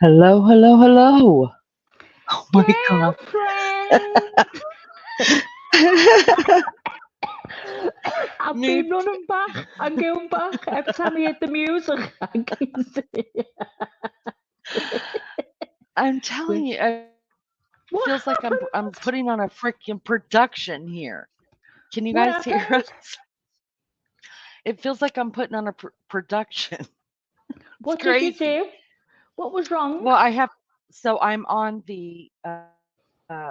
Hello, hello, hello. Oh my God. I've Me been running back and going back every time I hit the music. I can see. I'm telling you, it What feels like I'm happened? putting on a freaking production here. Can you What guys hear happened? us? It feels like I'm putting on a production. It's What did you crazy. do? What was wrong? Well, I have, so I'm on the,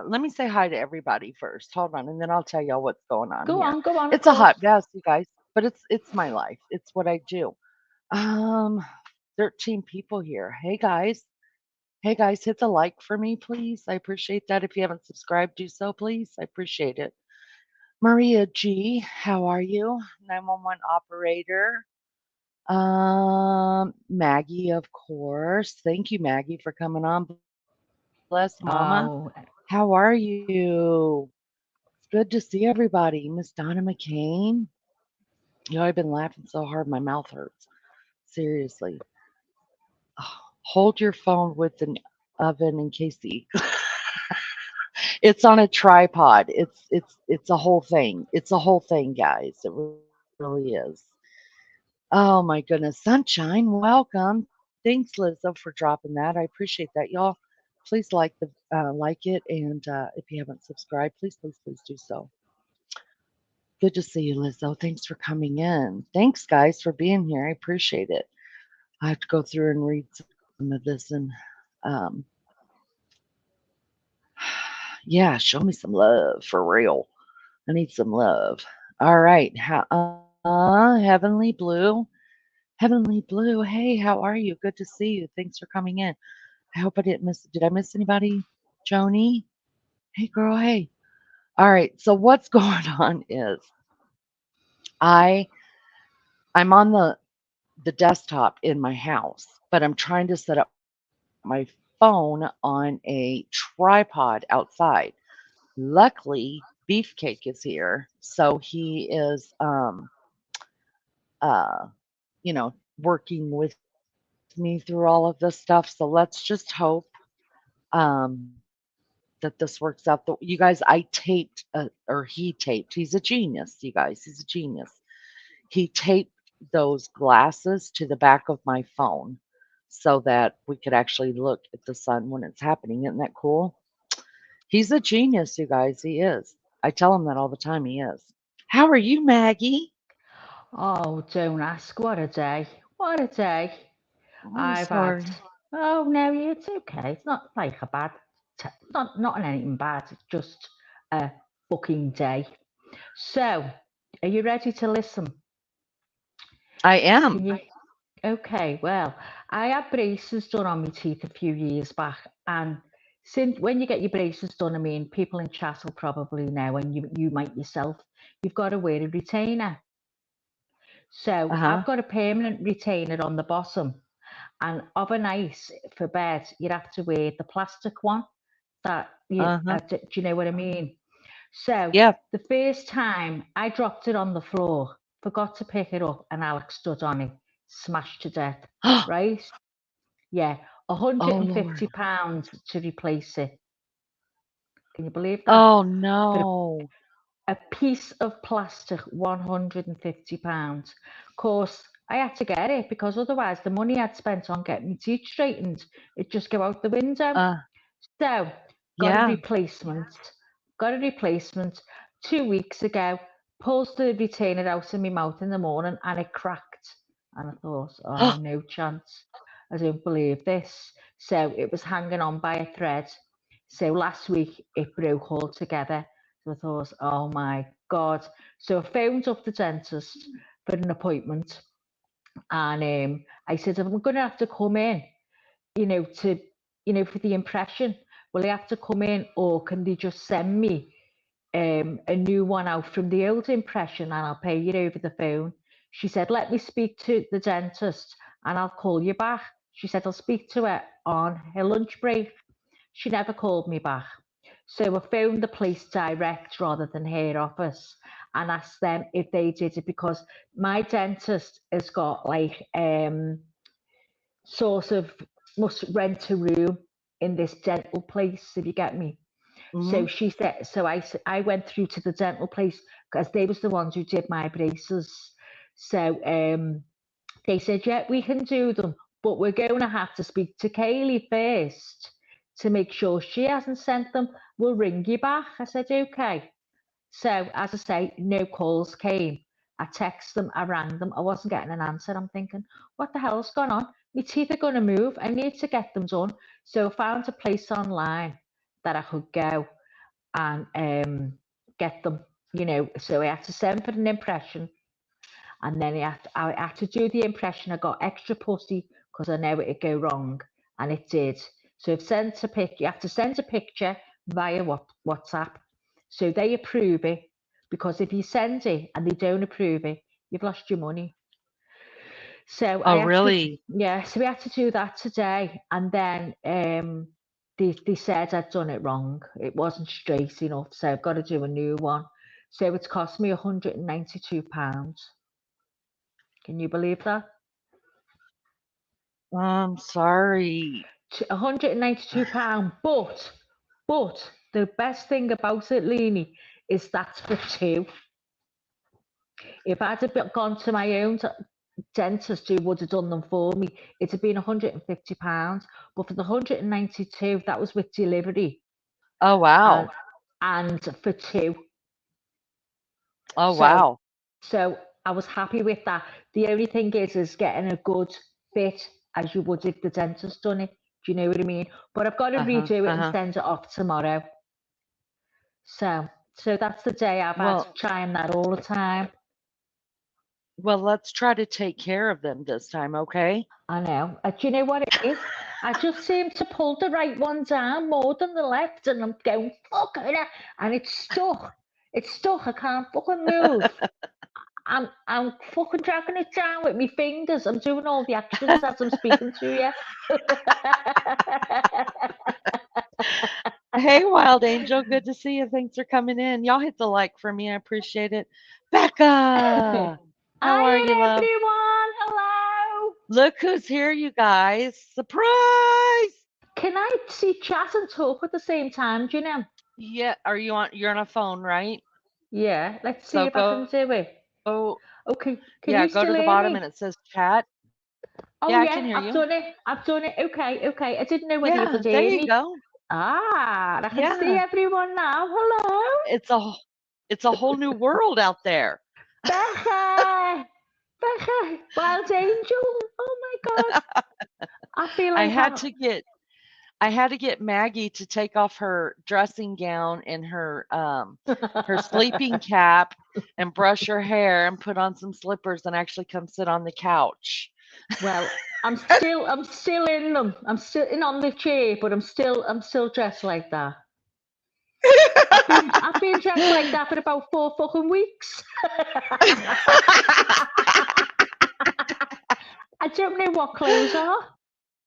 let me say hi to everybody first. Hold on, and then I'll tell y'all what's going on here. Go It's on, a of hot course. mess, you guys, but it's my life. It's what I do. Um, 13 people here. Hey guys. Hey guys, hit the like for me, please. I appreciate that. If you haven't subscribed, do so, please. I appreciate it. Maria G, how are you? 911 operator. Maggie, of course. Thank you, Maggie, for coming on. Bless Mama. How Oh, are you? It's good to see everybody. Miss Donna McCain. I've been laughing so hard my mouth hurts. Seriously. Hold your phone with an oven in case the it's on a tripod. It's a whole thing. It's a whole thing, guys. It really is. Oh my goodness, sunshine, welcome. Thanks, Lizzo, for dropping that. I appreciate that, y'all. Please like it, and if you haven't subscribed, please do so. Good to see you, Lizzo. Thanks for coming in. Thanks, guys, for being here. I appreciate it. I have to go through and read some of this, and um, yeah, show me some love for real. I need some love. All right. Heavenly Blue. Heavenly Blue. Hey, how are you? Good to see you. Thanks for coming in. I hope I didn't miss. Did I miss anybody? Joni. Hey, girl. Hey. All right. So what's going on is I I'm on the desktop in my house, but I'm trying to set up my phone on a tripod outside. Luckily, Beefcake is here, so he is uh working with me through all of this stuff. So let's just hope um that this works out. You guys, I taped or he taped. He's a genius, you guys. He's a genius. He taped those glasses to the back of my phone so that we could actually look at the sun when it's happening. Isn't that cool? He's a genius, you guys. He is. I tell him that all the time. He is. How are you, Maggie? oh, don't ask. What a day. What a day. I'm I've had. sorry. Oh no, it's okay. It's not like a bad. Not anything bad. It's just a fucking day. So, are you ready to listen? I am. Can you? Okay. Well, I had braces done on my teeth a few years back, and since when you get your braces done, I mean, people in chat will probably know, and you might yourself, you've got to wear a retainer. So Uh I've huh. got a permanent retainer on the bottom, and overnight for bed, you'd have to wear the plastic one. That Uh huh. do you know what I mean? So Yeah. the first time I dropped it on the floor, forgot to pick it up, and Alex stood on it, smashed to death. Right? Yeah, Oh, 150 Lord. pounds to replace it. Can you believe that? Oh, For no. a piece of plastic, £150. Of course, I had to get it because otherwise the money I'd spent on getting my teeth straightened, it'd just go out the window. Uh, So, got a yeah. replacement. Got a replacement 2 weeks ago. Pulls the retainer out of my mouth in the morning and it cracked. And I thought, oh, no chance. I don't believe this. So it was hanging on by a thread. So last week it broke altogether. So I thought, oh my God. So I phoned up the dentist for an appointment. And I said, I'm going to have to come in, to, for the impression. Will they have to come in or can they just send me a new one out from the old impression and I'll pay you over the phone? She said, let me speak to the dentist and I'll call you back. She said, I'll speak to her on her lunch break. She never called me back. So I phoned the police direct rather than her office and asked them if they did it because my dentist has got like sort of must rent a room in this dental place, if you get me. So Hmm. she said, I went through to the dental place because they was the ones who did my braces. So they said, yeah, we can do them, but we're going to have to speak to Kaylee first to make sure she hasn't sent them. We'll ring you back. I said, okay. So as I say, no calls came. I text them, I rang them, I wasn't getting an answer. I'm thinking, what the hell's gone on? My teeth are going to move. I need to get them done. So I found a place online that I could go and get them, So I had to send for an impression, and then I had to do the impression. I got extra pussy because I know it'd go wrong, and it did. So I've sent a pic. You have to send a picture via WhatsApp, so they approve it. Because if you send it and they don't approve it, you've lost your money. So Oh, I had to, really? yeah. So we had to do that today, and then they said I'd done it wrong. It wasn't straight enough, so I've got to do a new one. So it's cost me £192. Can you believe that? I'm sorry. £192. But the best thing about it, Leanie, is that's for two. If I'd have gone to my own dentist who would have done them for me, it'd have been £150. But for the 192, that was with delivery Oh, and wow. and for two. Oh, So wow. so I was happy with that. The only thing is getting a good fit as you would if the dentist done it. Do you know what I mean? But I've got to Uh-huh. redo it and Uh-huh. send it off tomorrow. So that's the day I've had Well, trying that all the time. let's try to take care of them this time, okay? I know. Do you know what it is? I just seem to pull the right one down more than the left, and I'm going fuck it, and it's stuck. It's stuck. I can't fucking move. I'm fucking dragging it down with my fingers. I'm doing all the actions as I'm speaking to you. Hey, Wild Angel, good to see you. Thanks for coming in. Y'all hit the like for me. I appreciate it. Becca, how are you, Hi love? everyone. Hello. Look who's here, you guys. Surprise! Can I see chat and talk at the same time? Do you know? Yeah, you're on a phone, right? Yeah. Let's see So if I can do it. Okay. yeah, Can go you to the still bottom hear and it me? says chat. Yeah, Oh I can yeah, hear I've you. done it. I've done it. Okay, okay. I didn't know whether you Yeah, could there hear you me. go. Ah, I can see Yeah. everyone now. Hello, It's a whole new world out there. Becca. Becca, Wild Angel. Oh my God. I feel I like had I'm. to get I had to get Maggie to take off her dressing gown and her sleeping cap and brush her hair and put on some slippers and actually come sit on the couch. Well, I'm still in them. I'm sitting on the chair, but I'm still dressed like that. I've been dressed like that for about 4 fucking weeks. I don't know what clothes are.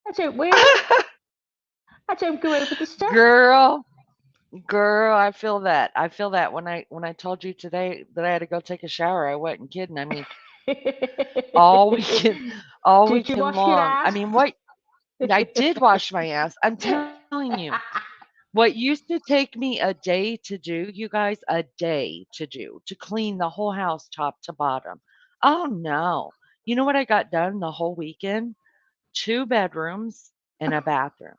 I don't wear them. I don't go over the step. Girl, girl, I feel that. I feel that when I told you today that I had to go take a shower, I wasn't kidding. I mean, all weekend all Did you weekend wash your long. I ass? mean, what I did wash my ass. I'm telling you. What used to take me a day to do, you guys, a day to do, to clean the whole house top to bottom. Oh no. You know what I got done the whole weekend? 2 bedrooms and a bathroom.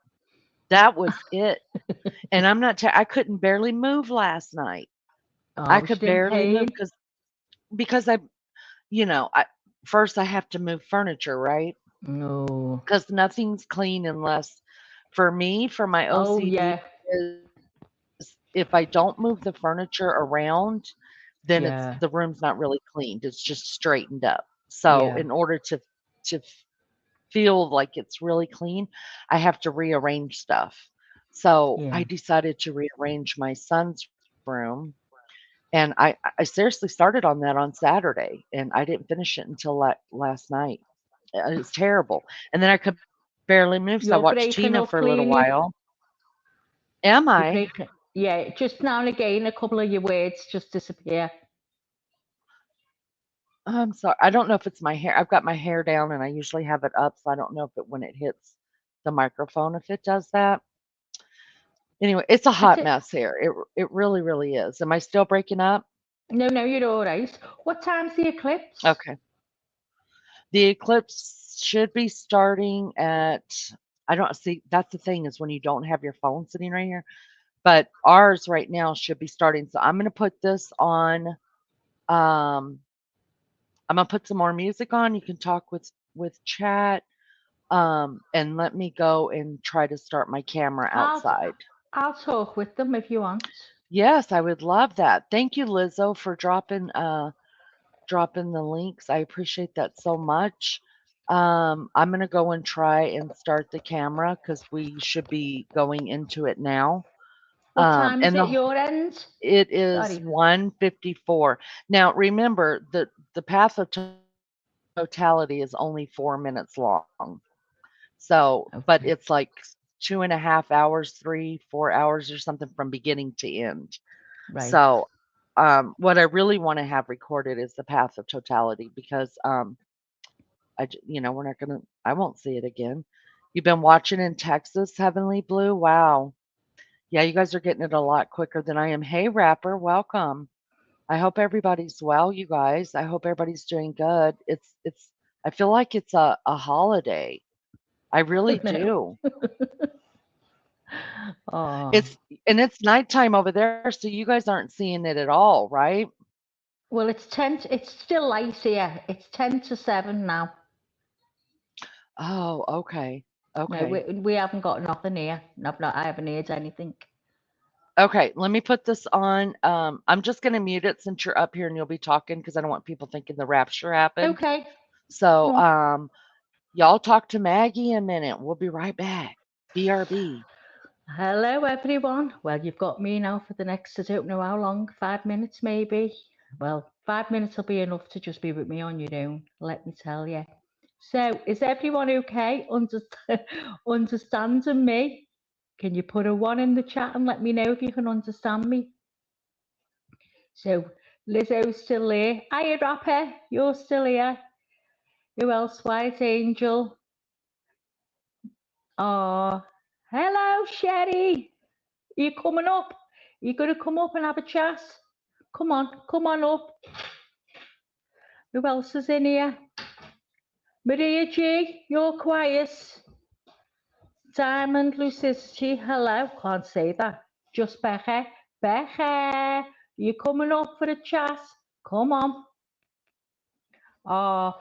That was it. And I couldn't barely move last night. Oh, I was could she in barely move pain? because I first I have to move furniture, right? No. Because nothing's clean unless for me, for my Oh OCD yeah, is if I don't move the furniture around, then the room's yeah, not really cleaned. It's just straightened up. So in yeah, order to feel like it's really clean, I have to rearrange stuff. So I yeah. decided to rearrange my son's room. And I seriously started on that on Saturday, and I didn't finish it until last night. It's terrible. And then I could barely move, so I watched You're Tina for a breaking little up, while. Leanie. Am I? You're breaking. Yeah, just now and again, a couple of your words just disappear. I'm sorry. I don't know if it's my hair. I've got my hair down, and I usually have it up, so I don't know if it when it hits the microphone, if it does that. Anyway, it's a I hot t- mess here. It really, really is. Am I still breaking up? no, no, you're all right. What time's the eclipse? Okay. The eclipse should be starting at I don't see that's the thing is when you don't have your phone sitting right here, but ours right now should be starting. So I'm going to put this on um I'm gonna put some more music on. You can talk with chat. And let me go and try to start my camera I'll outside. I'll talk with them if you want. Yes, I would love that. Thank you, Lizzo, for dropping the links. I appreciate that so much. I'm gonna go and try and start the camera because we should be going into it now. What time is And it your end? it is Sorry. 1:54. Now remember the path of totality is only 4 minutes long. So, but it's Okay. like 2.5 hours, 3, 4 hours or something from beginning to end. Right. So, what I really want to have recorded is the path of totality because, we're not gonna, I won't see it again. You've been watching in Texas, Heavenly Blue. Wow. Yeah, you guys are getting it a lot quicker than I am. Hey, Rapper, welcome. I hope everybody's well, you guys. I hope everybody's doing good. I feel like it's a holiday. I really No. do. Oh. It's and it's nighttime over there, so you guys aren't seeing it at all, right? Well, it's still light here. It's 10 to 7 now. Oh, okay. No, Okay. we haven't got nothing here. I haven't heard anything. Okay, let me put this on. I'm just gonna mute it since you're up here and you'll be talking because I don't want people thinking the rapture happened. Okay. So, Come on. y'all talk to Maggie a minute. We'll be right back. BRB. Hello, everyone. Well, you've got me now for the next, I don't know how long, 5 minutes maybe. Well, 5 minutes will be enough to just be with me on your own, let me tell you. So, is everyone okay understanding me? Can you put a 1 in the chat and let me know if you can understand me? So, Lizzo's still there. Hiya, Rapper, you're still here. Who else? White Angel. Oh, hello, Sherry. Are you coming up? Are you going to come up and have a chat? Come on up. Who else is in here? Maria G, you're quiet. Diamond Lucidity, hello. Can't say that. Just Becca. Becca, you coming up for a chat? Come on. Oh,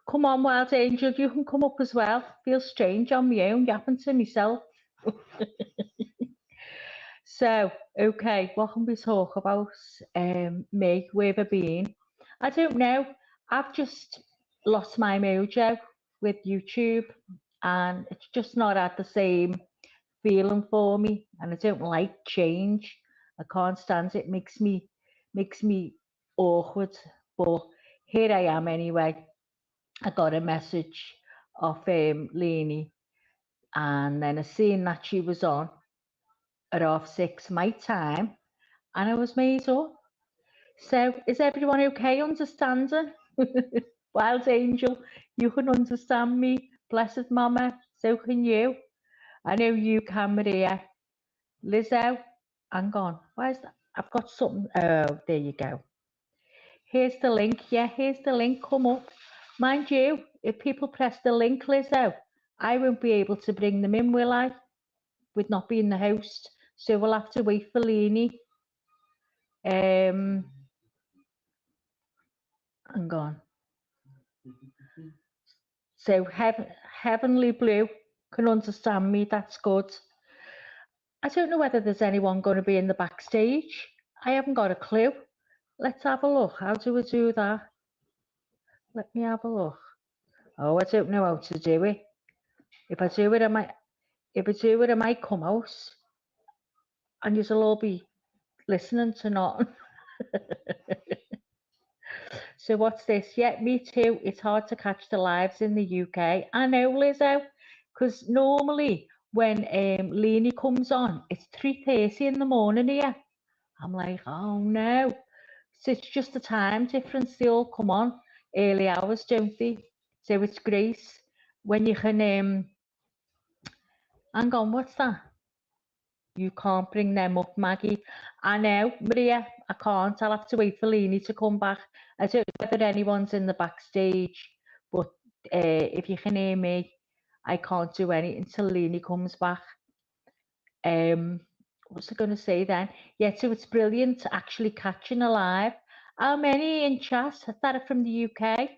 come on, Wild Angel. You can come up as well. Feel strange on my own, yapping to myself. So, okay, what can we talk about? Me, where have I been? I don't know. I've just lost my mojo with YouTube, and it's just not at the same feeling for me. And I don't like change. I can't stand it. Makes me awkward. But here I am anyway. I got a message of Leanie, and then I seen that she was on at 6:30 my time, and I was made up. So, is everyone okay understanding? Wild Angel, you can understand me. Blessed Mama, so can you. I know you can, Maria. Lizzo, hang on. Why is that? I've got something. Oh, there you go. Here's the link. Yeah, here's the link. Come up. Mind you, if people press the link, Lizzo, I won't be able to bring them in, will I? With not being the host. So we'll have to wait for Leanie. Hang on. So Heavenly Blue can understand me. That's good. I don't know whether there's anyone going to be in the backstage. I haven't got a clue. Let's have a look. How do we do that? Let me have a look. Oh, I don't know how to do it. If I do it, I might come out, and you'll all be listening to nothing. So what's this? Yeah, me too. It's hard to catch the lives in the UK. I know, Lizzo, because normally when Leanie comes on, it's 3:30 in the morning here. I'm like, oh no. So it's just the time difference. They all come on early hours, don't they? So it's great when you can hang on, what's that? You can't bring them up, Maggie. I know, Maria, I can't. I'll have to wait for Leanie to come back. I don't know whether anyone's in the backstage, but if you can hear me, I can't do anything until Leanie comes back. What's I going to say then? Yeah, so it's brilliant actually catching alive. How many in chat that are from the UK?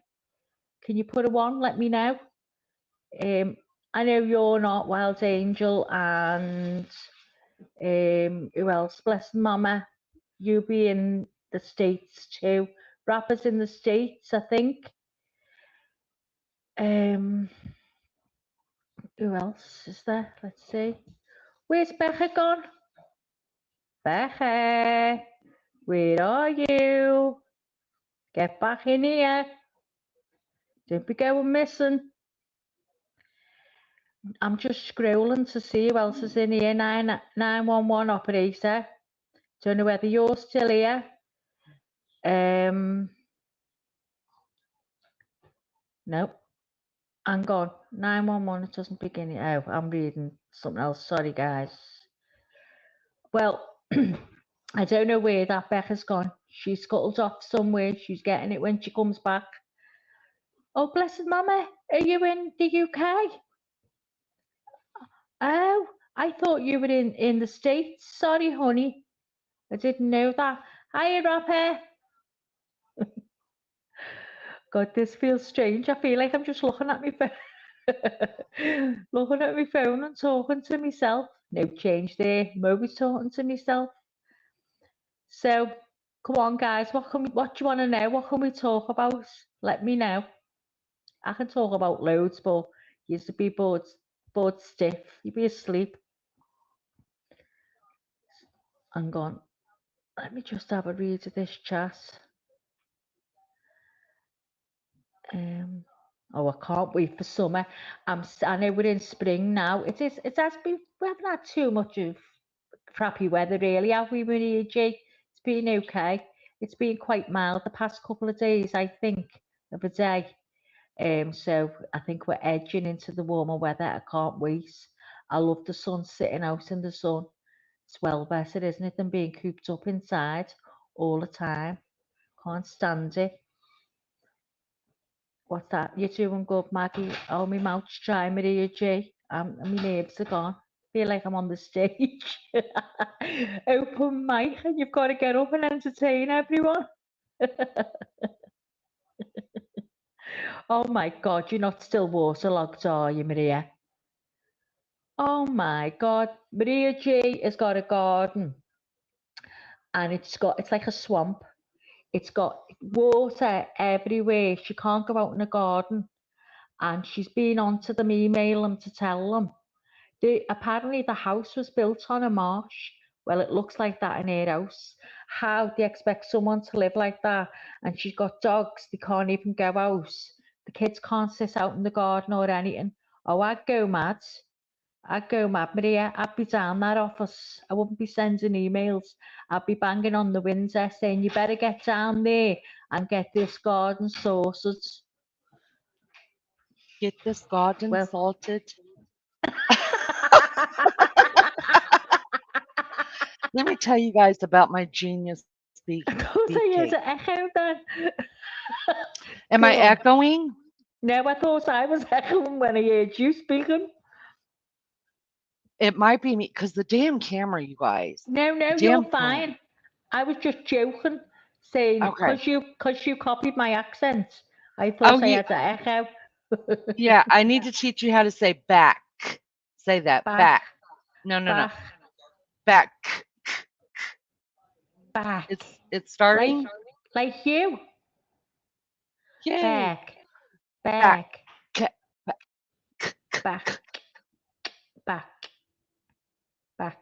Can you put a one? Let me know. I know you're not Wild Angel and who else? Blessed Mama. You be in the States too. Rappers in the States, I think. Who else is there? Let's see. Where's Becca gone? Becca, where are you? Get back in here. Don't be going missing. I'm just scrolling to see who else is in here. 911 operator. Don't know whether you're still here. No. Hang on. 911, it doesn't begin it. Oh, I'm reading something else. Sorry, guys. Well, I don't know where that Becca's gone. She scuttled off somewhere. She's getting it when she comes back. Oh, blessed Mama, are you in the UK? Oh, I thought you were in the States. Sorry, honey. I didn't know that. Hiya, Rapper. God, this feels strange. I feel like I'm just looking at my phone. Looking at my phone and talking to myself. No change there. I'm always talking to myself. So, come on, guys. What do you want to know? What can we talk about? Let me know. I can talk about loads, but you used to be bored stiff. You'd be asleep. Hang on. Let me just have a read of this chat. Oh, I can't wait for summer. I know we're in spring now. It has been, we haven't had too much of crappy weather really, have we, Maria G? It's been okay. It's been quite mild the past couple of days, I think, of a day. So I think we're edging into the warmer weather. I can't wait. I love the sun, sitting out in the sun. It's well better, isn't it, than being cooped up inside all the time. Can't stand it. What's that? You're doing good, Maggie. Oh, my mouth's dry, Maria G. My nerves are gone. Feel like I'm on the stage. Open mic, and you've got to get up and entertain everyone. Oh my God, you're not still waterlogged, are you, Maria? Oh my God, Maria G has got a garden, and it's like a swamp. It's got water everywhere. She can't go out in the garden, and she's been on to them, email them to tell them. Apparently the house was built on a marsh. Well, it looks like that in her house. How do you expect someone to live like that? And she's got dogs, they can't even go out. The kids can't sit out in the garden or anything. Oh, I'd go mad. I'd go mad, Maria. I'd be down that office. I wouldn't be sending emails. I'd be banging on the window saying, you better get down there and get this garden sorted. Get this garden Well, sorted. Let me tell you guys about my genius I thought I speaking. heard an echo then. Am Go I on. echoing? No, I thought I was echoing when I heard you speaking. It might be me because the damn camera, you guys. No, The you're damn phone. fine. I was just joking, saying Okay. because you copied my accent. I Oh, thought I had an echo. yeah. I need to teach you how to say back. Say that Back, back. No, no, no. back, Back. back. It's starting. Like you. Yay. Back, Back. back, Back. back, back, back.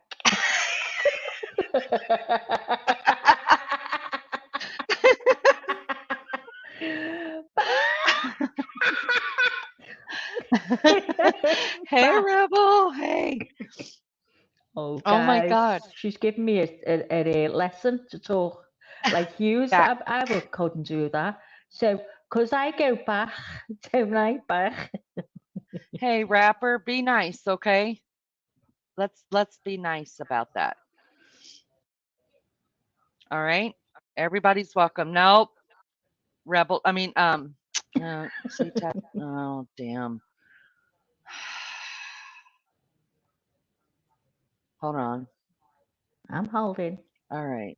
Hey, Rebel. Hey. Oh, Oh my guys, God. she's giving me a lesson to talk like yous. Back. Couldn't do that. So, because I go back, don't I? Back. Hey, rapper, be nice, okay? Let's be nice about that. All right? Everybody's welcome. Nope. Rebel. I mean, see, oh, damn. Hold on. I'm holding. All right.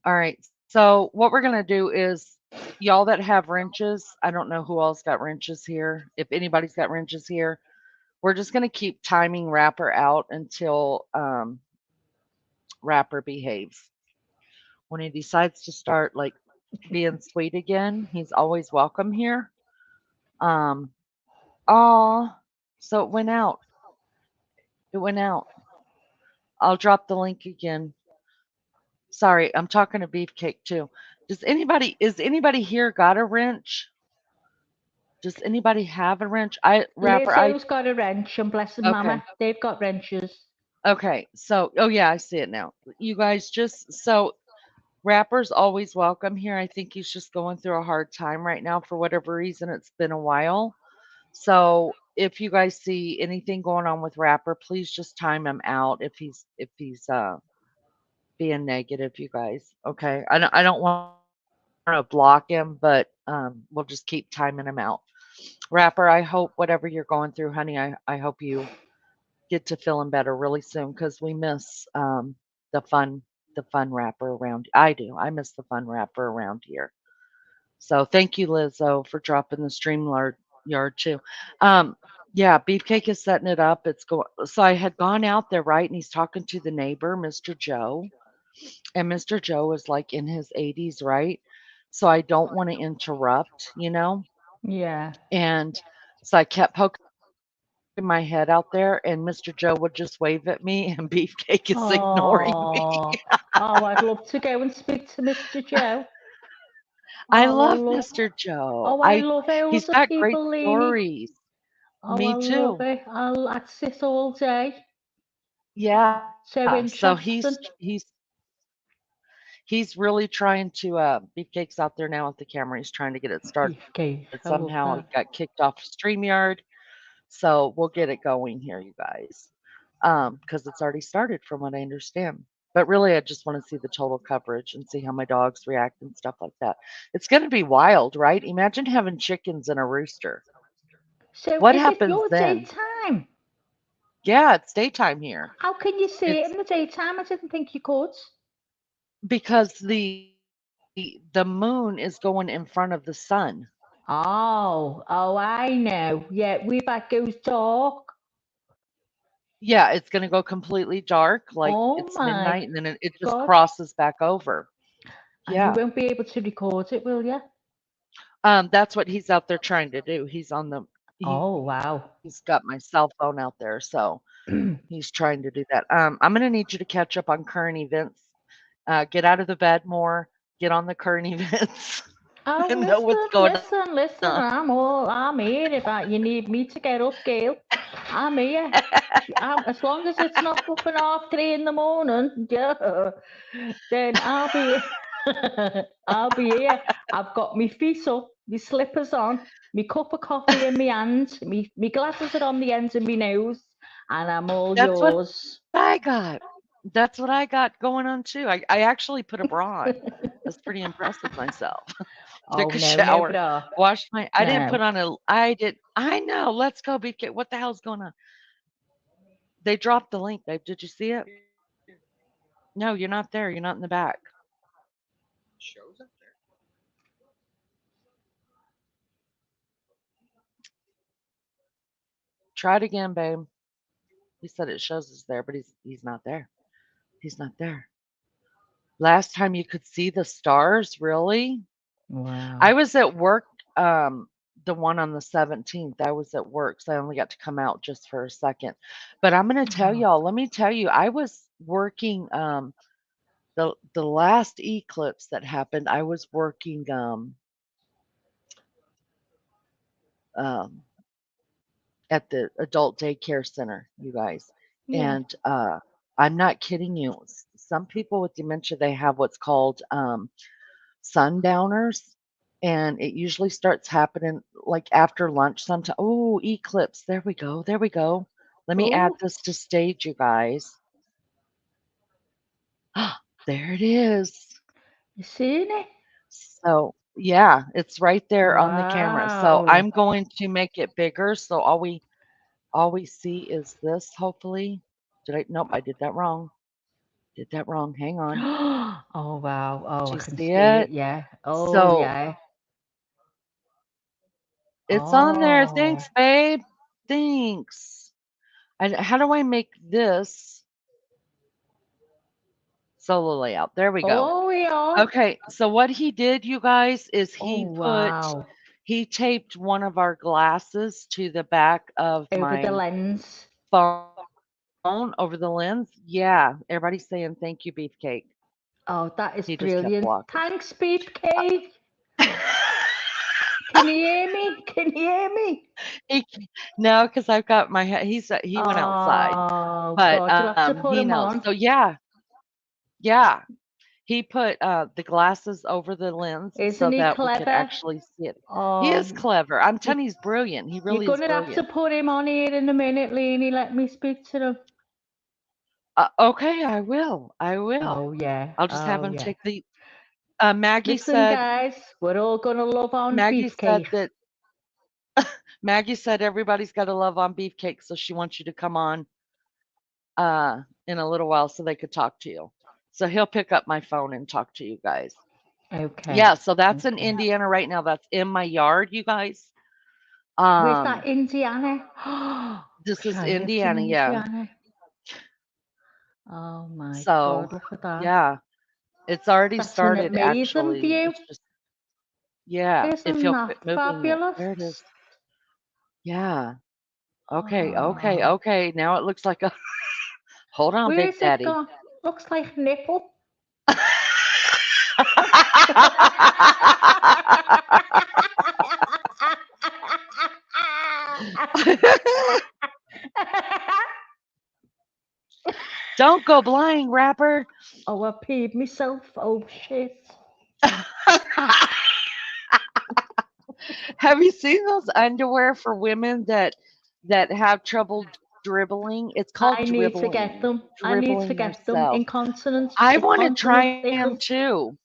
All right. So what we're gonna do is y'all that have wrenches, I don't know who else got wrenches here. If anybody's got wrenches here, we're just gonna keep timing Rapper out until Rapper behaves. When he decides to start like being sweet again, he's always welcome here. Um, aw, so it went out. It went out. I'll drop the link again. Sorry, I'm talking to Beefcake too. Is anybody here got a wrench? Does anybody have a wrench? Lizzo's got a wrench, and bless them, Okay. Mama, they've got wrenches. Okay. So, oh yeah, I see it now. You guys just, so Rapper's always welcome here. I think he's just going through a hard time right now for whatever reason. It's been a while. So, if you guys see anything going on with Rapper, please just time him out if he's being negative, you guys. Okay. I don't want to block him, but we'll just keep timing him out. Rapper, I hope whatever you're going through, honey, I hope you get to feeling better really soon because we miss the fun the fun rapper around. I do. I miss the fun rapper around here. So thank you, Lizzo, for dropping the yard too. Um, yeah, Beefcake is setting it up. It's going. So I had gone out there, right, and he's talking to the neighbor, Mr. Joe, and Mr. Joe is like in his 80s, right? So I don't want to interrupt. Yeah. And so I kept poking my head out there, and Mr. Joe would just wave at me, and Beefcake is ignoring me. Oh, oh, I'd love to go and speak to Mr. Joe. I Oh, I love love, Mr. Joe. oh, I love He's older got great people, Lainey. stories. Oh, I Me love too. it. I'd sit all day. Yeah. So So interesting. he's really trying to Beefcake's out there now with the camera. He's trying to get it started Beefcake. somehow. I He love got that. kicked off StreamYard. So we'll get it going here, you guys. Because it's already started from what I understand. But really, I just want to see the total coverage and see how my dogs react and stuff like that. It's going to be wild, right? Imagine having chickens and a rooster. So What is it happens your then? daytime? Yeah, it's daytime here. How can you see it It's in the daytime? I didn't think you could. because the moon is going in front of the sun. Oh, oh, I know. Yeah, we've had goes dark. Yeah, it's going to go completely dark, like Oh it's my midnight, and then it just God. crosses back over. And you Yeah. won't be able to record it, will you? That's what he's out there trying to do. He's Oh, got my wow. cell phone out there, so he's trying to do that. I'm gonna need you to catch up on current events. Get out of the bed more. Get on the current events and Oh, know what's listen, going on. listen, listen. I'm here if you need me to get up, girl. I'm here. As long as it's not fucking 3:30 in the morning, yeah, then I'll be I'll be here. I've got my feet up, my slippers on, my cup of coffee in my hand, my glasses are on the ends of my nose, and I'm all That's what I yours. got. That's what I got going on too. I actually put a bra on. I was pretty impressed with myself. Took a Oh no, no shower, bra. washed my I didn't put No. on a I did I know, let's go BK. What the hell's going on? They dropped the link, babe. Did you see it? No, you're not there. You're not in the back. Try it again, babe. He said it shows us there, but he's not there. He's not there. Last time you could see the stars, really? I Wow. was at work the one on the 17th. I was at work, so I only got to come out just for a second. But I'm going to tell Oh, y'all, let me tell you, I was working the last eclipse that happened. I was working um at the adult daycare center, you guys. yeah. And I'm not kidding you. Some people with dementia, they have what's called sundowners. And it usually starts happening like after lunch sometime. Oh, eclipse. There we go. There we go. Let me add Oh, this to stage, you guys. There it is. you seen it? So, yeah, it's right there on the camera. So Wow. I'm going to make it bigger. So all we see is this, hopefully. Nope, I did that wrong. Did that wrong. Hang on. Oh wow. Oh, Do I you can see see it. it? Yeah. Oh So yeah. it's on there. Oh. Thanks, babe. Thanks. And how do I make this solo layout? There we go. Oh yeah. Okay, so what he did, you guys, is Oh wow. he taped one of our glasses to the back of Over the my lens. phone over the lens. Yeah, everybody's saying thank you, Beefcake. Oh, that He is just kept brilliant. walking. Thanks, Beefcake. Can you hear me? Can you hear me? He, no, because I've got my he went outside, Oh but God, you'll have to he put him knows. on. So yeah, he put the glasses over the lens so Isn't he that we could clever? actually see it. He is Oh, clever. I'm you, telling you, he's brilliant. He you're really is gonna have to brilliant. put him on here in a minute, Leanie. Let me speak to him. Okay, I will. I will. Oh yeah. I'll just have Oh him yeah. take the. Maggie Listen, said. guys, we're all gonna love on Maggie said Beefcake. that. Maggie said everybody's got to love on Beefcake, so she wants you to come on in a little while so they could talk to you. So he'll pick up my phone and talk to you guys. Okay. Yeah, so that's in Okay. Indiana right now. That's in my yard, you guys. Where's that Um, Indiana? this Wish is I lived in Indiana, yeah. Indiana. Oh my So God, look at that. yeah, it's already That's an started amazing actually. view. It's just yeah, if Isn't he'll that quit moving it. fabulous? There it is. Yeah. Okay, okay, Oh, okay. Now it looks like a hold on, Big where's it Daddy. gone? Looks like nipple. Don't go blind, rapper. Oh, I peed myself. Oh shit. Have you seen those underwear for women that have trouble dribbling? It's called I need to get dribbling. them. I need Dribbling to get them. yourself. Incontinence. I want to Incontinence try them pickles. too.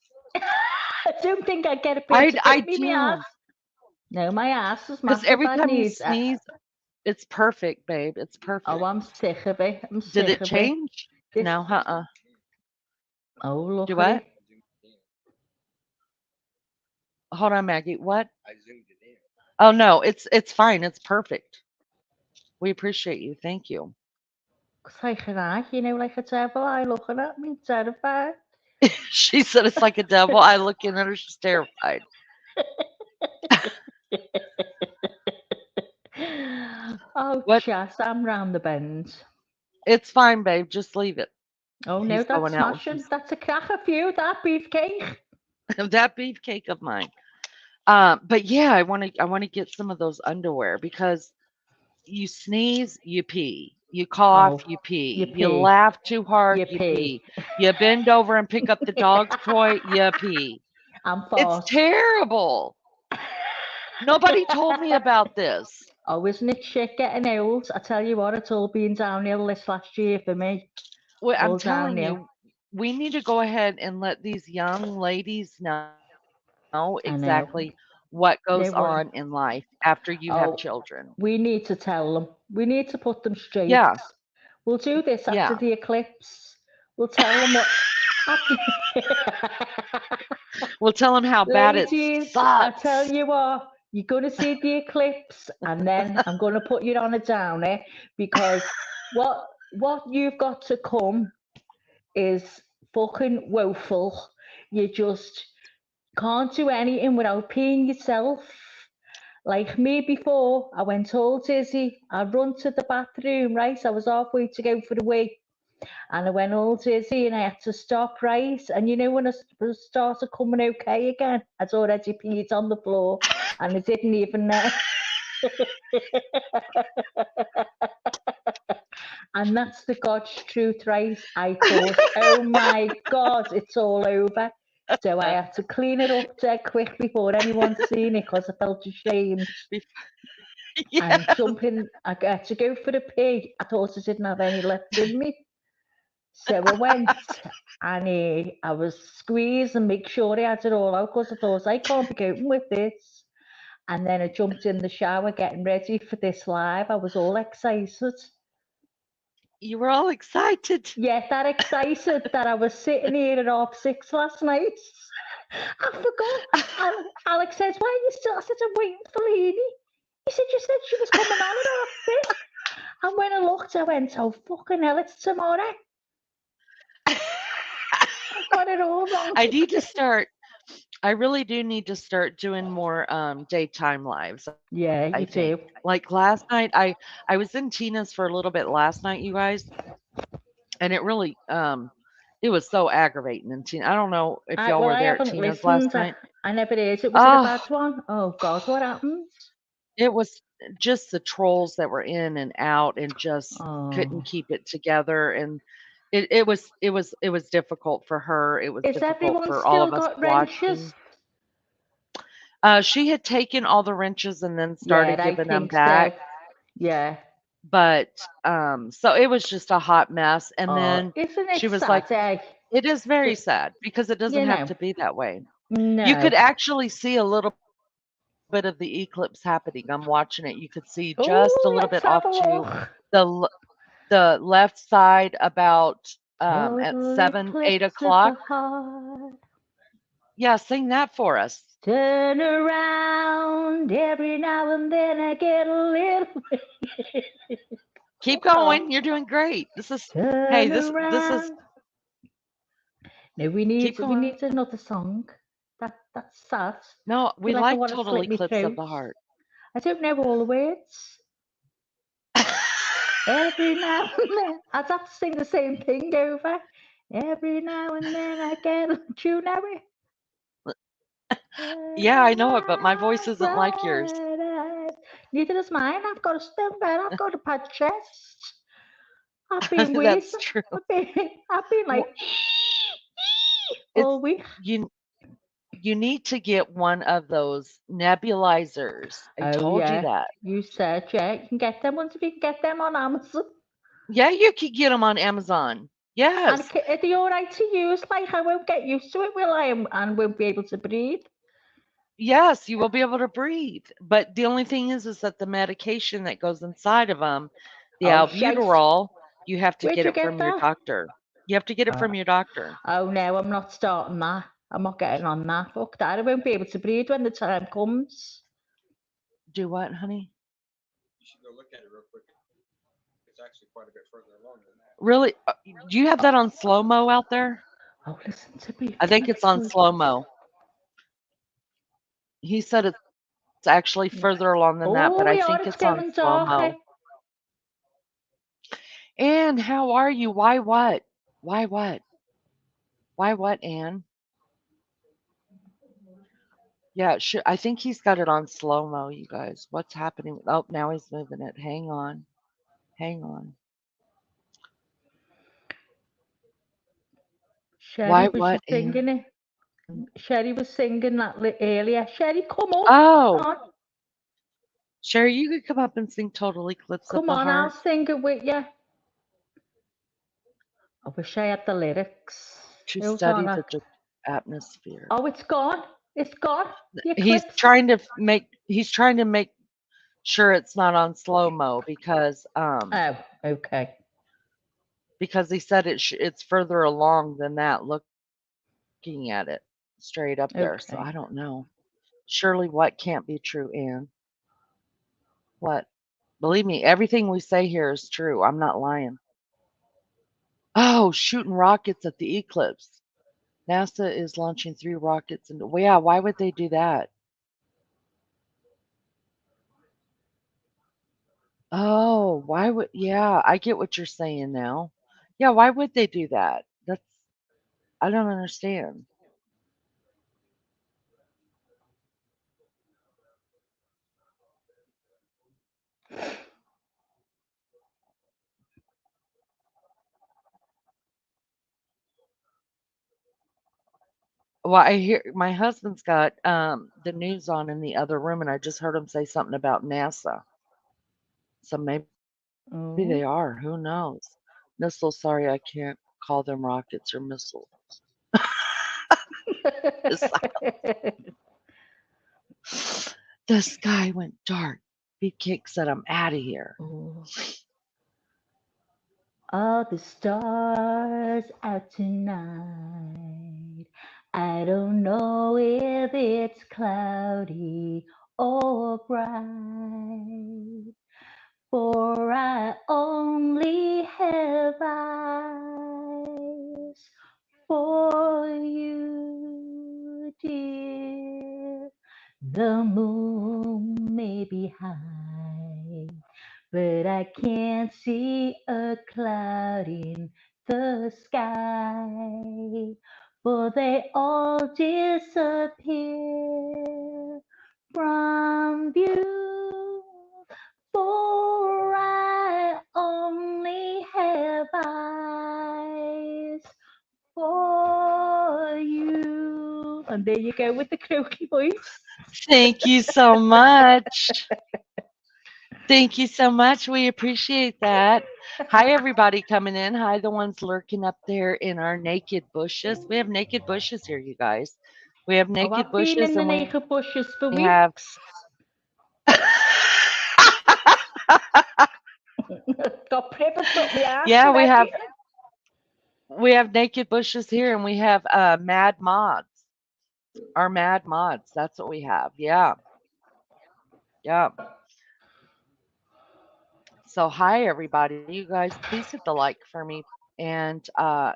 I don't think I'd get a bit to I fit me ass. do. No, my ass is Because massive. every I'd time you need. sneeze, it's perfect, babe. It's Oh, perfect. I'm sick of it. I'm Did sick it of it. change? This. No, uh-uh. Oh, Do look at what? it. Hold on, Maggie. What? Oh no, it's fine. It's perfect. We appreciate you. Thank you. Looks like an eye, like a devil eye looking at me, terrified. She said it's like a devil. I look in at her. She's terrified. Oh, What? chas, I'm round the bend. It's fine, babe. Just leave it. Oh no, He's that's going out with smashing. That's a cracker for you, that beefcake. that beefcake of mine. But yeah, I want to get some of those underwear because you sneeze, you pee. You cough, Oh, you you pee. You pee. laugh too hard, You you pee. pee. You bend over and pick up the dog's toy, you pee. I'm It's fast. terrible. Nobody told me about this. Oh, isn't it shit getting old? I tell you what, it's all been downhill this last year for me. Well, I'm All telling downhill. you, we need to go ahead and let these young ladies know exactly I know. what goes on They in will. life after you have Oh, children. we need to tell them. We need to put them straight. Yeah, We'll do this after yeah. the eclipse. We'll tell them what. After... We'll tell them how bad it Ladies, I tell sucks. you what, you're going to see the eclipse, and then I'm going to put you on a downer because what you've got to come is fucking woeful. You just can't do anything without peeing yourself. Like me before, I went all dizzy. I run to the bathroom, right? I was halfway to go for the wee, and I went all dizzy and I had to stop, right? And when I started coming okay again, I'd already peed on the floor and I didn't even know. And that's the God's truth, right? I thought, oh my God, it's all over. So I had to clean it up dead quick before anyone seen it because I felt ashamed. Yeah. And jumping, I had to go for the pee. I thought I didn't have any left in me. So I went and I was squeezed and make sure I had it all out because I thought I can't be coping with this. And then I jumped in the shower getting ready for this live. I was all excited. You were all excited. Yeah, that excited that I was sitting here at 6:30 last night. I forgot. And Alex says, "Why are you still?" I said, "I'm waiting for Lady." He said, "You said she was coming on at 6:30." And when I looked, I went, "Oh, fucking hell, it's tomorrow." I got it all wrong I need to again. start. I really do need to start doing more daytime lives, I think. Yeah, you Like do. last night I was in Tina's for a little bit last night, you guys, and it really it was so aggravating in Tina. I don't know if y'all were Well, I there at haven't Tina's last listened. night. I never heard it. Was it a Oh, bad one? Oh, God, what happened? it was just the trolls that were in and out and just couldn't Oh. keep it together, and it was difficult for her. It was Is difficult everyone for all still of us got watching. wrenches? She had taken all the wrenches and then Yeah, started I giving them think back, so. Yeah. but, so it was just a hot mess, and Oh, then isn't it she was like, sad, eh? "It is very That, sad because it doesn't you have know, to be that way." You no. could actually see a little bit of the eclipse happening. I'm watching it. You could see just a little bit off Oh, to let's have a the look. the left side about, at Total 7, 8 eclipse of o'clock. the heart. Yeah, sing that for us. Turn around every now and then I get a little. Keep Oh, going, you're doing great. Hey, turn this is around. No, keep we going. need another song. That's sad. I No, feel we like I like want to Total slit my Eclipse of throat. the Heart. I don't know all the words. Every now and then, I'd have to sing the same thing over. Every now and then I get. Do you know it? Yeah, I know it, but my voice isn't like yours. Neither is mine. I've got a stem bed. I've got a bad chest. I've been That's wheezing. true. I've been like Wh- It's all week. you you need to get one of those nebulizers. I Oh told you yeah, that. you said yeah. You can get them once if you can get them on Amazon. Yeah, you could get them on Amazon. And Yes. are they all right to use? Like I won't get used to it, will I? And won't be able to breathe. Yes, you will be able to breathe. But the only thing is that the medication that goes inside of them, the Oh shite! albuterol, you have to Where'd get you it get from your that? doctor. You have to get it Uh, from your doctor. oh no, I'm not starting that. I'm not getting on that. Fuck that. I won't be able to breathe when the time comes. Do what, honey? Really? Do you have that on slow mo out there? Oh, listen to me. I think it's on slow mo. He said it's actually further along than that, but I think it's Oh, we on are. It's slow getting mo. darker. Anne, how are you? Why what? Why what? Why what, Anne? Yeah, I think he's got it on slow mo, you guys. What's happening? Oh, now he's moving it. Hang on. Hang on. Sherry, Why was she what, singing Anne? it? Sherry was singing that earlier. Sherry, come up. Oh, Come on. Sherry, you could come up and sing Total Eclipse of Come the on, I'll Heart. sing it with you. I wish I had the lyrics. To Hold on. study the atmosphere. Oh, it's gone. It's gone. The He's eclipse. trying to make sure it's not on slow mo Oh, okay. because he said it's further along than that looking at it straight up there. So I don't know. Okay. Surely what can't be true, Anne? What? Believe me, everything we say here is true. I'm not lying. Oh, shooting rockets at the eclipse. NASA is launching 3 rockets into. Well, yeah, why would they do that? Oh, why would yeah, I get what you're saying now. Yeah, why would they do that? I don't understand. Well, I hear my husband's got the news on in the other room, and I just heard him say something about NASA. So maybe they are. Who Oh. knows? Missiles. Sorry, I can't call them rockets or missiles. The the sky went dark. Beefcake said, "I'm out of here." Oh. All the stars out tonight. I don't know if it's cloudy or bright, for I only have eyes for you, dear. The moon may be high, but I can't see a cloud in the sky, for they all disappear from view. For I only have eyes for you. And there you go with the croaky voice. Thank you so much. Thank you so much. We appreciate that. Hi, everybody coming in. Hi, the ones lurking up there in our naked bushes. We have naked bushes here, you guys. We have Oh, naked I've been bushes in the and we naked bushes for have. weeks. Got privet up my ass Yeah, and we have. everything. We have naked bushes here and we have mad mods. Our mad mods. That's what we have. Yeah. Yeah. So, hi, everybody. You guys, please hit the like for me. And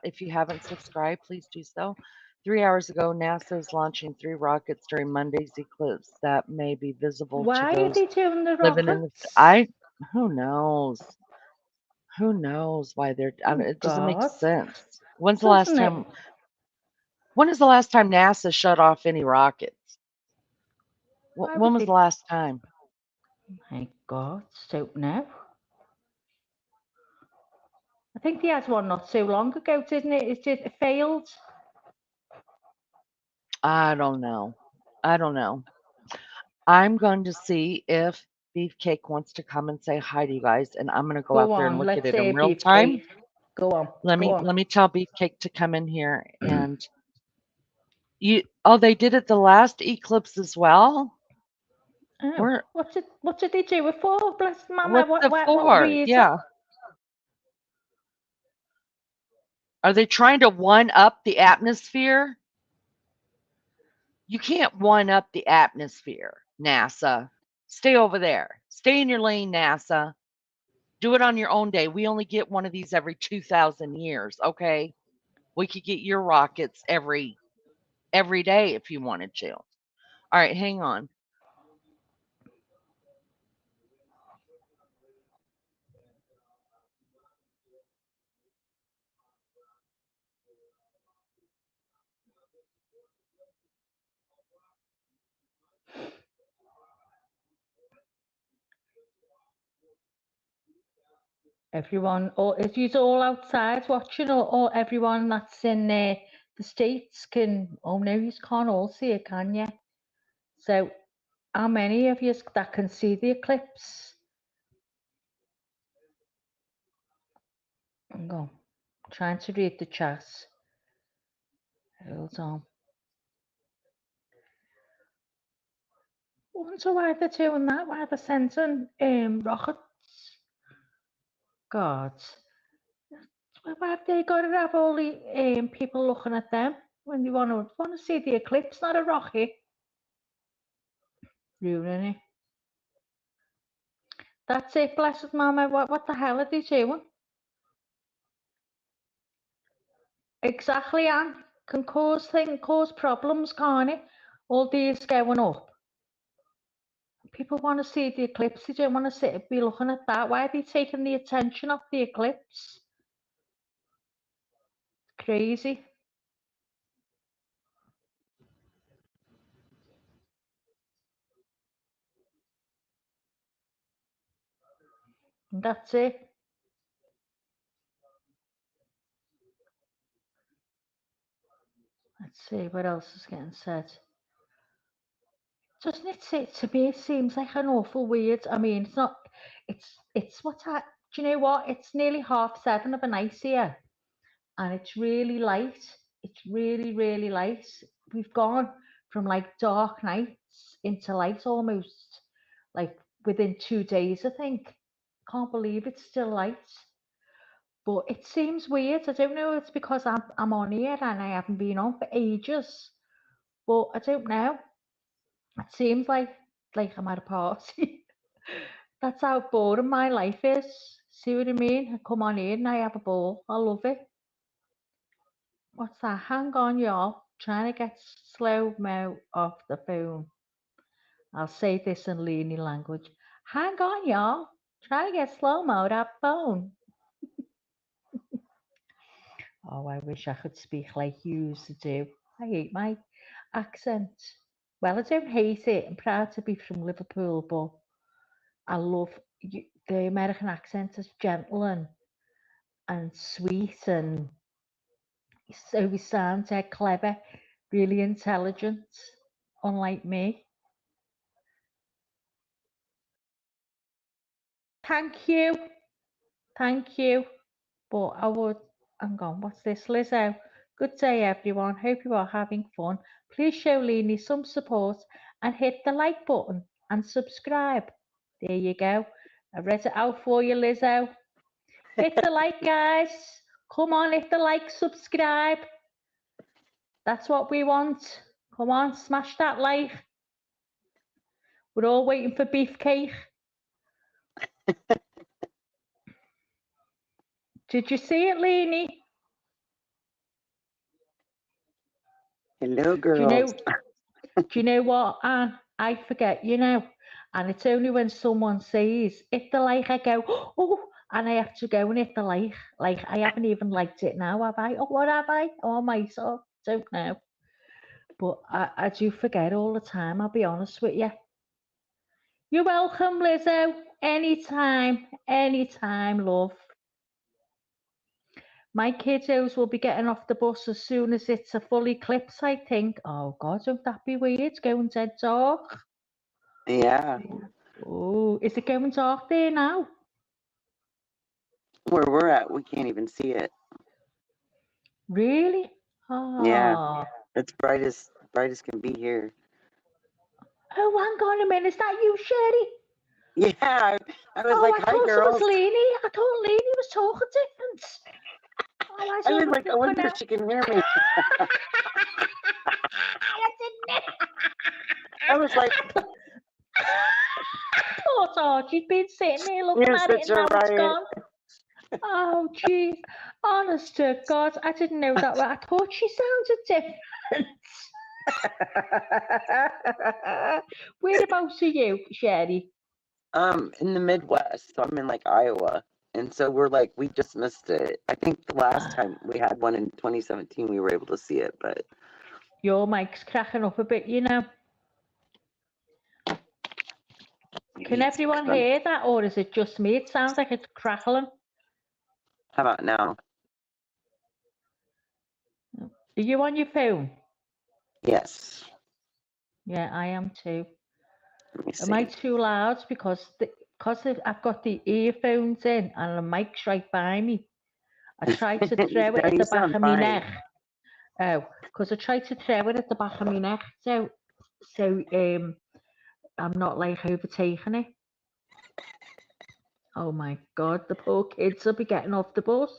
if you haven't subscribed, please do so. 3 hours ago, NASA is launching 3 rockets during Monday's eclipse that may be visible to Why are those they doing the living in the. rockets? Who knows? Who knows why Oh it doesn't make God, sense. When's the last doesn't it? time? When is the last time NASA shut off any rockets? Why When would was the they? last time? My God, don't know. I think they had one not so long ago, didn't it? It failed. I don't know. I don't know. I'm going to see if Beefcake wants to come and say hi to you guys, and I'm going to go Go out there and on, look at let's it say in real beefcake. time. Go on, Let go me on. let me tell Beefcake to come in here and you. Oh, they did it the last eclipse as well. Oh, Where? what did they do it for? Bless Mama. What's it What for? reason? Yeah. Are they trying to one up the atmosphere? You can't one up the atmosphere, NASA. Stay over there. Stay in your lane, NASA. Do it on your own day. We only get one of these every 2,000 years, okay? We could get your rockets every day if you wanted to. All right, hang on. Everyone, or if you're all outside watching, or everyone that's in the States can, oh no, you can't all see it, can you? So, how many of you that can see the eclipse? I'm going, trying to read the chat. Hold on. I wonder why they're doing that, why they're sending rockets. God. Why have they got to have all the people looking at them when you want to see the eclipse, not a rocket? Ruining it. That's it, blessed mama. What the hell are they doing? Exactly, Anne. Can cause problems, can't it? All these going up. People want to see the eclipse. They don't want to be looking at that. Why are they taking the attention off the eclipse? Crazy. And that's it. Let's see what else is getting said. Doesn't it say, to me, it seems like an awful weird. I mean, it's not, it's do you know what? It's nearly 7:30 of a night here, and it's really light. It's really, really light. We've gone from like dark nights into light almost, like within 2 days, I think. Can't believe it's still light. But it seems weird. I don't know. It's because I'm on here and I haven't been on for ages. But I don't know. It seems like I'm at a party. That's how boring my life is. See what I mean? I come on here and I have a ball. I love it. What's that? Hang on, y'all. Trying to get slow-mo off the phone. I'll say this in Leany language. Hang on, y'all. Trying to get slow-mo that phone. Oh, I wish I could speak like you used to do. I hate my accent. Well, I don't hate it. I'm proud to be from Liverpool, but I love the American accent is gentle and sweet, and so he sounds clever, really intelligent, unlike me. Thank you. Thank you. But I would, hang on, what's this, Lizzo? Good day, everyone. Hope you are having fun. Please show Leanie some support and hit the like button and subscribe. There you go. I read it out for you, Lizzo. Hit the like, guys. Come on, hit the like, subscribe. That's what we want. Come on, smash that like. We're all waiting for beefcake. Did you see it, Leanie? Hello, Do girls. you know what, Anne? I forget, and it's only when someone says hit the like, I go, oh, and I have to go and hit the like. Like, I haven't even liked it now, have I? Oh, what have I? Oh, myself, don't know. But I do forget all the time, I'll be honest with you. You're welcome, Lizzo. Anytime, love. My kiddos will be getting off the bus as soon as it's a full eclipse, I think. Oh, God, don't that be weird? It's going dead dark. Yeah. Oh, is it going dark there now? Where we're at, we can't even see it. Really? Yeah. Oh. It's bright as can be here. Oh, hang on a minute. Is that you, Sherry? Yeah. I was like, I hi, thought girls. it was Lainey. I thought Lainey was talking different. Oh, I was like, I wonder if she can hear me. I was like, poor Archie's been sitting there looking at it and now it's gone. Oh, jeez. Honest to God, I didn't know that. I thought she sounded different. Whereabouts are you, Sherry? In the Midwest. So I'm in like Iowa. And so we just missed it. I think the last time we had one in 2017, we were able to see it, but. Your mic's cracking up a bit, Can everyone hear that, or is it just me? It sounds like it's crackling. How about now? Are you on your phone? Yes. Yeah, I am too. Let me see. Am I too loud? Because I've got the earphones in and the mic's right by me. I tried to throw it at the back of my neck. Oh, because I tried to throw it at the back of my neck. So I'm not like overtaking it. Oh my God, the poor kids will be getting off the bus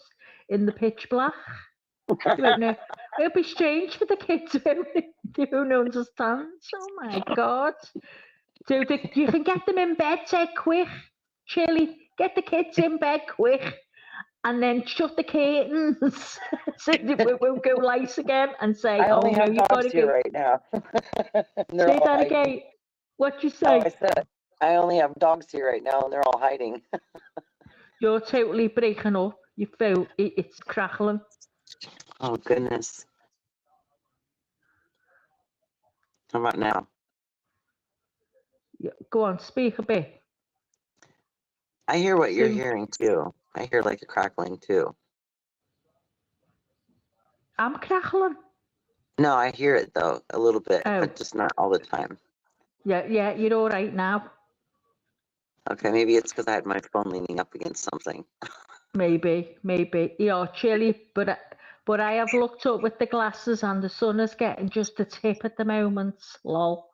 in the pitch black. You won't know. It'll be strange for the kids who don't understand. Oh my God. So you can get them in bed, say quick, Chili, get the kids in bed quick, and then shut the curtains so they won't go lice again and say, I only have you've got dogs to here go. right now. Say that again. What'd you say? I said, I only have dogs here right now and they're all hiding. You're totally breaking up. Your phone, it's crackling. Oh, goodness. How about now? Go on, speak a bit. I hear what you're hearing, too. I hear like a crackling, too. I'm crackling. No, I hear it, though, a little bit, but just not all the time. Yeah, you're all right now. Okay, maybe it's because I had my phone leaning up against something. Maybe. You're chilly, but I have looked up with the glasses and the sun is getting just a tip at the moment. Lol.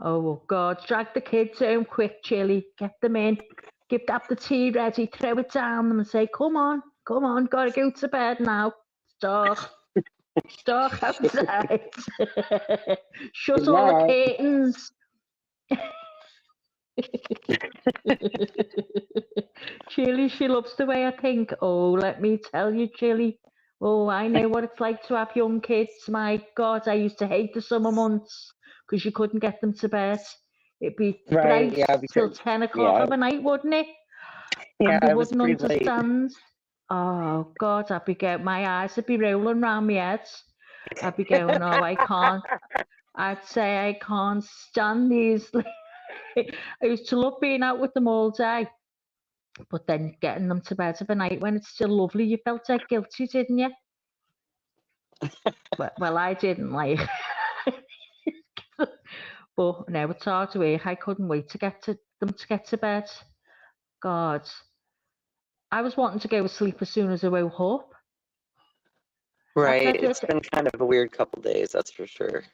Oh, God. Drag the kids home quick, Chili. Get them in. up the tea ready, throw it down them and say, come on, gotta go to bed now. It's dark outside. Shut Good all the night. curtains. Chili, she loves the way I think. Oh, let me tell you, Chili. Oh, I know what it's like to have young kids. My God, I used to hate the summer months because you couldn't get them to bed. It'd be Right, bright yeah, till because 10 o'clock yeah, of a night, wouldn't it? yeah, And they it was wouldn't pretty late. understand. Oh, God, I'd be going, my eyes would be rolling round my head. I'd be going, oh, I can't. I'd say I can't stand these. I used to love being out with them all day. But then getting them to bed of a night when it's still lovely, you felt like guilty, didn't you? Well, I didn't like. But now it's hard work. I couldn't wait to get them to get to bed. God, I was wanting to go to sleep as soon as I woke up. Right, it's been kind of a weird couple days, that's for sure.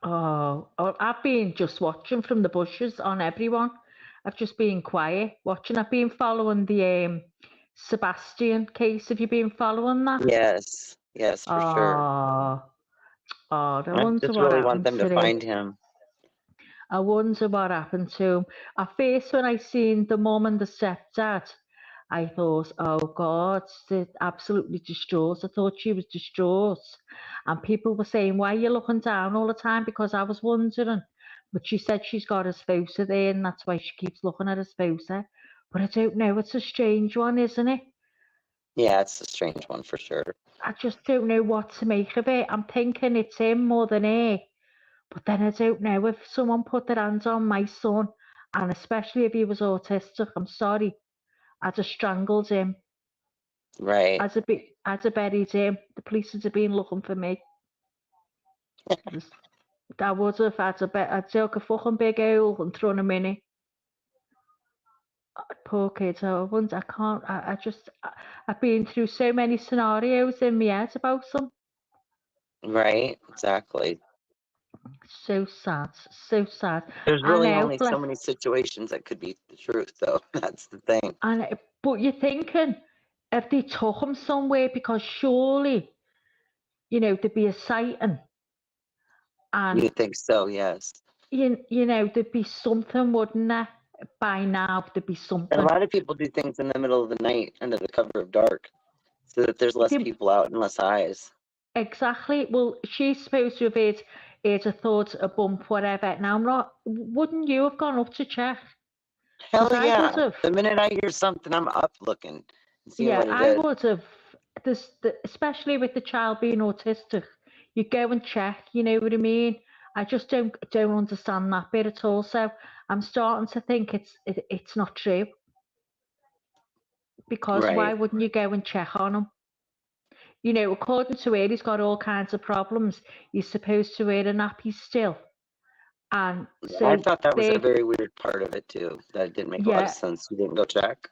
Oh, I've been just watching from the bushes on everyone. I've just been quiet watching. I've been following the Sebastian case. Have you been following that? Yes, for sure. Oh, I I wonder just what really want happened them to to him. find him. I wonder what happened to him. At first, when I seen the mum and the stepdad, I thought, oh God, they're absolutely distraught. I thought she was distraught. And people were saying, why are you looking down all the time? Because I was wondering. But she said she's got his photo there and that's why she keeps looking at his photo. But I don't know, it's a strange one, isn't it? Yeah, it's a strange one for sure. I just don't know what to make of it. I'm thinking it's him more than her. But then I don't know if someone put their hands on my son, and especially if he was autistic, I'm sorry, I'd have strangled him. Right. I'd have buried him. The police would have been looking for me. I would have. I'd dug a fucking big hole and thrown him in it. Poor kid. I can't. I've been through so many scenarios in my head about them. Right, exactly. So sad. So sad. There's I really know, only so many situations that could be the truth, though. That's the thing. But you're thinking, if they took him somewhere, because surely, there'd be a sighting, and You think so, yes. there'd be something, wouldn't there? By now, there'd be And a something. lot of people do things in the middle of the night under the cover of dark so that there's less people out and less eyes. Exactly. Well, she's supposed to have had a thought, a bump, whatever. Now, wouldn't you have gone up to check? Hell 'Cause I yeah. would have. The minute I hear something, I'm up looking and seeing Yeah, what it I is. would have. Especially with the child being autistic, you go and check. You know what I mean? I just don't understand that bit at all. So I'm starting to think it's not true. Because Right. why wouldn't you go and check on him? According to her, he's got all kinds of problems. He's supposed to wear a nappy still. And so I thought that was a very weird part of it too. That didn't make a lot of sense. You didn't go check.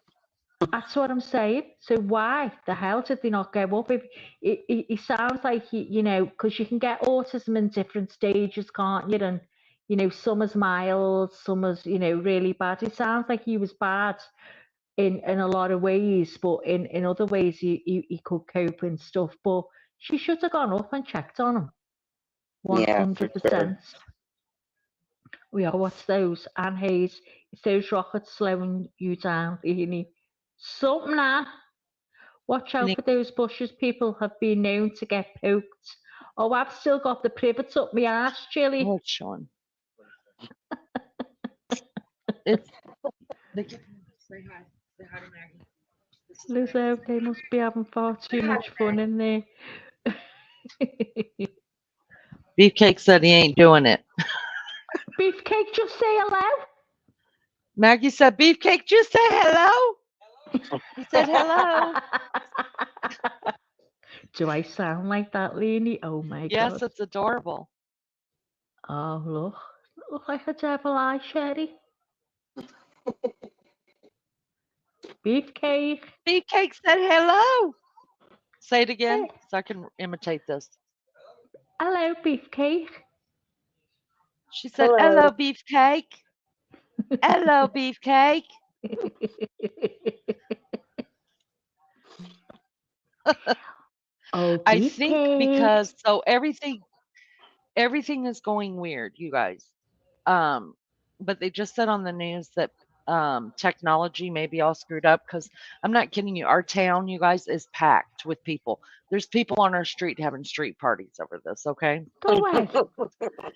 That's what I'm saying. So why the hell did they not go up? If he sounds like because you can get autism in different stages, can't you? And some is mild, some is really bad. It sounds like he was bad in a lot of ways, but in other ways he could cope and stuff. But she should have gone up and checked on him. 100%. Yeah, what's those? Anne Hayes, it's those rockets slowing you down, Ian. Something now. Watch out for those bushes. People have been known to get poked. Oh, I've still got the privets up my ass, Chili. Oh, it's Sean. It's. Say hi. Say hi to Maggie. Lizzo, they must be having far too much fun in there. Beefcake said he ain't doing it. Beefcake, just say hello. Maggie said, Beefcake, just say hello. He said hello. Do I sound like that, Leanie? Oh my God. Yes, it's adorable. Oh, look like a devil eye, Sherry. Beefcake. Beefcake said hello. Say it again so I can imitate this. Hello, Beefcake. She said, hello Beefcake. Hello, Beefcake. I Okay, think because so everything is going weird, you guys. Um, but they just said on the news that technology may be all screwed up because I'm not kidding you. Our town, you guys, is packed with people. There's people on our street having street parties over this, okay? go away.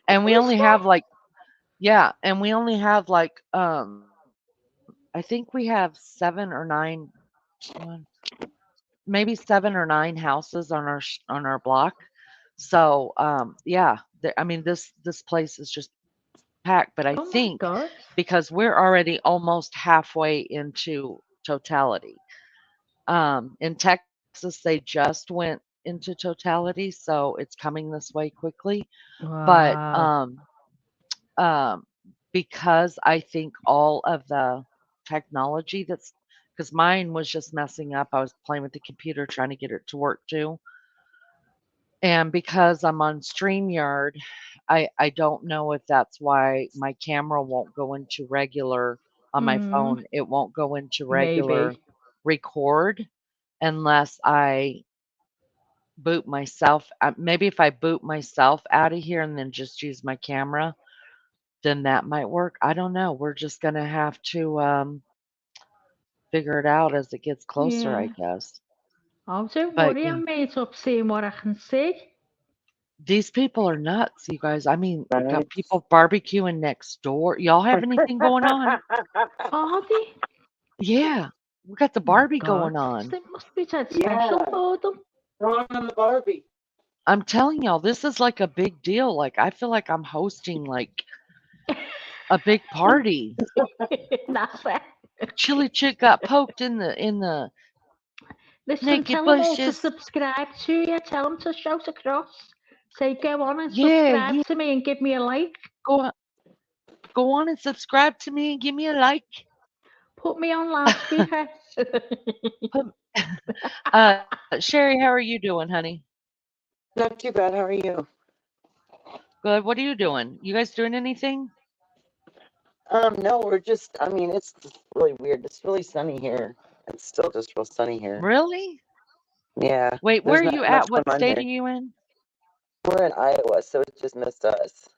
And we Is only there? have like yeah, and we only have like I think we have 7 or 9 one, maybe 7 or 9 houses on on our block. So yeah, I mean this place is just packed, but I Oh my think God. because we're already almost halfway into totality. In Texas, they just went into totality, so it's coming this way quickly. But Wow. um, because I think all of the technology that's because mine was just messing up. I was playing with the computer trying to get it to work too. And because I'm on StreamYard, I don't know if that's why my camera won't go into regular on my Mm, phone. It won't go into regular maybe. record unless I boot myself. Maybe if I boot myself out of here and then just use my camera, then that might work. I don't know. We're just gonna have to figure it out as it gets closer, I Yeah. guess. Oh, don't But worry. yeah, I'm made up seeing what I can see. these people are nuts, you guys. I mean, we got Right. people barbecuing next door. Y'all have anything going on? Are they? Yeah, we got the Oh my Barbie God. going on. They must be dead Yeah. special for them. Throwing on the Barbie. I'm telling y'all, this is like a big deal. Like I feel like I'm hosting like a big party. That's it. Chili Chick got poked in the Listen, naked tell them all to bushes. subscribe to you. Tell them to shout across. Say, go on and Yeah, subscribe yeah. to me and give me a like. Go go on and subscribe to me and give me a like. Put me on loudspeaker. Put, Sherry, how are you doing, honey? Not too bad. How are you? Good. What are you doing? You guys doing anything? No, we're just. I mean, it's just really weird. It's really sunny here. It's still just real sunny here. Really? Yeah, Wait, where there's are you not much at? going What on state are here. you in? We're in Iowa, so it just missed us.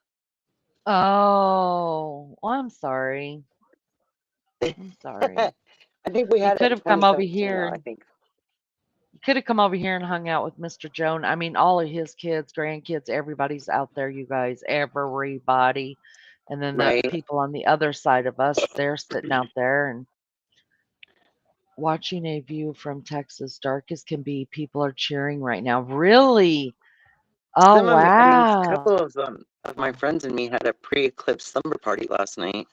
Oh, well, I'm sorry. I'm sorry. I think we You had it could in have come over 2017, here though. I and think. you could have come over here and hung out with Mr. Joan. I mean, all of his kids, grandkids, everybody's out there, you guys, everybody. And then the Right. people on the other side of us, they're sitting out there and watching a view from Texas, dark as can be. People are cheering right now. Really? Oh, Some of me, I mean, a wow. couple of my friends and me had a pre-eclipse slumber party last night.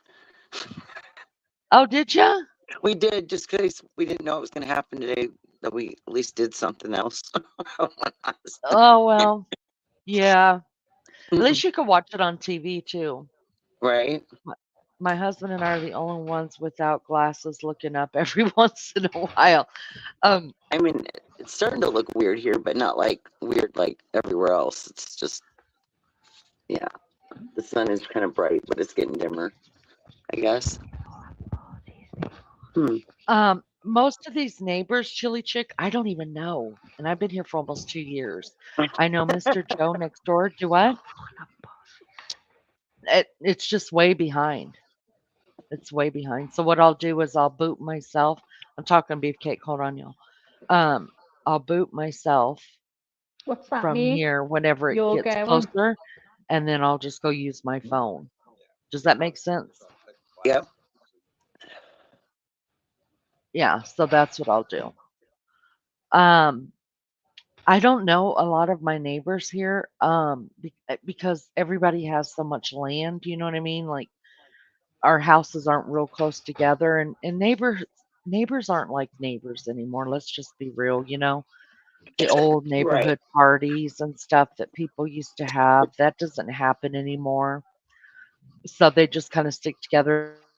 Oh, did ya? We did just because we didn't know it was going to happen today. That we at least did something else. Oh, well, yeah. At least you could watch it on TV too. Right. My my husband and I are the only ones without glasses looking up every once in a while. Um, I mean, it's starting to look weird here, but not like weird like everywhere else. It's just, yeah, the sun is kind of bright, but it's getting dimmer, I guess. Hmm. most of these neighbors, Chili Chick, I don't even know, and I've been here for almost 2 years. I know Mr. Joe next door. Do what? It's just way behind. It's way behind. So what I'll do is I'll boot myself. I'm talking beefcake. Hold on, y'all. Um, I'll boot myself What's that from mean? here whenever it You're gets going. closer, and then I'll just go use my phone. Does that make sense? Yep. Yeah, so that's what I'll do. Um, I don't know a lot of my neighbors here, because everybody has so much land, you know what I mean? Like our houses aren't real close together, and neighbors aren't like neighbors anymore. Let's just be real, you know. The old Right. neighborhood parties and stuff that people used to have, that doesn't happen anymore. So they just kind of stick together. But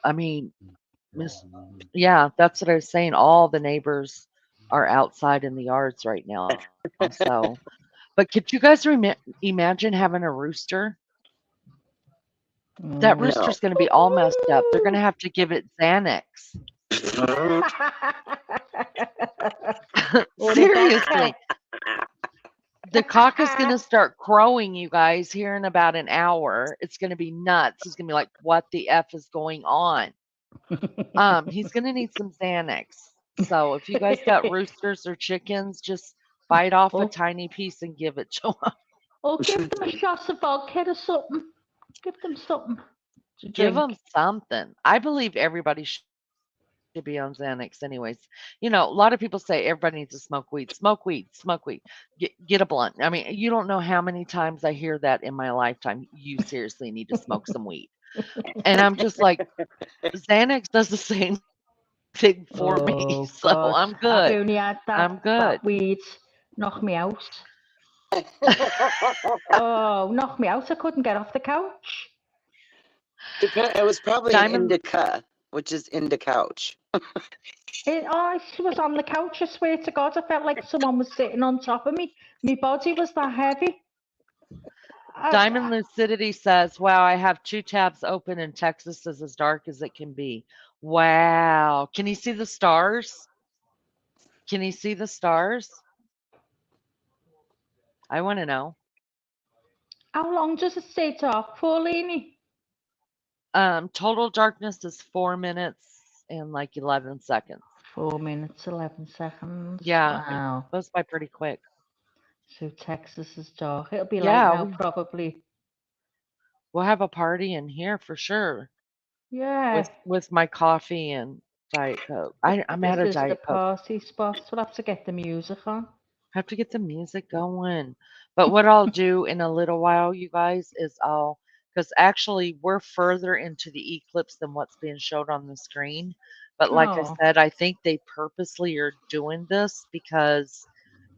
I mean, Miss, yeah, that's what I was saying. All the neighbors are outside in the yards right now. So, but could you guys imagine having a rooster? That No. rooster's going to be all messed up. They're going to have to give it Xanax. Or a Seriously. vodka. The cock is going to start crowing, you guys, here in about an hour. It's going to be nuts. He's going to be like, what the F is going on? He's going to need some Xanax. So if you guys got roosters or chickens, just bite off a Oh, tiny piece and give it to them. or give them a shot of vodka or something. Give them something to Give drink. them something. I believe everybody should be on Xanax anyways. You know, a lot of people say everybody needs to smoke weed. Smoke weed, smoke weed. Get a blunt. I mean, you don't know how many times I hear that in my lifetime. You seriously need to smoke some weed. And I'm just like, Xanax does the same thing for me. Oh So God, I'm I've good. only had I'm that good. weed knock me out. Oh, knock me out. I couldn't get off the couch. It was probably an Diamond indica, which is into couch. She was on the couch. I swear to God, I felt like someone was sitting on top of me. My body was that heavy. Diamond Lucidity says, wow, I have 2 tabs open and Texas is as dark as it can be. Wow. Can you see the stars? Can you see the stars? I want to know. How long does it stay dark for, Lainey? Total darkness is 4 minutes and like 11 seconds. 4 minutes, 11 seconds. Yeah, it Wow. goes by pretty quick. So Texas is dark. It'll be light Yeah, now, probably. we'll have a party in here for sure Yeah. with my coffee and Diet Coke. I'm out This of is the Diet Coke. party spot. We'll have to get the music on. Have to get the music going. But what I'll do in a little while, you guys, is because actually we're further into the eclipse than what's being showed on the screen. But like I Oh. said, I think they purposely are doing this because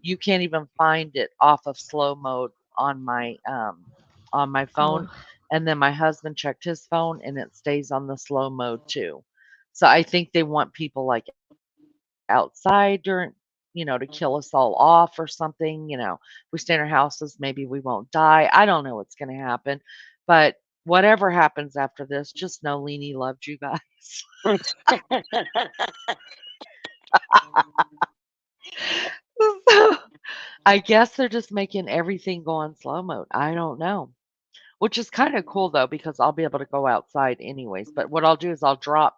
you can't even find it off of slow mode on my phone. Oh. And then my husband checked his phone and it stays on the slow mode too. So I think they want people like outside during, to kill us all off or something. We stay in our houses, maybe we won't die. I don't know what's going to happen. But whatever happens after this, just know Leanie loved you guys. So, I guess they're just making everything go on slow mode. I don't know. Which is kind of cool though, because I'll be able to go outside anyways. But what I'll do is I'll drop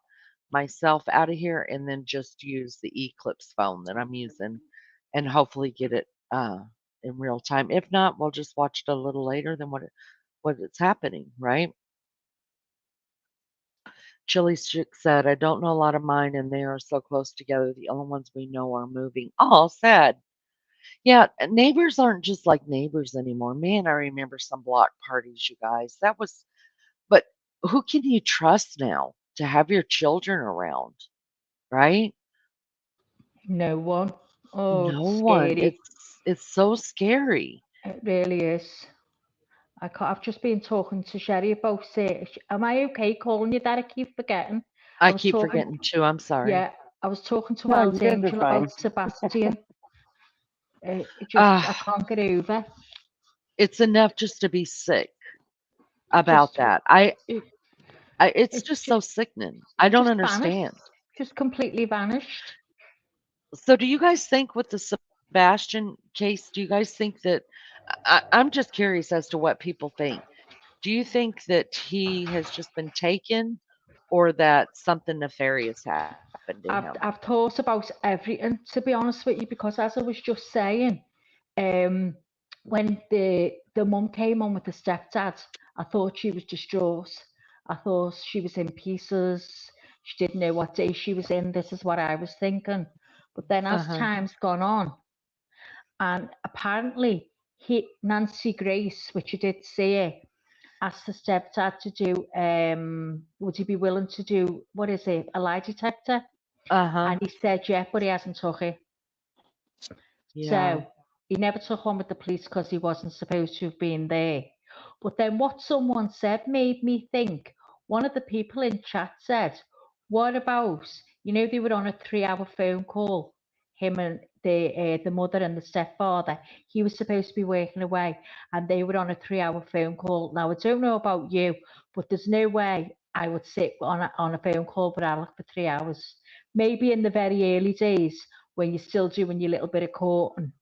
myself out of here and then just use the Eclipse phone that I'm using and hopefully get it in real time. If not, we'll just watch it a little later than what it's happening, right? Chili Chick said, I don't know a lot of mine and they are so close together. The only ones we know are moving. Oh, sad. Yeah, neighbors aren't just like neighbors anymore. Man, I remember some block parties, you guys. But who can you trust now to have your children around, right? No one. Oh, No it's one. scary. It's so scary. It really is. I've just been talking to Sherry about it. Am I okay calling you that? I keep forgetting. I I was keep talking, forgetting too. I'm sorry. yeah, I was talking to No, you Wild guys are Angel fine. about Sebastian. I Ah, can't get over. it's enough just to be sick about Just, that. it, It's it's just so just, sickening. I don't just vanished. understand. Just completely vanished. So do you guys think with the Sebastian case, do you guys think that I'm just curious as to what people think. Do you think that he has just been taken or that something nefarious happened to him? I've thought about everything, to be honest with you, because as I was just saying, um, when the mum came on with the stepdad, I thought she was distraught. I thought she was in pieces. She didn't know what day she was in. This is what I was thinking. But then as Uh-huh. time's gone on, and apparently Nancy Grace, which you did say, asked the stepdad to do, would he be willing to do, what is it, a lie detector? Uh-huh. And he said, yeah, but he hasn't took it. Yeah. So he never took one with the police because he wasn't supposed to have been there. But then what someone said made me think. One of the people in chat said, what about, they were on a 3-hour phone call. him and the mother and the stepfather, he was supposed to be working away, and they were on a 3-hour phone call. Now I don't know about you, but there's no way I would sit on a phone call with Alec for 3 hours. Maybe in the very early days when you're still doing your little bit of courting,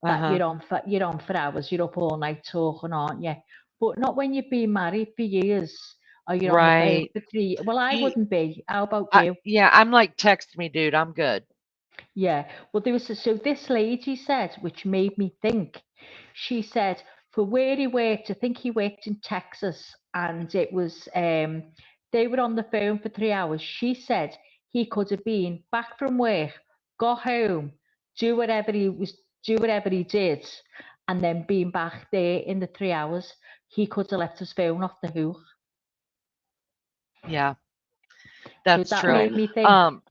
that Uh-huh. you're on for hours, you're up all night talking, aren't you? But not when you've been married for years, or you're on the phone Right. for 3. Well, I You, wouldn't be. How about you? yeah, I'm like, text me, dude. I'm good. Yeah. Well, so this lady said, which made me think. She said for where he worked, I think he worked in Texas, and it was they were on the phone for 3 hours. She said he could have been back from work, got home, do whatever do whatever he did, and then being back there in the 3 hours. He could have left his phone off the hook. Yeah, So that's that true. made me think. Um,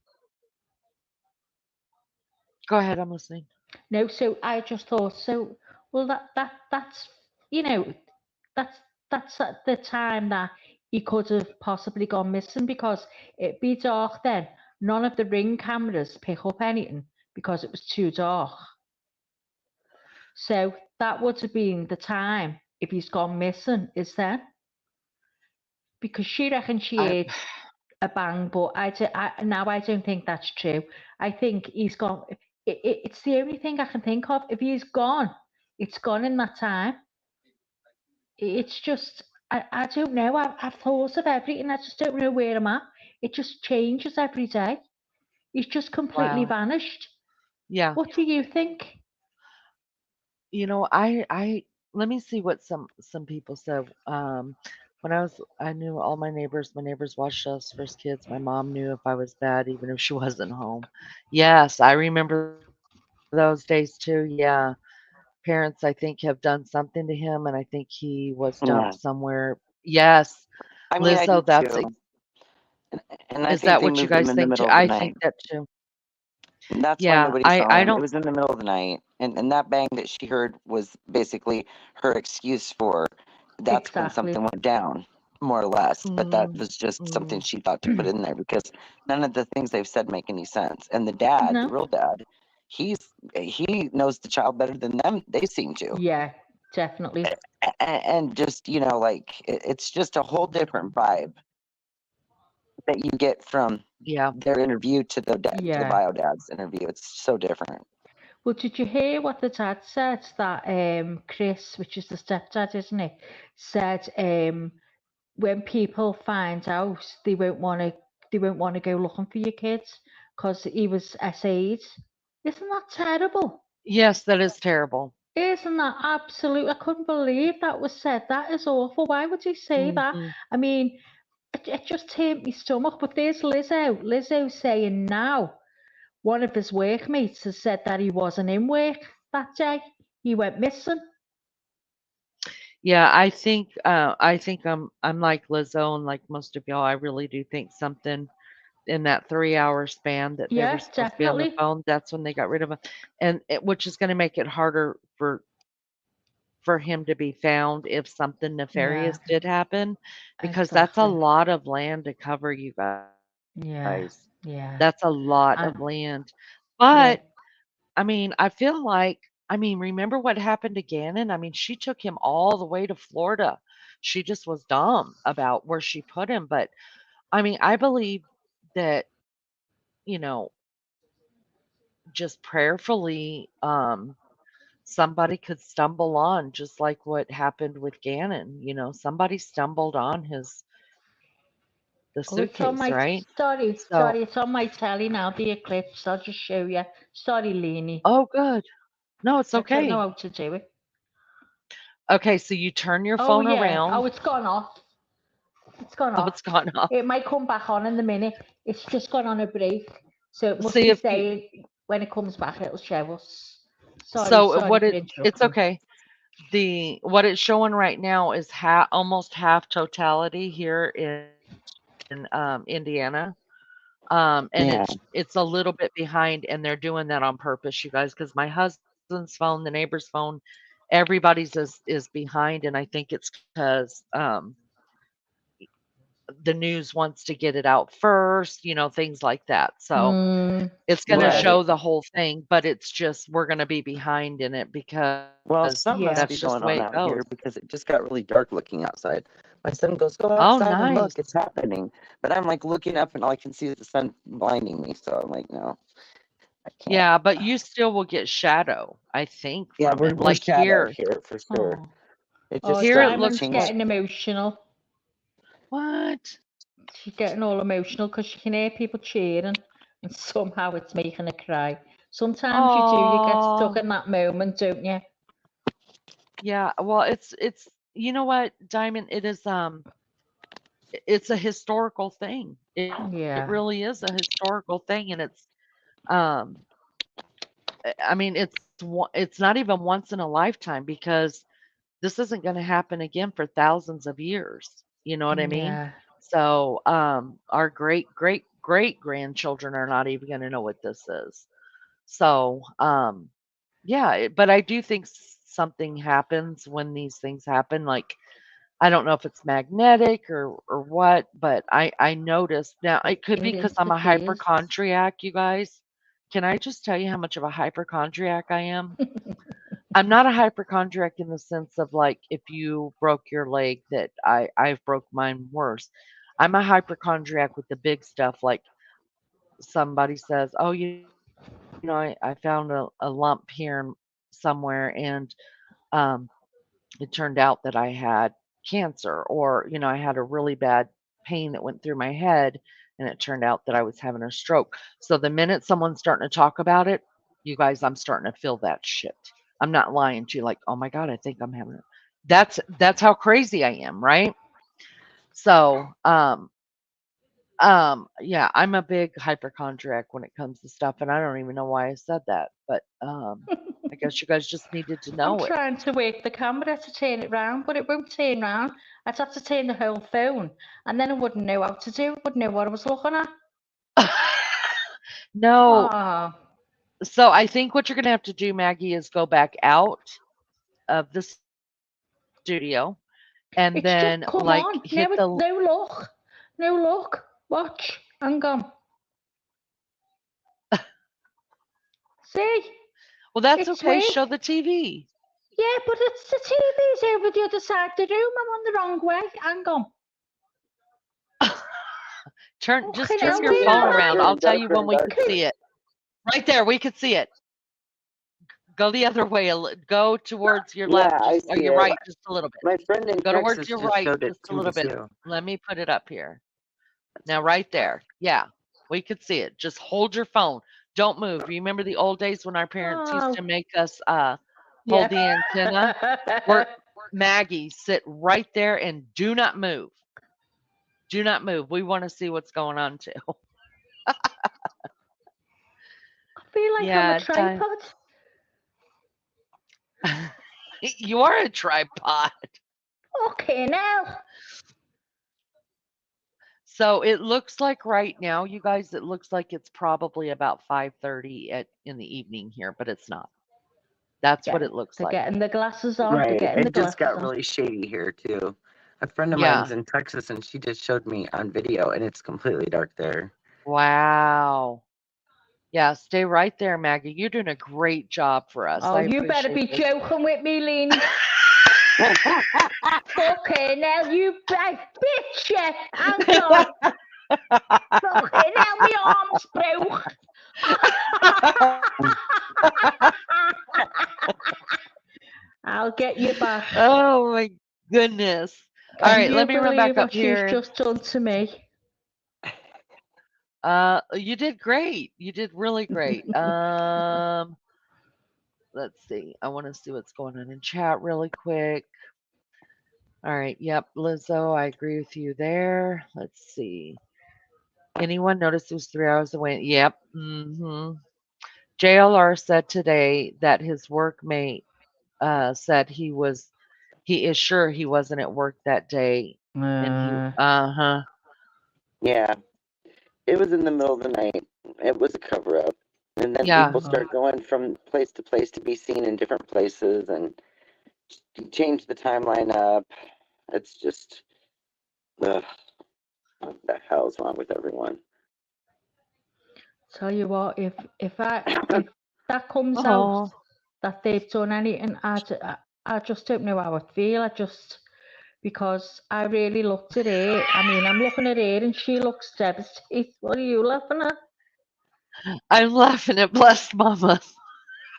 Go ahead. I'm listening. No, so I just thought, so well that's you know that's at the time that he could have possibly gone missing, because it'd be dark then. None of the ring cameras pick up anything because it was too dark. So that would have been the time if he's gone missing, is then, because she reckons she I, heard a bang, but now I don't think that's true. I think he's gone. It's the only thing I can think of. If he's gone, it's gone in that time. It's just, I don't know. I've thought of everything. I just don't know where I'm at. It just changes every day. He's just completely wow. vanished. Yeah. What do you think? Let me see what some people said. When I knew all my neighbors watched us for as kids. My mom knew if I was bad, even if she wasn't home. Yes, I remember those days too. Yeah. Parents, I think, have done something to him, and I think he was dumped Yeah. somewhere. Yes. I mean, Lizzo, I do that's too. And I is that think they what you moved him guys in the think too? middle of the I think night. that too. And that's why Yeah, nobody I saw I him. It don't was in the middle of the night. And that bang that she heard was basically her excuse for that's when Exactly. something went down, more or less. But that mm, was just something mm, she thought to put in there because none of the things they've said make any sense. And the dad, the No. real dad, he's he knows the child better than them. They seem to. Yeah, definitely. And just, like it's just a whole different vibe that you get from yeah. their interview to the Yeah. bio dad's interview. It's so different. Well, did you hear what the dad said? That Chris, which is the stepdad, isn't it, said when people find out, they won't want to go looking for your kids because he was SA'd. Isn't that terrible? Yes, that is terrible. Isn't that absolute? I couldn't believe that was said. That is awful. Why would he say that? Mhm. I mean, it just turned my stomach. But there's Lizzo. Lizzo saying now one of his workmates has said that he wasn't in work that day. He went missing. Yeah, I think I'm like Lizzo and like most of y'all. I really do think something in that 3-hour span that they were Yeah, supposed to be on the definitely. phone, that's when they got rid of him, which is going to make it harder for him to be found if something Yeah, nefarious did happen, because that's a exactly. lot of land to cover, you guys. Yeah, That's a yeah. lot of And land. But yeah, I mean, I feel like, remember what happened to Gannon? She took him all the way to Florida. She just was dumb about where she put him. But I believe that, you know, just prayerfully, somebody could stumble on, just like what happened with Gannon. Somebody stumbled on the oh, it's on suitcase, my right? sorry, So, it's on my telly now. The Eclipse. I'll just show you. Sorry, Leanie. oh, good. No, it's I don't know okay. how to do it. Okay, so you turn your Oh phone yeah. Oh, around. it's gone off. It's gone Oh, off. it's gone off. It might come back on in a minute. It's just gone on a break. So it must See be if you saying when it comes back, it'll show us. so Sorry what for it's interrupting. okay. What it's showing right now is almost half totality here in Indiana. And Yeah. it's a little bit behind, and they're doing that on purpose, you guys, because my husband's phone, the neighbor's phone, everybody's is behind, and I think it's because the news wants to get it out first, things like that. So Mm, it's going to yeah, show Right. the whole thing, but it's just we're going to be behind in it because Well, that's some just the must yeah. be way it going on goes. out here because it just got really dark looking outside. My son goes, "Go Oh, outside and look, it's nice. happening." But I'm like looking up and all I can see is the sun blinding me. So I'm like, no, I can't. Yeah, but you still will get shadow, I think, Yeah, from it. we're Like shadowed here, here for sure. Oh, It oh, just here it started to looks Diamond's change. like getting emotional. what? She's getting all emotional because she can hear people cheering, and somehow it's making her cry. Sometimes you do, you get stuck Oh, in that moment, don't you? yeah. Well, it's you know what, Diamond, it's a historical thing. It Yeah, really is a historical thing, and um I mean it's not even once in a lifetime because this isn't going to happen again for thousands of years. You know what I mean? yeah. So, our great grandchildren are not even going to know what this is. So, yeah, but I do think something happens when these things happen. Like, I don't know if it's magnetic or what, but I noticed now I it could be think because it's I'm the a fears. hypochondriac, you guys. Can I just tell you how much of a hypochondriac I am? I'm not a hypochondriac in the sense of like if you broke your leg that I've broke mine worse. I'm a hypochondriac with the big stuff. Like somebody says, "Oh, I found a lump here somewhere, and um, it turned out that I had cancer, or I had a really bad pain that went through my head, and it turned out that I was having a stroke." So the minute someone's starting to talk about it, you guys, I'm starting to feel that shit. I'm not lying to you. Like, oh my god, I think I'm having it. That's how crazy I am, right? So, yeah, I'm a big hypochondriac when it comes to stuff, and I don't even know why I said that, but I guess you guys just needed to I'm know it. trying to work the camera to turn it round, but it won't turn round. I'd have to turn the whole phone, and then I wouldn't know how to do it, wouldn't know what I was looking at. No, Oh, so I think what you're gonna have to do, Maggie, is go back out of the studio and then it's just like come hit on. the. No look. No look. Watch. Hang on. See? Well, that's It's okay. work. Show the TV. Yeah, but it's the TV's over the other side of the room. I'm on the wrong way. Hang on. Just Fucking It's turn hell, your just where getting phone am I? around. darker I'll and tell you darker when and we can darker. see it. Right there, we could see it. Go the other way. Go towards your Yeah, left, I just or see your it. right, just a little bit. My friend in Go towards Texas your just right, showed it just a to me little bit. too. Let me put it up here. Now, right there. Yeah, we could see it. Just hold your phone. Don't move. You remember the old days when our parents used Oh, to make us hold yeah. the antenna? We're Maggie, sit right there and do not move. Do not move. We want to see what's going on too. I feel like I'm a Yeah, tripod. you are a tripod. Okay, now. So it looks like right now, you guys, it looks like it's probably about 5:30 at in the evening here, but it's not. That's what it looks They're like. getting the glasses on. They're Right. getting the It just glasses got on. really shady here too. A friend of mine's Yeah. in Texas and she just showed me on video and it's completely dark there. Wow. Yeah, stay right there, Maggie. You're doing a great job for us. Oh, I you better appreciate be this. joking with me, Lynn. Okay, now you bitch. Hang on. Okay, now my arm's broke. I'll get you back. Oh my goodness. All Can right, you let me run believe back up what she's here. just done to me? You did great. You did really great. Let's see. I want to see what's going on in chat really quick. All right. Yep, Lizzo, I agree with you there. Let's see. Anyone notice it was 3 hours away? Yep. JLR said today that his workmate said he is sure he wasn't at work that day, and he Uh, uh-huh. Yeah. It was in the middle of the night. It was a cover up. And then Yeah. people oh, start going from place to place to be seen in different places and change the timeline up. It's just ugh. What the hell's wrong with everyone? Tell you what, if that comes Oh, out that they've done anything, I just don't know how I'd feel. Because I really looked at her. I mean, I'm looking at her and she looks devastated. What are you laughing at? I'm laughing at Blessed Mama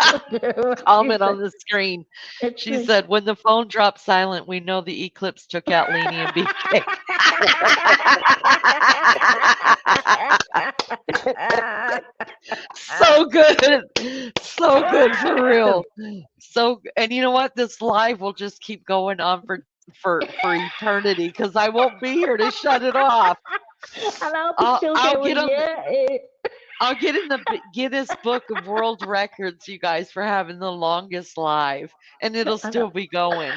She comment on said, the screen. it's She said, "When the phone dropped silent, we know the eclipse took out Leanie and Beefcake." So good, so good for real. And you know what? This live will just keep going on for eternity because I won't be here to shut it off. And I'll be still I'll going, get on. yeah. I'll get in the Guinness Book of World Records, you guys, for having the longest live, and it'll And still be going.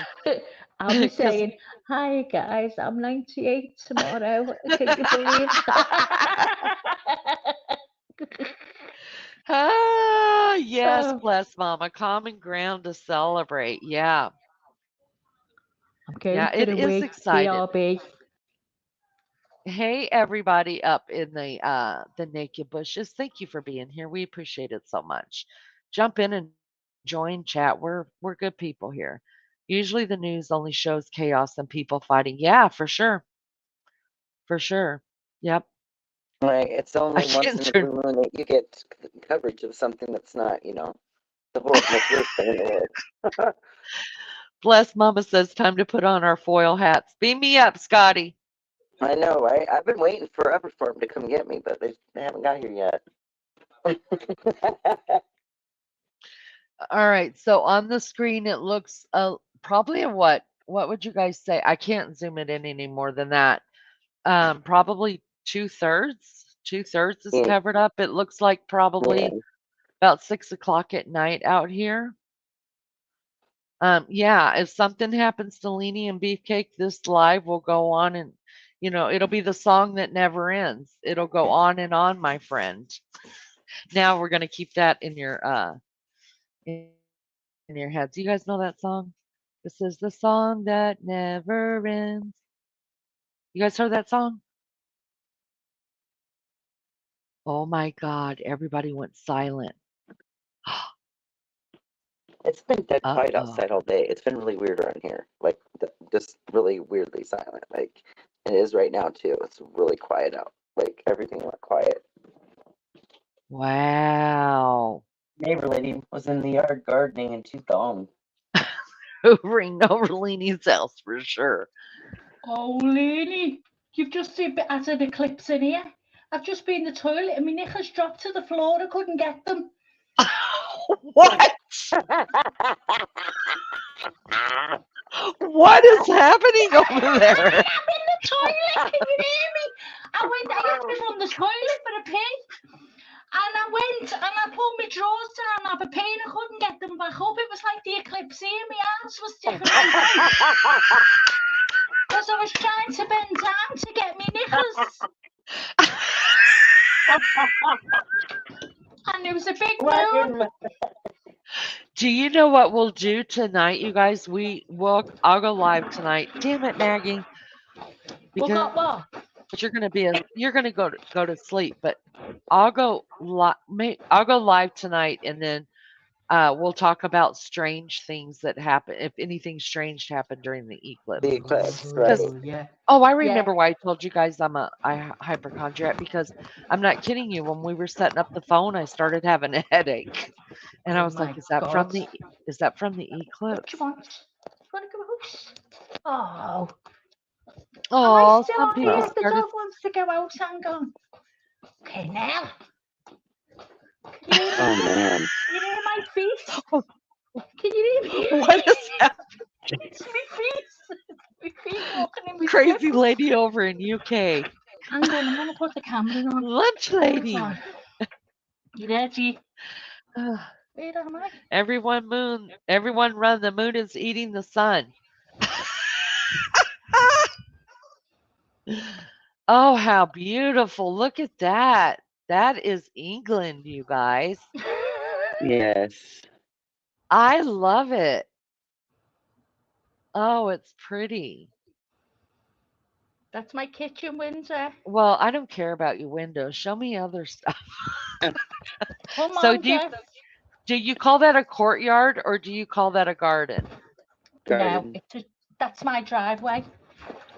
I'll be 'Cause saying, hi guys, I'm 98 tomorrow. Can you believe that? Yes, Oh, bless Mama. Common ground to celebrate. Yeah, I'm going yeah, for it a is week, exciting. BRB. Hey, everybody up in the naked bushes. Thank you for being here. We appreciate it so much. Jump in and join chat. We're good people here. Usually the news only shows chaos and people fighting. Yeah, for sure. For sure. Yep. Right. It's I only once can't in a turn. blue moon that you get coverage of something that's not, the most worst thing in the world. Bless Mama says time to put on our foil hats. Beam me up, Scotty. I know, right? I've been waiting forever for them to come get me, but they haven't got here yet. All right. So on the screen it looks probably a what? What would you guys say? I can't zoom it in any more than that. Probably 2/3. 2/3 is Yeah, covered up. It looks like yeah. probably about 6 o'clock at night out here. Yeah, if something happens to Leanie and Beefcake, this live will go on and it'll be the song that never ends. It'll go on and on, my friend. Now we're gonna keep that in your heads. You guys know that song? This is the song that never ends. You guys heard that song? Oh my God, everybody went silent. It's been dead quiet Uh-oh. outside all day. It's been really weird around here. Like, just really weirdly silent. Like, it is right now, too. It's really quiet out. Like, everything went quiet. Wow. Neighbor lady was in the yard gardening and she's gone. Hoovering over Leanie's house for sure. Oh, Lenny, you've just had an eclipse in here. I've just been in the toilet and my knickers dropped to the floor. I couldn't get them. What? What is happening over there? I'm in the toilet. Can you hear me? I had to run the toilet for a pee. And I went and I pulled my drawers down, I have a pee and I couldn't get them back up. It was like the eclipse here. My hands was sticking out. Because I was trying to bend down to get my knickers. And there was a big moon. Do you know what we'll do tonight, you guys? I'll go live tonight. Damn it, Maggie. Well, got what? Because you're gonna go to sleep, but I'll go live tonight, and then we'll talk about strange things that happen. If anything strange happened during the eclipse. The eclipse, Because right. Yeah. I remember why I told you guys I hypochondriac, because I'm not kidding you. When we were setting up the phone, I started having a headache, and I Oh was like, my "Is that from God. the What do eclipse?" you want? Do you want to go out? Oh. Am I Oh, still some on people here? The started. dog wants to go out. Hang on. Okay, now. Can you hear Oh, me? man. Can you hear my feet? Can you hear me? What is that? It's my feet. It's my feet walking in my Crazy slippers. lady over in UK. Hang on, I'm going to put the camera on. Lunch lady. Hold on. You ready? Ugh. Where am I? Everyone run. The moon is eating the sun. Oh, how beautiful. Look at that. That is England, you guys. Yes. I love it. Oh, it's pretty. That's my kitchen window. Well, I don't care about your windows. Show me other stuff. Come So on, Jeff. do you call that a courtyard or do you call that a garden? No, Garden. that's my driveway.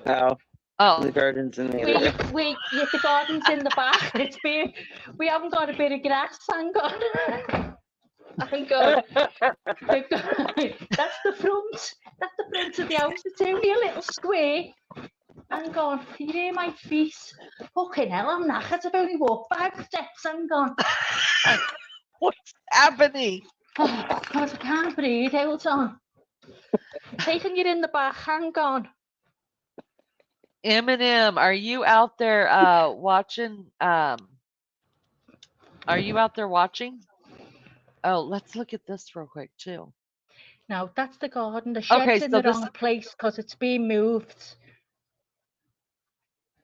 How? Oh, The garden's in the other way. The garden's in the back. We haven't got a bit of grass. Hang on. Hang on. That's the front. That's the front of the house. It's only a little square. Hang on. Can you hear my feet? Fucking hell, I'm knackered. I've only walked 5 steps. Hang on. what's happening? Oh, God, I can't breathe. Hold on. Taking you in the back. Hang on. Eminem, are you out there watching? Are you out there watching? Oh, let's look at this real quick too. Now, that's the garden. The shed's in so the wrong place because it's being moved.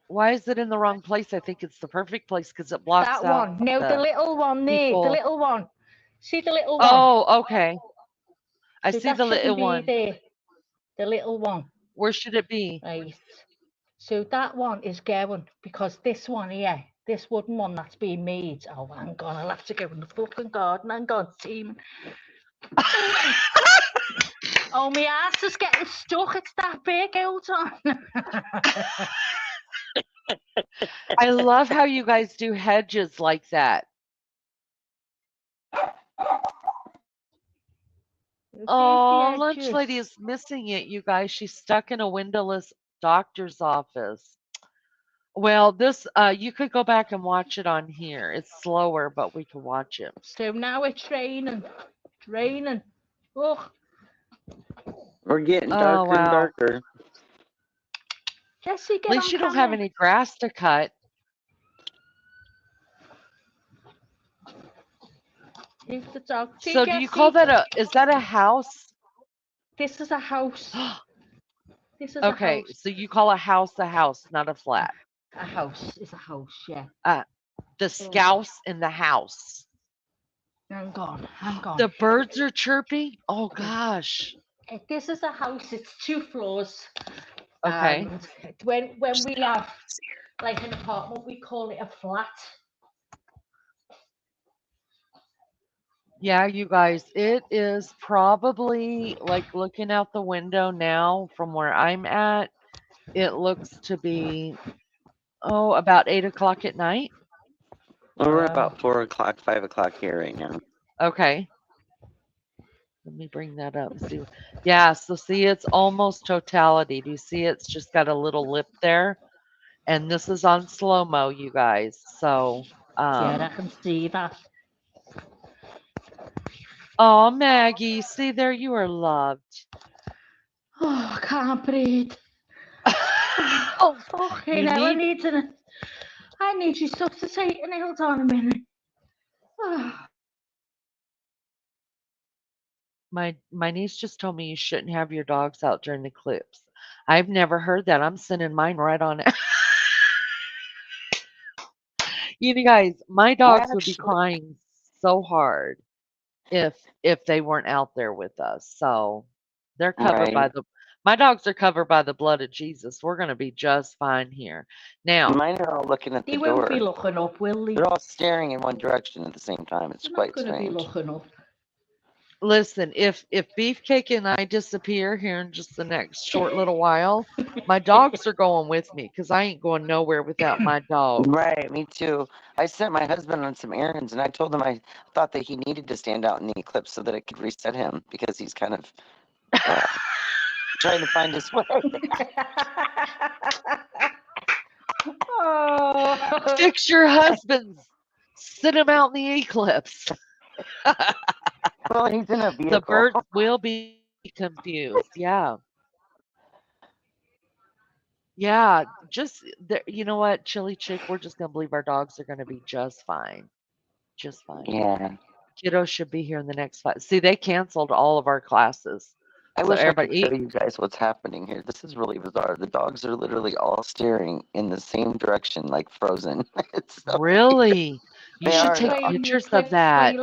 Why is it in the wrong place? I think it's the perfect place because it blocks That out one. No, the little one there. people. The little one. See the little one? Oh, okay. I So see the little one. there. The little one. Where should it be? Right. So that one is going because this one here, this wooden one that's being made. Oh, hang on. I'll have to go in the fucking garden. Hang on, team. Oh, my ass is getting stuck. It's that big. Hold on. I love how you guys do hedges like that. Oh, lunch lady is missing it, you guys. She's stuck in a windowless doctor's office. Well, this you could go back and watch it on here. It's slower, but we can watch it. So now it's raining. It's raining. Ugh. We're getting darker and darker. Jesse, At least you don't have any grass to cut. The dog. So do you call that is that a house? This is a house. This is okay, a house. so you call a house, not a flat. A house is a house, yeah. The scouse in the house. Hang on, hang on. The birds are chirping. Oh gosh. This is a house. It's 2 floors. Okay. When we have like an apartment, we call it a flat. Yeah, you guys, it is probably like looking out the window now from where I'm at. It looks to be about 8 o'clock at night. Well, we're about 4 o'clock, 5 o'clock here right now. Okay. Let me bring that up and see. Yeah, so see, it's almost totality. Do you see it's just got a little lip there? And this is on slow-mo, you guys. So, yeah, I can see that. Oh, Maggie, see there, you are loved. Oh, I can't breathe. Oh, fucking hell, I need you substituting. Hold on a minute. My niece just told me you shouldn't have your dogs out during the eclipse. I've never heard that. I'm sending mine right on it. You guys, my dogs would be crying so hard if they weren't out there with us. So they're covered by my dogs are covered by the blood of Jesus. We're going to be just fine here. Now, mine are all looking at the door. They won't be looking up, will they? They're all staring in one direction at the same time. It's quite strange. They're not going to be looking up. Listen, if Beefcake and I disappear here in just the next short little while, my dogs are going with me because I ain't going nowhere without my dog. Right, me too. I sent my husband on some errands, and I told him I thought that he needed to stand out in the eclipse so that it could reset him because he's kind of trying to find his way. Oh. Fix your husbands. Send him out in the eclipse. Well, he's in a vehicle. The birds will be confused. Yeah. Yeah. Just, you know what, Chili Chick, we're just going to believe our dogs are going to be just fine. Just fine. Yeah. Kiddos should be here in the next 5. See, they canceled all of our classes. I wish I could show you guys what's happening here. This is really bizarre. The dogs are literally all staring in the same direction, like frozen. It's so really? You should are, take though. pictures of that.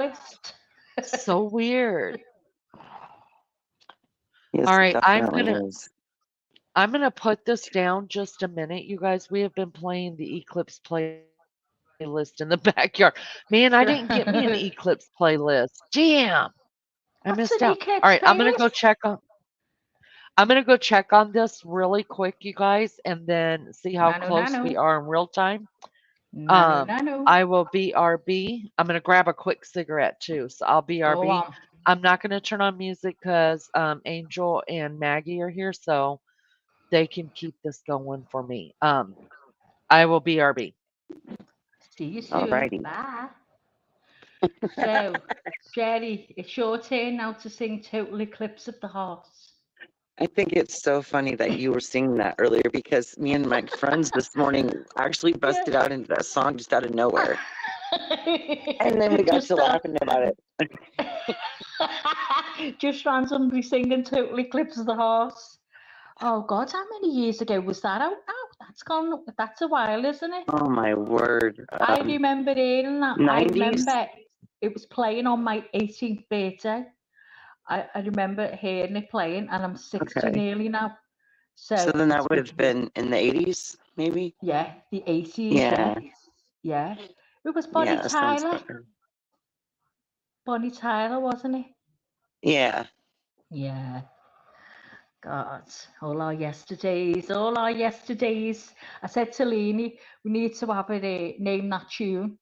So weird. Yes, All right, it I'm definitely gonna is. I'm gonna put this down just a minute, you guys. We have been playing the Eclipse playlist in the backyard. Man, I didn't get me an Eclipse playlist. Damn, I missed What's out. an All right, Eclipse playlist? I'm gonna go check on this really quick, you guys, and then see how Nano, close we nano. are in real time. Nano, nano. I will BRB. I'm gonna grab a quick cigarette too, so I'll Go BRB. on. I'm not gonna turn on music because Angel and Maggie are here, so they can keep this going for me. I will BRB. See you soon. Alrighty. Bye. So, Jerry, it's your turn now to sing Total Eclipse of the Heart. I think it's so funny that you were singing that earlier because me and my friends this morning actually busted out into that song just out of nowhere. And then we got just, to laughing about it. just randomly singing Total Eclipse of the Heart. Oh God, how many years ago was that out now? That's a while, isn't it? Oh my word. I remember hearing that. 90s? I remember it was playing on my 18th birthday. I remember hearing it playing, and I'm 60 Okay. nearly now. So then that would it's have been in the 80s, maybe? yeah, the 80s. Yeah. Yeah. It was Bonnie Yeah, that sounds Tyler. better. Bonnie Tyler, wasn't it? Yeah. Yeah. God, all our yesterdays, all our yesterdays. I said to Leanie, we need to have it name that tune.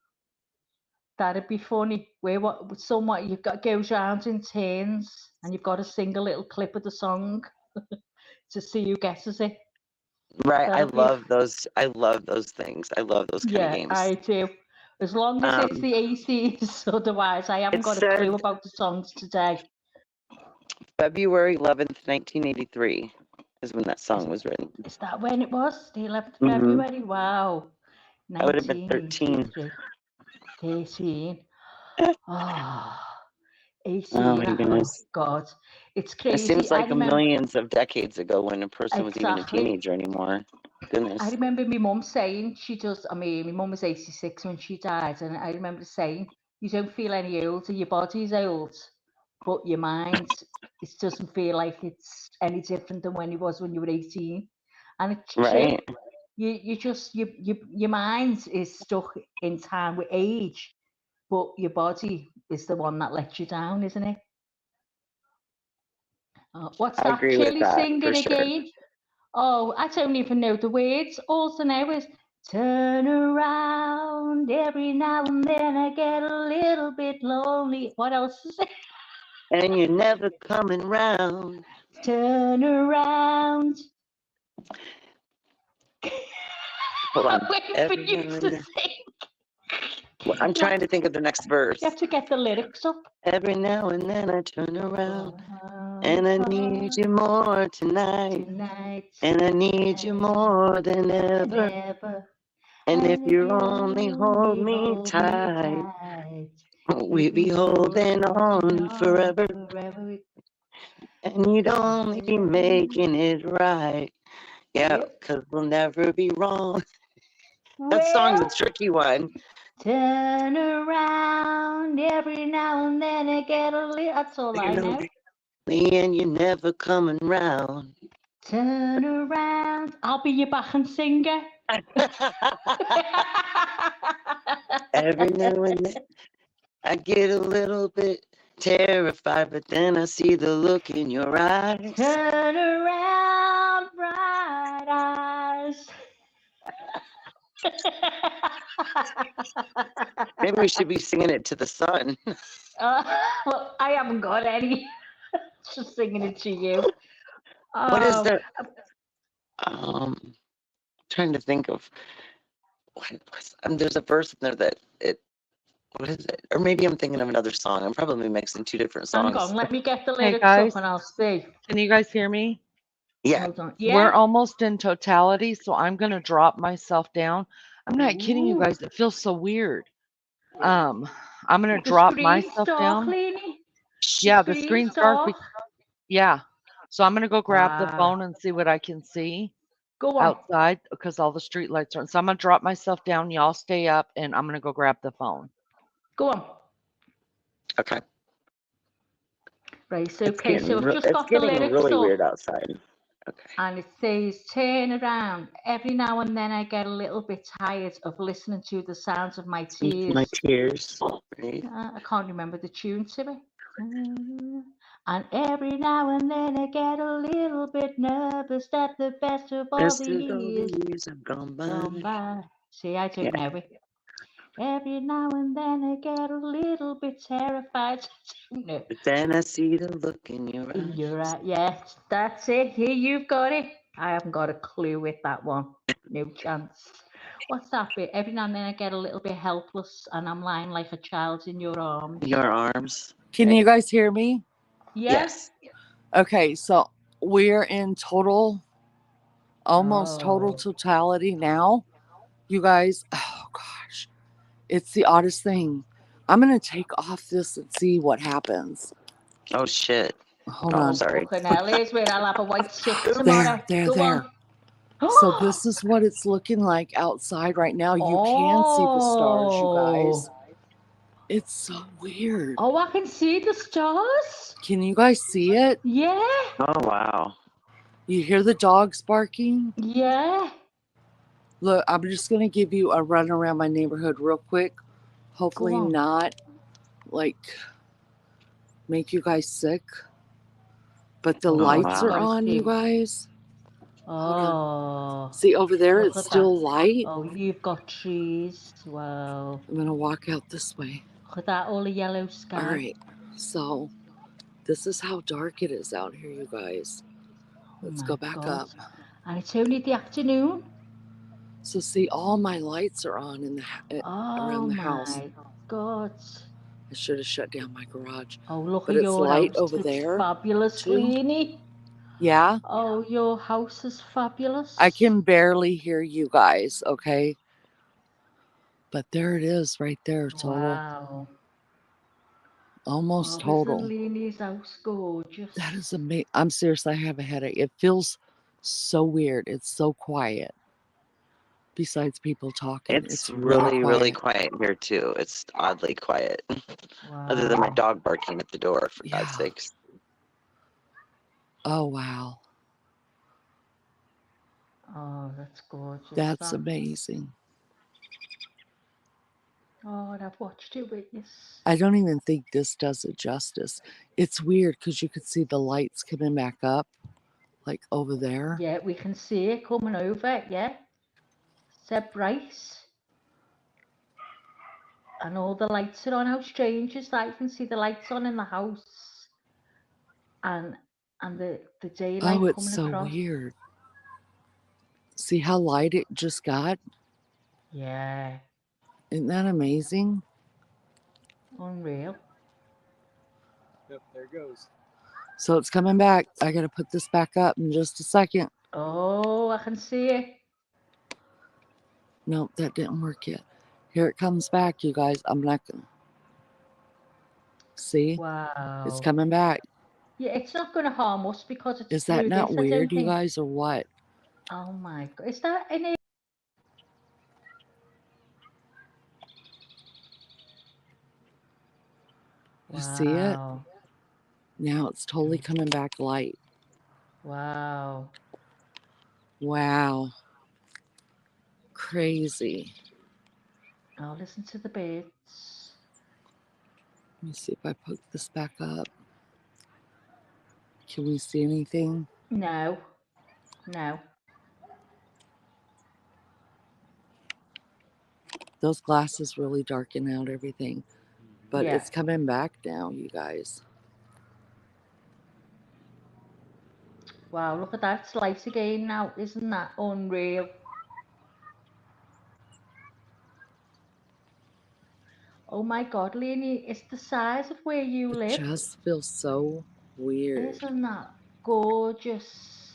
That'd be funny. Where what somewhat you've got goes round in turns, and you've got to sing a little clip of the song to see who guesses it. Right. I That'd be love those. I love those things. I love those kind of yeah, games. I do. As long as it's the 80s, otherwise I haven't It got a said clue about the songs today. February 11th, 1983 is when that song was written. Is that when it was? The 11th Mhm. February? Wow. I would have been 13. 13. Oh, 18. Oh my Oh goodness. God. It's It crazy. seems I like remember millions of decades ago when a person was even a exactly. teenager anymore. I Goodness. remember my mum saying my mum was 86 when she died, and I remember saying, you don't feel any older, your body's old, but your mind, it doesn't feel like it's any different than when it was when you were 18. And it's true. Right. Your mind is stuck in time with age, but your body is the one that lets you down, isn't it? What's I that agree with Chili that for singing sure. again? Oh, I don't even know the words. All I know is turn around. Every now and then I get a little bit lonely. What else is it? And you're never coming round. Turn around. Hold on. I'm waiting for Every you now to and then. sing. I'm trying to think of the next verse. You have to get the lyrics up. Every now and then I turn around and I need you more tonight. And I need you more than ever. And if you only hold me tight, we'd be holding on forever. And you'd only be making it right. Yeah, because we'll never be wrong. That song's a tricky one. Turn around every now and then I get a little. That's all I know. And you're never coming round. Turn around. I'll be your backing singer. Every now and then I get a little bit terrified, but then I see the look in your eyes. Turn around, bright eyes. Maybe we should be singing it to the sun. Well, I haven't got any. Just singing it to you. What is that? Trying to think of. There's a verse in there that it. What is it? Or maybe I'm thinking of another song. I'm probably mixing two different songs. Hang on, let me get the Hey lyrics guys, up and I'll see. can you guys hear me? Yeah. Hold on. We're Yeah. almost in totality, so I'm gonna drop myself down. I'm not kidding you Ooh. guys. It feels so weird. I'm gonna The drop screen's myself dark, down. Leanie. Yeah, the screen's dark. dark. Yeah. So I'm gonna go grab the Wow. phone and see what I can see Go on. outside because all the street lights are on. So I'm gonna drop myself down. Y'all stay up, and I'm gonna go grab the phone. Go on. Okay. Right. So It's okay. getting So I've just got the getting lyrics really up. weird outside. Okay. And it says, turn around. Every now and then I get a little bit tired of listening to the sounds of my tears. My tears. Right. I can't remember the tune to it. And every now and then I get a little bit nervous that the best of all the years have gone gone by. by. See, I don't know it. Every now and then I get a little bit terrified. No. But then I see the look in your eyes. In your eye. Yes, that's it. Here, you've got it. I haven't got a clue with that one. No chance. What's that bit? Every now and then I get a little bit helpless and I'm lying like a child in your arms. Your arms. Can you guys hear me? Yes. Okay, so we're in almost total totality now. You guys, oh gosh, it's the oddest thing. I'm going to take off this and see what happens. Oh, shit. Hold on. Sorry. Fucking hell, here's where I'll have a white sick tomorrow. There. On. So this is what it's looking like outside right now. You can see the stars, you guys. It's so weird. Oh, I can see the stars. Can you guys see it? Yeah. Oh, wow. You hear the dogs barking? Yeah. Look, I'm just going to give you a run around my neighborhood real quick. Hopefully not, like, make you guys sick. But the lights are on, you guys. Oh. See, over there, it's still light. Oh, you've got trees. Wow. I'm going to walk out this way. Look at that, all the yellow sky. All right. So, this is how dark it is out here, you guys. Let's go back up. And it's only the afternoon. So, see, all my lights are on in the around the house. Oh, my God. I should have shut down my garage. Oh, look But at it's your light house. over there. Fabulous, too. Leanie. Yeah? Oh, your house is fabulous. I can barely hear you guys, okay? But there it is right there, total. Wow. Almost total. Isn't Leanie's house gorgeous? That is amazing. I'm serious, I have a headache. It feels so weird. It's so quiet. Besides people talking. It's really quiet here, too. It's oddly quiet. Wow. Other than my dog barking at the door, for God's sakes. Oh, wow. Oh, that's gorgeous. That's amazing. Oh, and I've watched it witness. I don't even think this does it justice. It's weird because you could see the lights coming back up, like over there. Yeah, we can see it coming over, yeah. So bright. And all the lights are on. How strange is that? You can see the lights on in the house. And the daylight coming across. Oh, it's so weird. See how light it just got? Yeah. Isn't that amazing? Unreal. Yep, there it goes. So it's coming back. I got to put this back up in just a second. Oh, I can see it. Nope, that didn't work yet. Here it comes back, you guys. I'm not going to. See? Wow. It's coming back. Yeah, it's not going to harm us because it's Is that not weird, you guys, or what? Oh my God. Is that any? You see it? Now it's totally coming back light. Wow. Wow. Crazy. Now listen to the birds. Let me see if I put this back up. Can we see anything? No. No. Those glasses really darken out everything. But it's coming back now, you guys. Wow, look at that. It's light again now. Isn't that unreal? Oh my God, Leanie, it's the size of where you live. It just feels so weird. Isn't that gorgeous?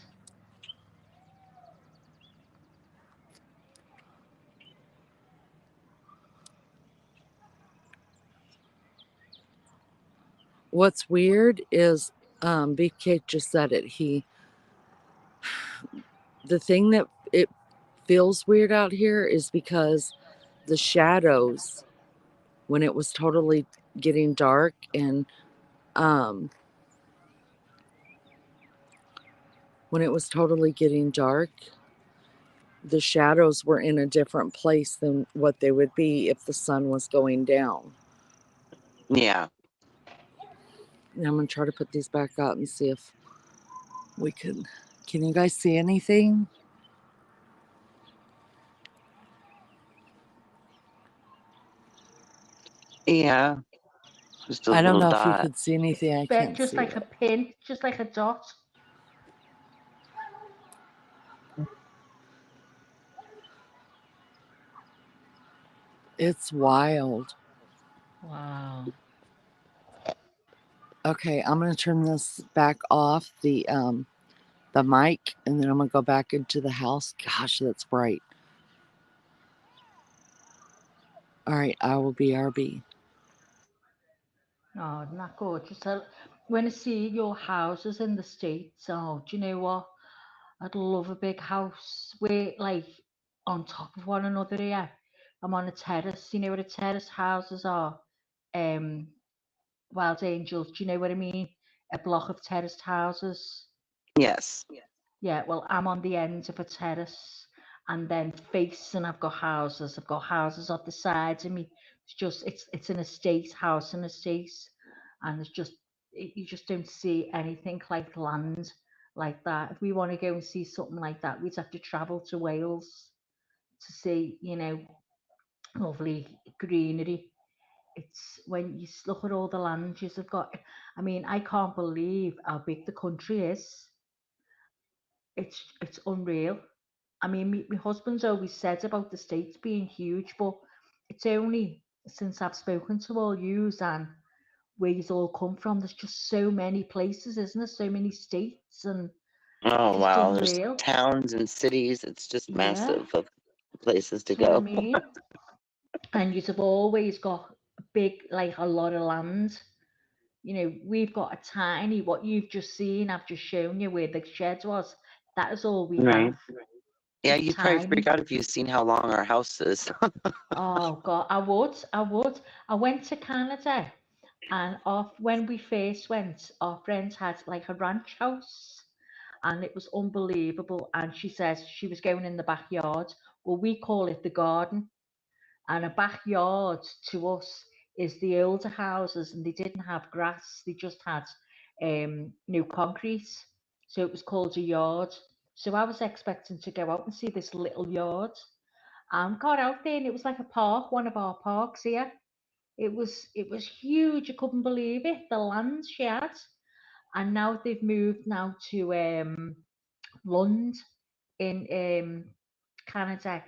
What's weird is Big Kid just said it. The thing that it feels weird out here is because the shadows, when it was totally getting dark, and when it was totally getting dark, the shadows were in a different place than what they would be if the sun was going down. Yeah. Now I'm going to try to put these back out and see if we can you guys see anything? Yeah. Just a I don't little know if you dot. could see anything. I But can't just see like a it. pin, just like a dot. It's wild. Wow. Okay, I'm going to turn this back off, the mic, and then I'm going to go back into the house. Gosh, that's bright. All right, I will be RB. Oh, isn't that good? When I see your houses in the States, oh, do you know what? I'd love a big house where, like, on top of one another here. I'm on a terrace. You know what a terrace houses are? Um, Wild Angels. Do you know what I mean? A block of terraced houses. Yes. Yeah, well, I'm on the end of a terrace, and then facing, I've got houses. I've got houses on the sides of me. It's an estate, house and estate, and you just don't see anything like land like that. If we want to go and see something like that, we'd have to travel to Wales to see, lovely greenery. It's when you look at all the land you've got. I mean, I can't believe how big the country is. It's unreal. I mean, my husband's always said about the States being huge, but it's only since I've spoken to all yous and where you all come from, there's just so many places, isn't there? So many states, and Oh, it's just wow. There's unreal. towns and cities. It's just Yeah, massive of places to do you know what I go. mean? And you've always got like a lot of land. We've got a tiny, what you've just seen, I've just shown you where the shed was. That is all we Right. have. Yeah, It's you'd probably freak tiny. out if you've seen how long our house is. Oh God, I would. I would. I went to Canada, and off when we first went, our friends had like a ranch house, and it was unbelievable. And she says she was going in the backyard. Well, we call it the garden, and a backyard to us is the older houses, and they didn't have grass; they just had, concrete. So it was called a yard. So I was expecting to go out and see this little yard. Got out there and it was like a park, one of our parks here. It was huge. I couldn't believe it. The land she had, and now they've moved now to Lund in Canada,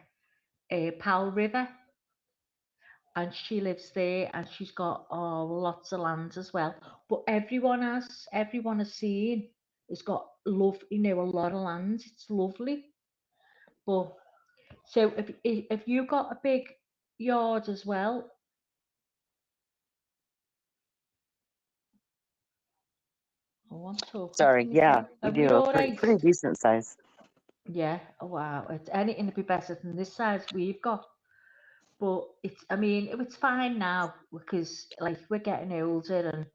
Powell River, and she lives there, and she's got lots of land as well. But everyone has seen, has got a lot of land. It's lovely. But so if you got a big yard as well. Oh, I'm talking to Sorry. you. Yeah, we Are do we a all right? pretty decent size. Yeah. Oh, wow. It's anything to be better than this size we've got. But I mean, it's fine now because like we're getting older and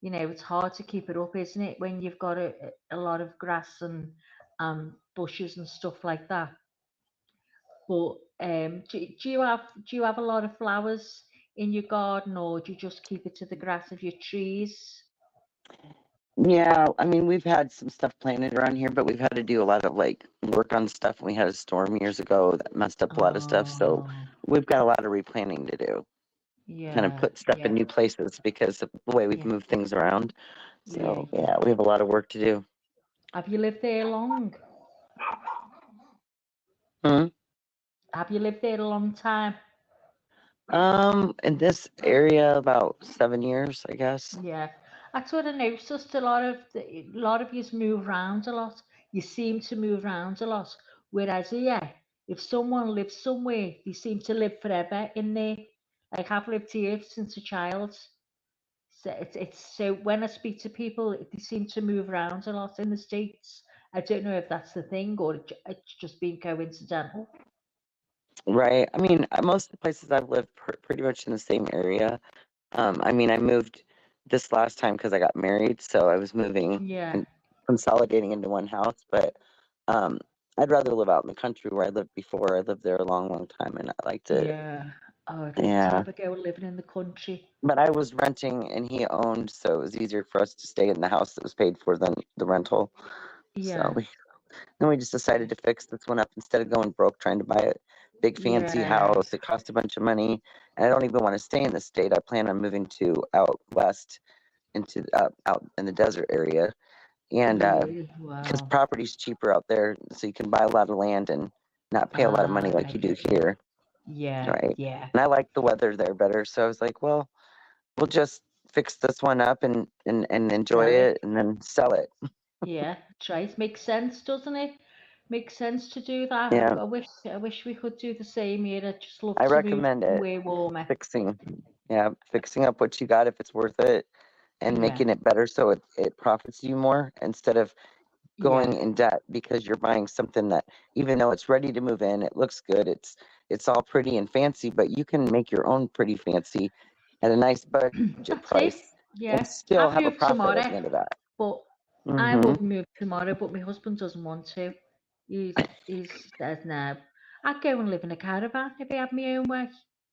it's hard to keep it up, isn't it? When you've got a lot of grass and bushes and stuff like that. But do you have a lot of flowers in your garden, or do you just keep it to the grass of your trees? Yeah, I mean, we've had some stuff planted around here, but we've had to do a lot of like work on stuff. We had a storm years ago that messed up a lot of stuff, so Oh, we've got a lot of replanting to do. Kind of yeah, put stuff in yeah, new places because of the way we've yeah, moved things around. yeah, So yeah. yeah, we have a lot of work to do. Have you lived there long? Hmm? Have you lived there a long time? In this area about 7 years, I guess. Yeah, that's what I noticed. A lot of yous move around a lot. You seem to move around a lot. Whereas here, if someone lives somewhere, they seem to live forever in there. Like I've lived here since a child. So it's so when I speak to people, they seem to move around a lot in the States. I don't know if that's the thing or it's just been coincidental. Right. I mean, most of the places I've lived pretty much in the same area. I mean, I moved this last time because I got married, so I was moving Yeah, in consolidating into one house, but um, I'd rather live out in the country where I lived before. I lived there a long, long time, and I liked it. Yeah. Oh, I'd love to Yeah, have a go living in the country. but I was renting and he owned, so it was easier for us to stay in the house that was paid for than the rental. So Yeah. we just decided to fix this one up instead of going broke trying to buy a big fancy Yeah. house. It cost a bunch of money, and I don't even want to stay in the state. I plan on moving to out west into out in the desert area, and Really? because Wow. property's cheaper out there, so you can buy a lot of land and not pay a lot of money Ah, like I you do get you. here, Yeah. right? Yeah. And I like the weather there better, so I was like, well, we'll just fix this one up and enjoy Sell it. it and then sell it. Yeah. Tries makes sense, doesn't it? Makes sense to do that. Yeah, I wish we could do the same here. I'd just love I to move recommend it. somewhere warmer. Fixing, yeah, fixing up what you got if it's worth it, and Yeah. making it better so it profits you more instead of Yeah. going in debt because you're buying something that even though it's ready to move in, it looks good, it's all pretty and fancy, but you can make your own pretty fancy at a nice budget That's it. price and Yeah. still I'd have a move profit at the tomorrow, end of that. but I Mm-hmm. would move tomorrow, but my husband doesn't want to. He says no. I'd go and live in a caravan if I had my own way.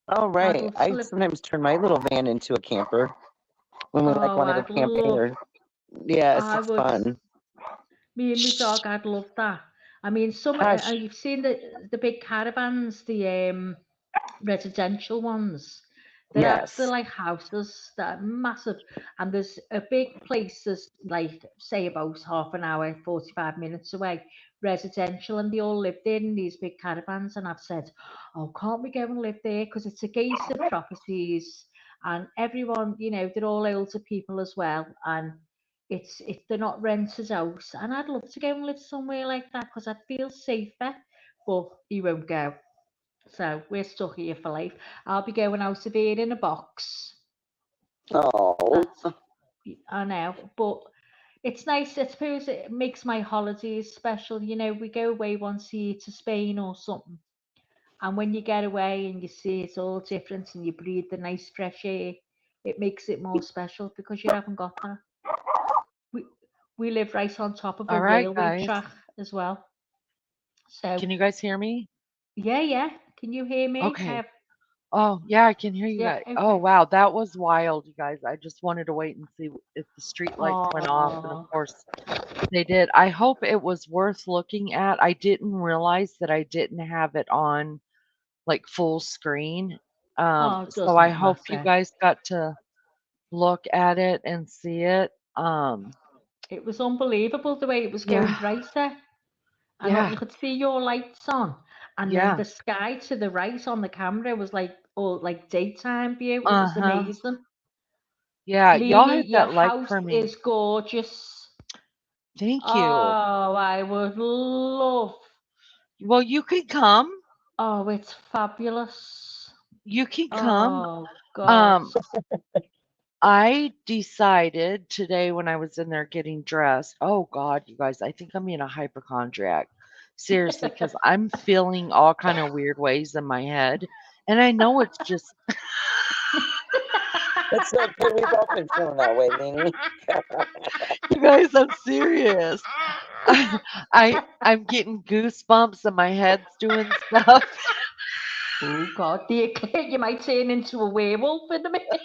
All I'd right. love to I live. sometimes turn my little van into a camper when we like Oh, want to go I'd camping love. or yes, I it's would. fun. Me and my dog, I'd love that. I mean, Hush. you've seen the big caravans, the residential ones. They're actually Yes. like houses that are massive, and there's a big place that's like say about half an hour, 45 minutes away, residential, and they all live there in these big caravans. And I've said, oh, can't we go and live there? Because it's a gated properties, and everyone, they're all older people as well, and they're not rented out. And I'd love to go and live somewhere like that because I'd feel safer. But he won't go. So we're stuck here for life. I'll be going out of here in a box. Oh, That's I know, but it's nice. I suppose it makes my holidays special. We go away once a year to Spain or something, and when you get away and you see it's all different and you breathe the nice fresh air, it makes it more special because you haven't got that. We we live right on top of a All right, railway guys. track as well. So Can you guys hear me? yeah, yeah. Can you hear me? Okay. Oh, yeah, I can hear you Yeah, guys. Oh, okay. wow, that was wild, you guys. I just wanted to wait and see if the street lights went off, and of Oh, course they did. I hope it was worth looking at. I didn't realize that I didn't have it on like full screen. oh, it So I doesn't hope you matter. guys got to look at it and see it. It was unbelievable the way it was going Yeah, brighter. And you yeah, could see your lights on. And then yeah. the sky to the right on the camera was like, oh, like daytime view. It was Uh-huh. amazing. Yeah, y'all Lily, hit your that like house for me. is gorgeous. Thank you. Oh, I would love. Well, you can come. Oh, it's fabulous. You can come. Oh, God. Um, I decided today when I was in there getting dressed, oh God, you guys, I think I'm being a hypochondriac. Seriously, because I'm feeling all kind of weird ways in my head. And I know it's just that's okay. We've all been feeling that way, Lainey. you guys, I'm serious. I'm getting goosebumps and my head's doing stuff. Oh, God. You might turn into a werewolf in a minute.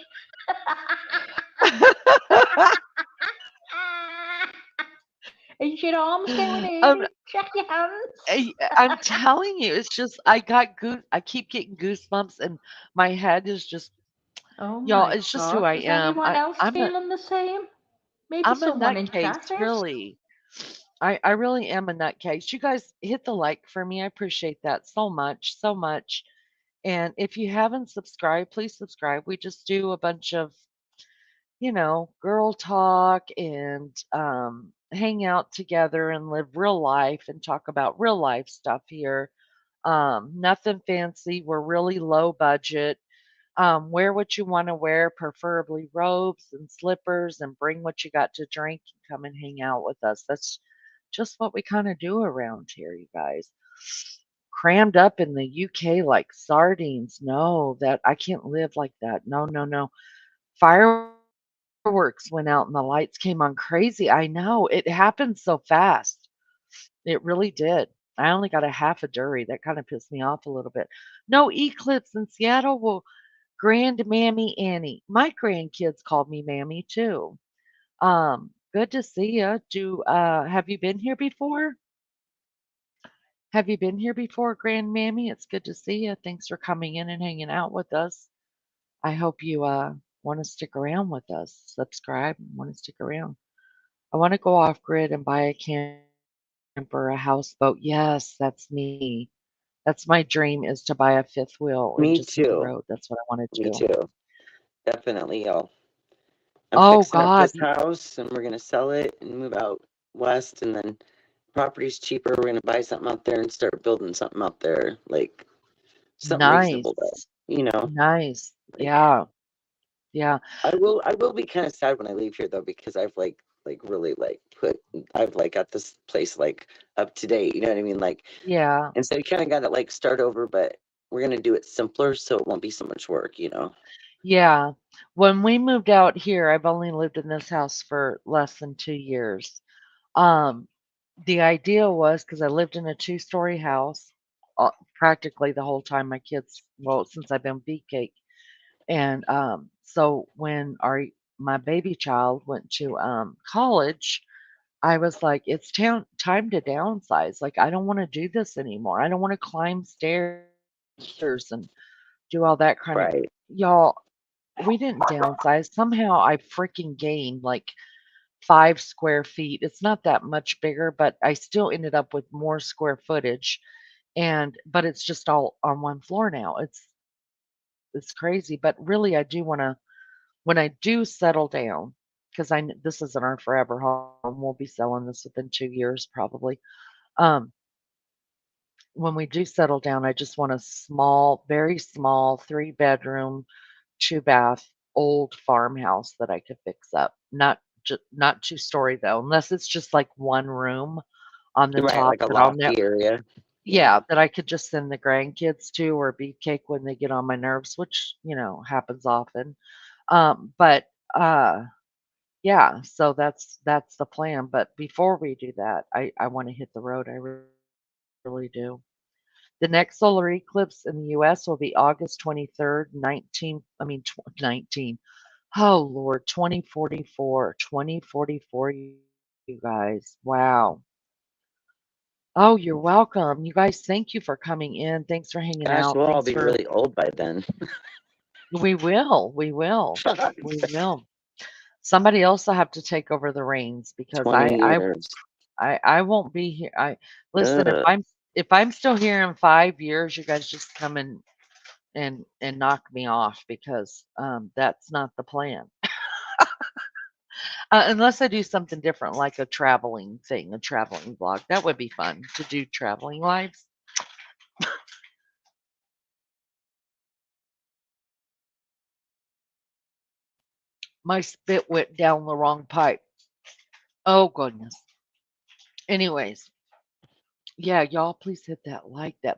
Is your arms going I'm early? Check your hands. I'm telling you, it's just I keep getting goosebumps and my head is just Oh y'all, my it's just who God. I Is am. anyone else I'm a feeling the same? Maybe I'm a someone in nutcase, chat is. really. I really am a nutcase. You guys hit the like for me. I appreciate that so much, so much. And if you haven't subscribed, please subscribe. We just do a bunch of, girl talk and hang out together and live real life and talk about real life stuff here. Nothing fancy. We're really low budget. Wear what you want to wear, preferably robes and slippers, and bring what you got to drink and come and hang out with us. That's just what we kind of do around here, you guys. Crammed up in the UK like sardines. No, that I can't live like that. No, no, no. Fireworks fireworks went out and the lights came on crazy. I know. It happened so fast. It really did. I only got a half a dury. That kind of pissed me off a little bit. No eclipse in Seattle. Well, Grand Mammy Annie. My grandkids called me Mammy too. Good to see you. Have you been here before? Have you been here before, Grand Mammy? It's good to see you. Thanks for coming in and hanging out with us. I hope you want to stick around with us. Subscribe and want to stick around. I want to go off grid and buy a camper, a houseboat. Yes, that's me. That's my dream is to buy a fifth wheel and just hit Me the road. too. That's what I want to do. Me too. Definitely, y'all. I'm Oh fixing up God, this house and we're gonna sell it and move out west, and then property's cheaper. We're gonna buy something out there and start building something out there, like something reasonable though. nice, You know, nice. like Yeah, yeah, I will be kind of sad when I leave here though, because I've like really like I've like got this place like up to date. You know what I mean? Like, yeah, and so you kind of got to like start over, but we're gonna do it simpler so it won't be so much work. You know. yeah. When we moved out here, I've only lived in this house for less than 2 years. Um, the idea was because I lived in a two-story house practically the whole time my kids, well, since I've been beefcake. And so when my baby child went to college, I was like, it's time to downsize. Like, I don't want to do this anymore. I don't want to climb stairs and do all that kind of y'all. Right. We didn't downsize. Somehow I freaking gained like 5 square feet. It's not that much bigger, but I still ended up with more square footage. But it's just all on one floor now. It's crazy. But really, I do want to when I do settle down, because this isn't our forever home. We'll be selling this within 2 years probably. Um, when we do settle down, I just want a small, very small 3 bedroom, 2 bath, old farmhouse that I could fix up. Not 2-story though, unless it's just like one room on the Right. top Like a that I'll ne lofty area. Yeah. yeah, that I could just send the grandkids to or beefcake when they get on my nerves, which, happens often. But yeah, so that's the plan. But before we do that, I want to hit the road. I really do. The next solar eclipse in the US will be August 23rd, 19. Oh Lord, 2044, you guys. Wow. Oh, you're welcome. You guys, thank you for coming in. Thanks for hanging out. Gosh, we'll Thanks all be for really old by then. we will. We will. We will. Somebody else will have to take over the reins because 20 years. I won't be here. I listen, Ugh. if I'm still here in 5 years, you guys just come and knock me off because that's not the plan. Unless I do something different like a traveling thing, a traveling vlog. That would be fun to do traveling lives. My spit went down the wrong pipe. Oh goodness. Anyways, yeah, y'all please hit that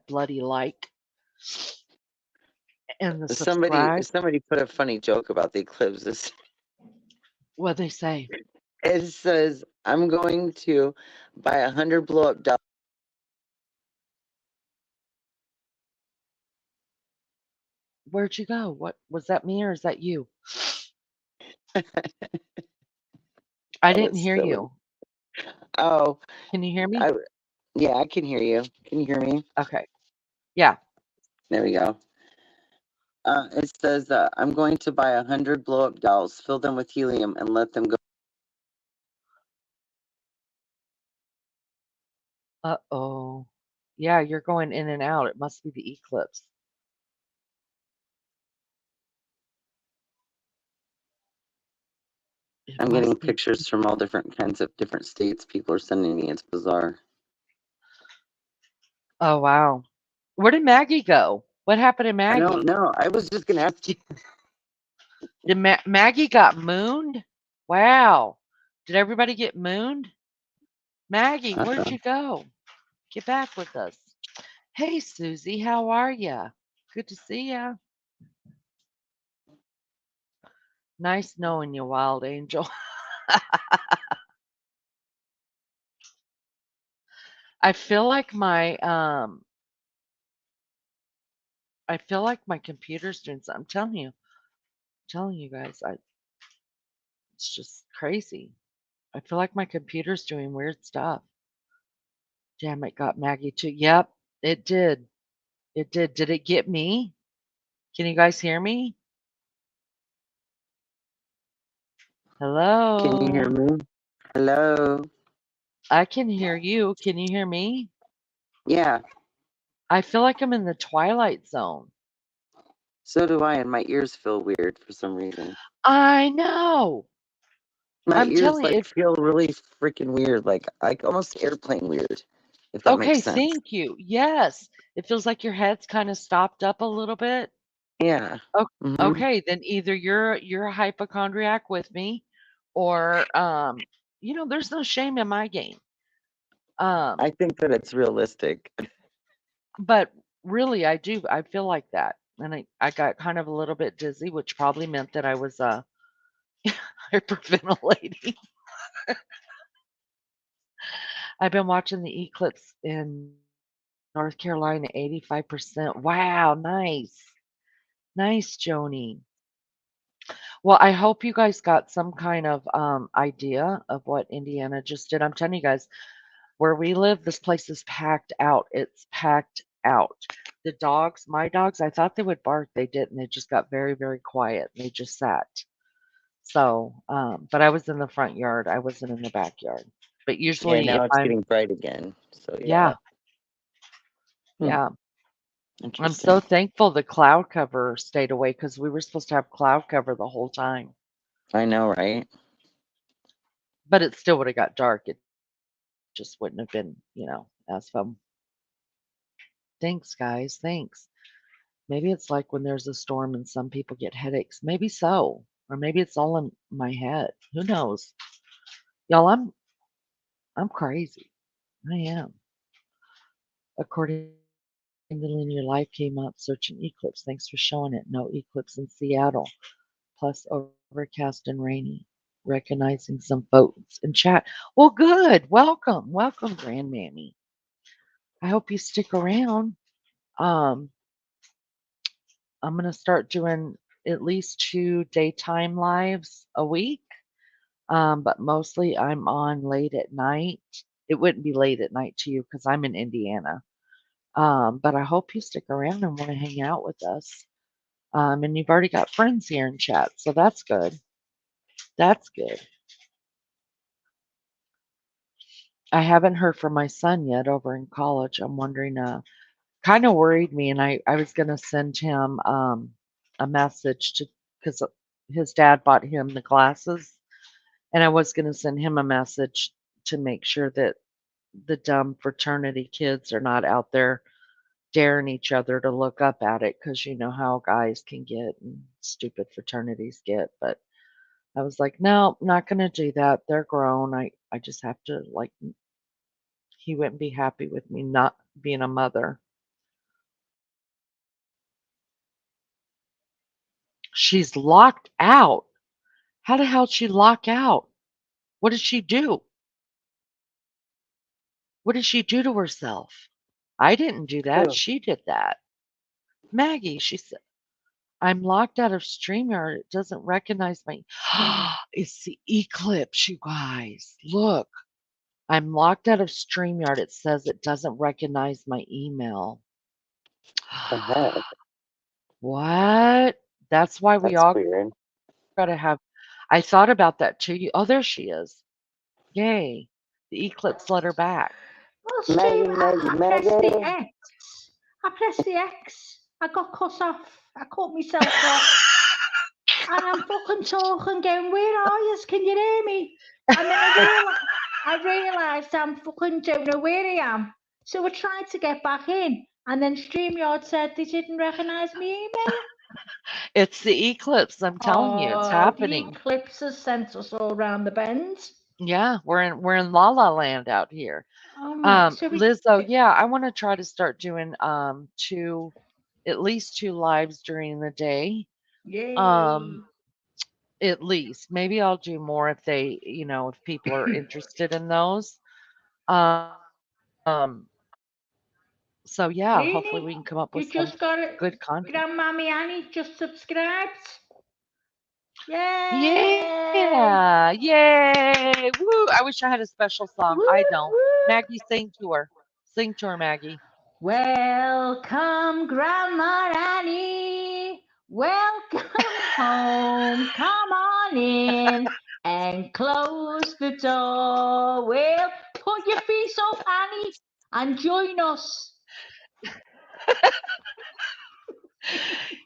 bloody like and the Somebody subscribe. somebody put a funny joke about the eclipses. What they say. It says, "I'm going to buy 100 blow up dolls." Where'd you go? What was that me or is that you? I That didn't was hear silly. you. Oh, Can you hear me? I yeah, I can hear you. Can you hear me? Okay. Yeah. There we go. It says, "I'm going to buy 100 blow up dolls, fill them with helium, and let them go." Uh-oh. Yeah, you're going in and out. It must be the eclipse. It I'm getting must be. pictures from all different kinds of different states. People are sending me. It's bizarre. Oh, wow. Where did Maggie go? What happened to I don't Maggie? know. I was just gonna ask you. Did Maggie got mooned? Wow. Did everybody get mooned? Maggie, where'd Uh-oh. you go? Get back with us. Hey, Susie, how are ya? Good to see ya. Nice knowing you, Wild Angel. I feel like my computer's doing something. I'm telling you guys, it's just crazy. I feel like my computer's doing weird stuff. Damn, it got Maggie too. Yep, it did. It did. Did it get me? Can you guys hear me? Can you hear Hello? me? Hello? I can hear you. Can you hear me? Yeah, I feel like I'm in the twilight zone. so do I, and my ears feel weird for some reason. I know. My I'm ears telling you, like feel really freaking weird, like almost airplane weird, if that okay, makes sense. thank you. Yes. It feels like your head's kind of stopped up a little bit. Yeah. O- Hmm. Okay, then either you're a hypochondriac with me or there's no shame in my game. Um I think that it's realistic. but really I feel like that. And I got kind of a little bit dizzy, which probably meant that I was hyperventilating. I've been watching the eclipse in North Carolina 85%. Wow, nice. Nice, Joni. Well, I hope you guys got some kind of idea of what Indiana just did. I'm telling you guys, where we live, this place is packed out. It's packed out. The dogs, my dogs, I thought they would bark. They didn't. They just got very, very quiet. They just sat. So, but I was in the front yard. I wasn't in the backyard. But Yeah, usually, if now it's I'm, getting bright again. So yeah. yeah, Hmm, yeah, I'm so interesting. thankful the cloud cover stayed away because we were supposed to have cloud cover the whole time. I know, right? But it still would have got dark. It just wouldn't have been, as fun. Thanks, guys. Thanks. Maybe it's like when there's a storm and some people get headaches. Maybe so. Or maybe it's all in my head. Who knows? Y'all, I'm crazy. I am. According to Lynn, your life came up searching eclipse. Thanks for showing it. No eclipse in Seattle. Plus overcast and rainy. Recognizing some folks in chat. Well, good. Welcome. Welcome, Grandmammy. I hope you stick around. Um, I'm gonna start doing at least 2 daytime lives a week. But mostly I'm on late at night. It wouldn't be late at night to you because I'm in Indiana. But I hope you stick around and want to hang out with us. And you've already got friends here in chat, so that's good. That's good. I haven't heard from my son yet over in college. I'm wondering, kind of worried me, and I was gonna send him a message to because his dad bought him the glasses, and I was gonna send him a message to make sure that the dumb fraternity kids are not out there daring each other to look up at it because you know how guys can get and stupid fraternities get. But I was like, no, not gonna do that. They're grown. I just have to like he wouldn't be happy with me not being a mother. She's locked out. How the hell did she lock out? What did she do? What did she do to herself? I didn't do that. Oh, She did that. Maggie, she said, I'm locked out of StreamYard. It doesn't recognize my. It's the eclipse, you guys. Look, I'm locked out of StreamYard. It says it doesn't recognize my email. the heck? What? That's why we That's all weird. gotta have. I thought about that too. Oh, there she is. Yay. The eclipse let her back. Well, Maggie, Stream, Maggie, I pressed the Maggie. X. I pressed the X. I got cut off. I cut myself off. And I'm fucking talking, going, where are you? Can you hear me? And then I realised I'm fucking don't know where I am. So I tried to get back in. And then StreamYard said they didn't recognise me email. It's the eclipse. I'm telling you, it's Oh, the happening. eclipse has sent us all round the bend. Yeah, we're in La La Land out here. So we, Lizzo, yeah, I want to try to start doing two at least two lives during the day. yay. Um at least. Maybe I'll do more if they, if people are interested in those. Um, so yeah, hopefully we can come up with Really? some You just got good it. content. Grandmammy Annie just subscribed. Yay! Yeah, yay! Woo! I wish I had a special song. Woo, I don't. woo. Maggie, sing to her. Sing to her, Maggie. Welcome, Grandma Annie. Welcome home. Come on in and close the door. Well, put your feet up, Annie, and join us.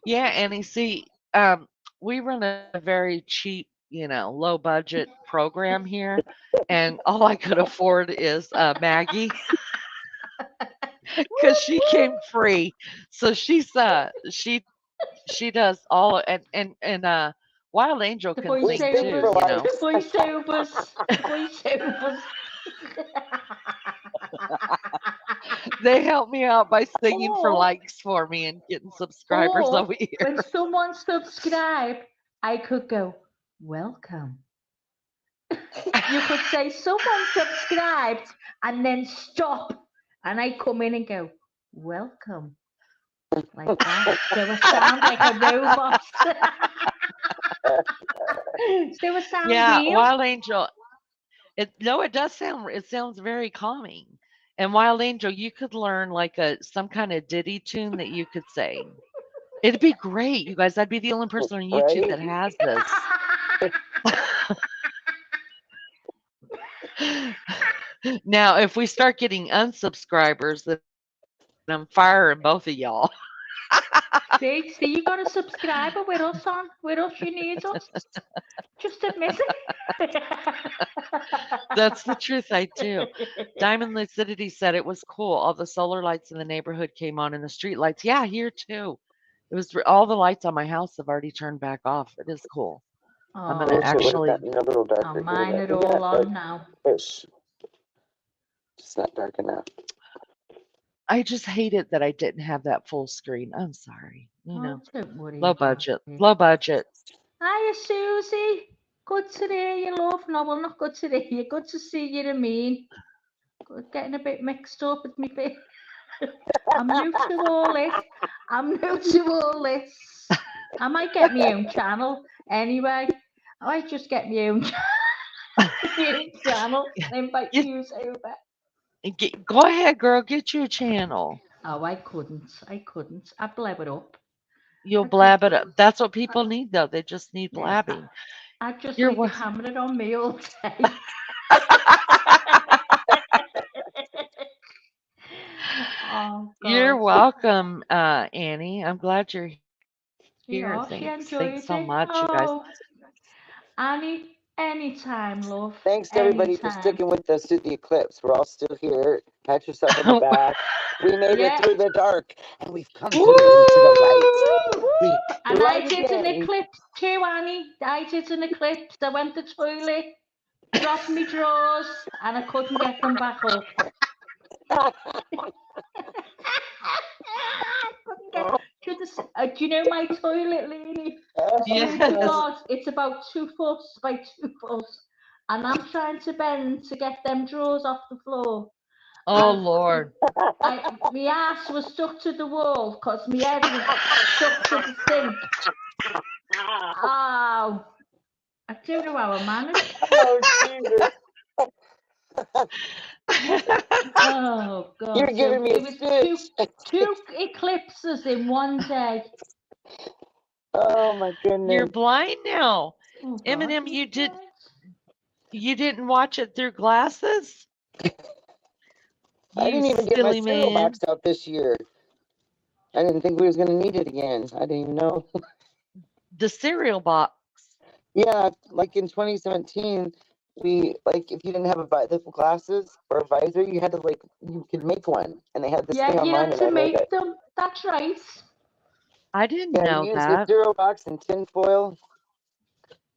Yeah, Annie, see, we run a very cheap, low budget program here, and all I could afford is Maggie because Woo, she came woo. free. So she does all and Wild Angel The can sing We sing too, for voiceovers. The life. voiceovers. The voiceovers. They help me out by singing for or, likes for me and getting subscribers or over here. when someone subscribed, I could go, welcome. You could say someone subscribed and then stop, and I come in and go, welcome, like that. So I sound like a robot. So I sound Yeah, real. Wild Angel. It sounds very calming. And Wild Angel, you could learn like a some kind of ditty tune that you could sing. It'd be great, you guys. I'd be the only person on YouTube Right? that has this. Now, if we start getting unsubscribers, then I'm firing both of y'all. See, you got a subscriber with us on. With us, you need us. Just admit it. That's the truth, I do. Diamond Lucidity said it was cool. All the solar lights in the neighborhood came on and the street lights. Yeah, here too. All the lights on my house have already turned back off. It is cool. I'm I gonna wish it would Oh, have actually gotten a little darker here, mine but are maybe all not on now. dark-ish. Just not dark enough. I just hate it that I didn't have that full screen. I'm sorry. Oh, don't worry Low about budget. it. Low budget. Hiya, Susie. Good to hear you, love. No, well, not good to hear you. Good to see you, I mean. Getting a bit mixed up with me. I'm new to all this. I'm new to all this. I might get my own channel anyway. I might just get my own, channel and invite You, you over. go ahead, girl. Get you a channel. Oh, I couldn't. I blab it up. You'll I just, blab it up. That's what people need, though. They just need yeah, blabbing. I just You're leave you wel- hammering on me all day. Oh You're God. welcome, Annie. I'm glad you're here. Thanks. Thanks She so much, you enjoyed guys. it. Oh, Annie, anytime, love. Thanks to everybody for Anytime. sticking with us through the eclipse. We're all still here. Pat yourself on the back. We made it Yeah. through the dark, and we've come Woo! through into the light. We And I light did an again. eclipse too, Annie. I did an eclipse. I went to the toilet, dropped my drawers, and I couldn't get them back up. Couldn't get to the. Do you know my toilet, Lady? I swear to Yes. God, it's about 2 foot by 2 foot, and I'm trying to bend to get them drawers off the floor. Oh, And Lord. my ass was stuck to the wall because my head was stuck to the sink. Oh, I don't know how I managed. Oh, Jesus. Oh God! You're So giving me it a was stitch. two eclipses in one day. Oh, my You're goodness. blind now. Oh God! Eminem, you didn't watch it through glasses? I You didn't even get my silly cereal man. box out this year. I didn't think we was going to need it again. I didn't even know. The cereal box. Yeah, like in 2017, we like if you didn't have the glasses or a visor, you had to you could make one, and they had this thing Yeah, you online, had and to I made make it. them. That's right. I didn't Yeah, know you used the that. cereal box and tin foil,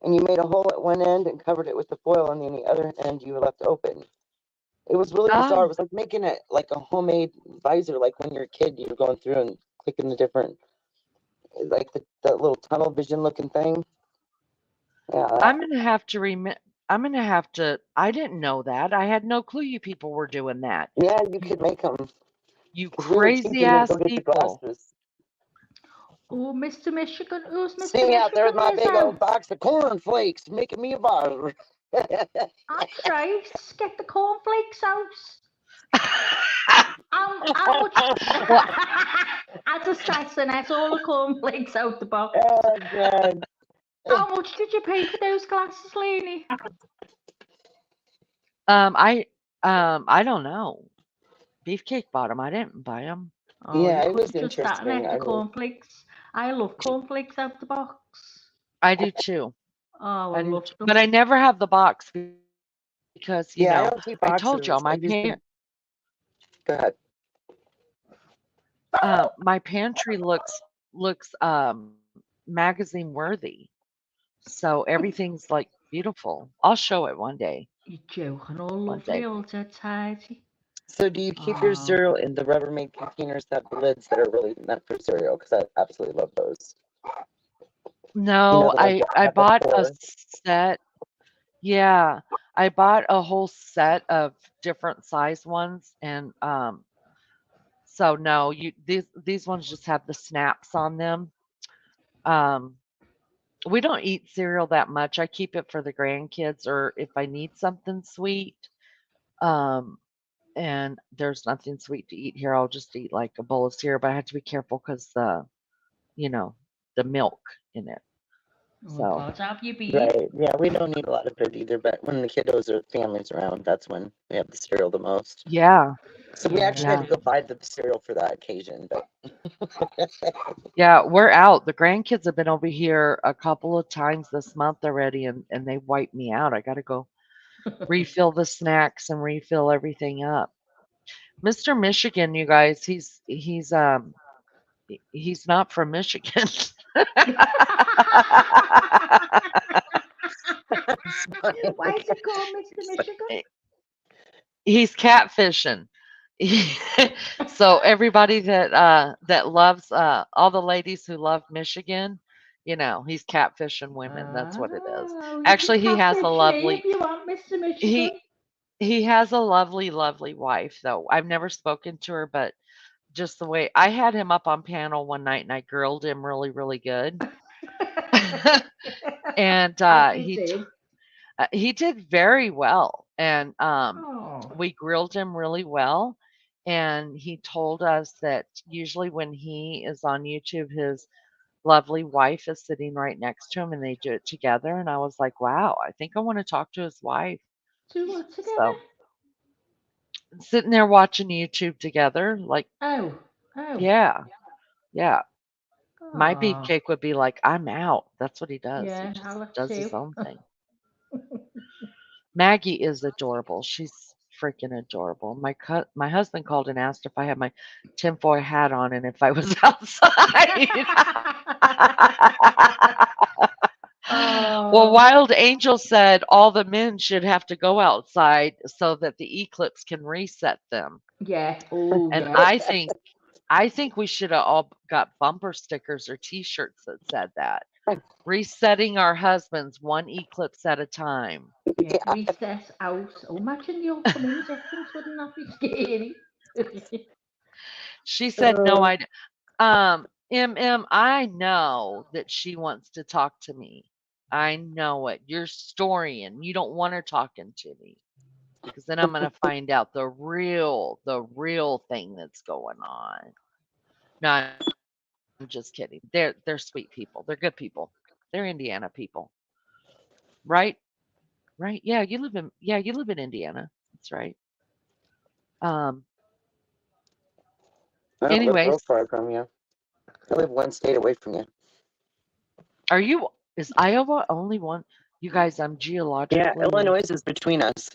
and you made a hole at one end and covered it with the foil, and then the other end you left open. It was really bizarre. It Oh, was like making it like a homemade visor, like when you're a kid, you were going through and clicking the different, like the little tunnel vision looking thing. Yeah, I'm gonna have to I'm gonna have to. I didn't know that. I had no clue you people were doing that. yeah, you could make them. You It's really cheap, crazy and then ass go get the people. glasses. Oh, Mr. Michigan. Who's See Mr. me out there with Michigan? my Is big old out. box of cornflakes, making me a bar. That's right. Get the cornflakes out. How much? Well, As assassin, that's all the cornflakes out the box. Oh God! How much did you pay for those glasses, Lainey? I don't know. Beefcake bought them. I didn't buy them. Oh, Yeah, you it could was have just sat and interesting. ate I the mean, cornflakes. I love cornflakes out the box. I do too. Oh, I I do love too. them. But I never have the box because, yeah, I I don't keep told y'all boxes. I just go ahead. my pantry looks magazine worthy. So everything's like beautiful. I'll show it one day. You're joking. All One lovely, day. all dead tidy. So, do you keep your Oh, cereal in the Rubbermaid containers that have the lids that are really meant for cereal? Because I absolutely love those. You know, No, the ones that I have the bought a core. set. Yeah, I bought a whole set of different size ones, and so no, these ones just have the snaps on them. Um, we don't eat cereal that much. I keep it for the grandkids, or if I need something sweet. Um, and there's nothing sweet to eat here. I'll just eat like a bowl of cereal, but I have to be careful because you know, the milk in it. oh So God, have you been? Right. Yeah, we don't need a lot of it either, but when the kiddos or families around, that's when we have the cereal the most. yeah, So we actually had yeah. to go buy the cereal for that occasion, but Yeah, we're out. The grandkids have been over here a couple of times this month already, and they wiped me out. I got to go refill the snacks and refill everything up. Mr. Michigan, you guys, he's not from Michigan. Why is it called Mr. Michigan? He's catfishing. So everybody that loves all the ladies who love Michigan, he's catfishing women. That's what it is. Oh, you can Actually, catfish me if you want, Mr. Michigan. he he has a lovely, lovely wife though. I've never spoken to her, but just the way I had him up on panel one night and I grilled him really, really good. And As you do. he did very well. And Oh, we grilled him really well. And he told us that usually when he is on YouTube, his lovely wife is sitting right next to him and they do it together. And I was like, wow, I think I want to talk to his wife. do what together? So sitting there watching YouTube together, like, Oh, oh, yeah, yeah. My oh, beefcake would be like, I'm out. That's what he does. He yeah, I just love does too. his own thing. Maggie is adorable. She's freaking adorable. My husband called and asked if I had my tinfoil hat on and if I was outside. Well, Oh, Wild Angel said all the men should have to go outside so that the eclipse can reset them. yeah, oh, And yeah. I think we should have all got bumper stickers or T-shirts that said that. Resetting our husbands one eclipse at a time. Yeah, recess out. Oh, imagine the upcoming difference. Wouldn't that be scary? She said, "No, I I know that she wants to talk to me. I know it. You're storying. You don't want her talking to me because then I'm gonna find out the real thing that's going on." No, I'm just kidding. They're sweet people. They're good people. They're Indiana people, right? Right? Yeah, you live in Indiana. That's right. Um. I don't live real Anyways, far from you. I live one state away from you. is Iowa only one? You guys, I'm Yeah, geologically. Illinois is between us.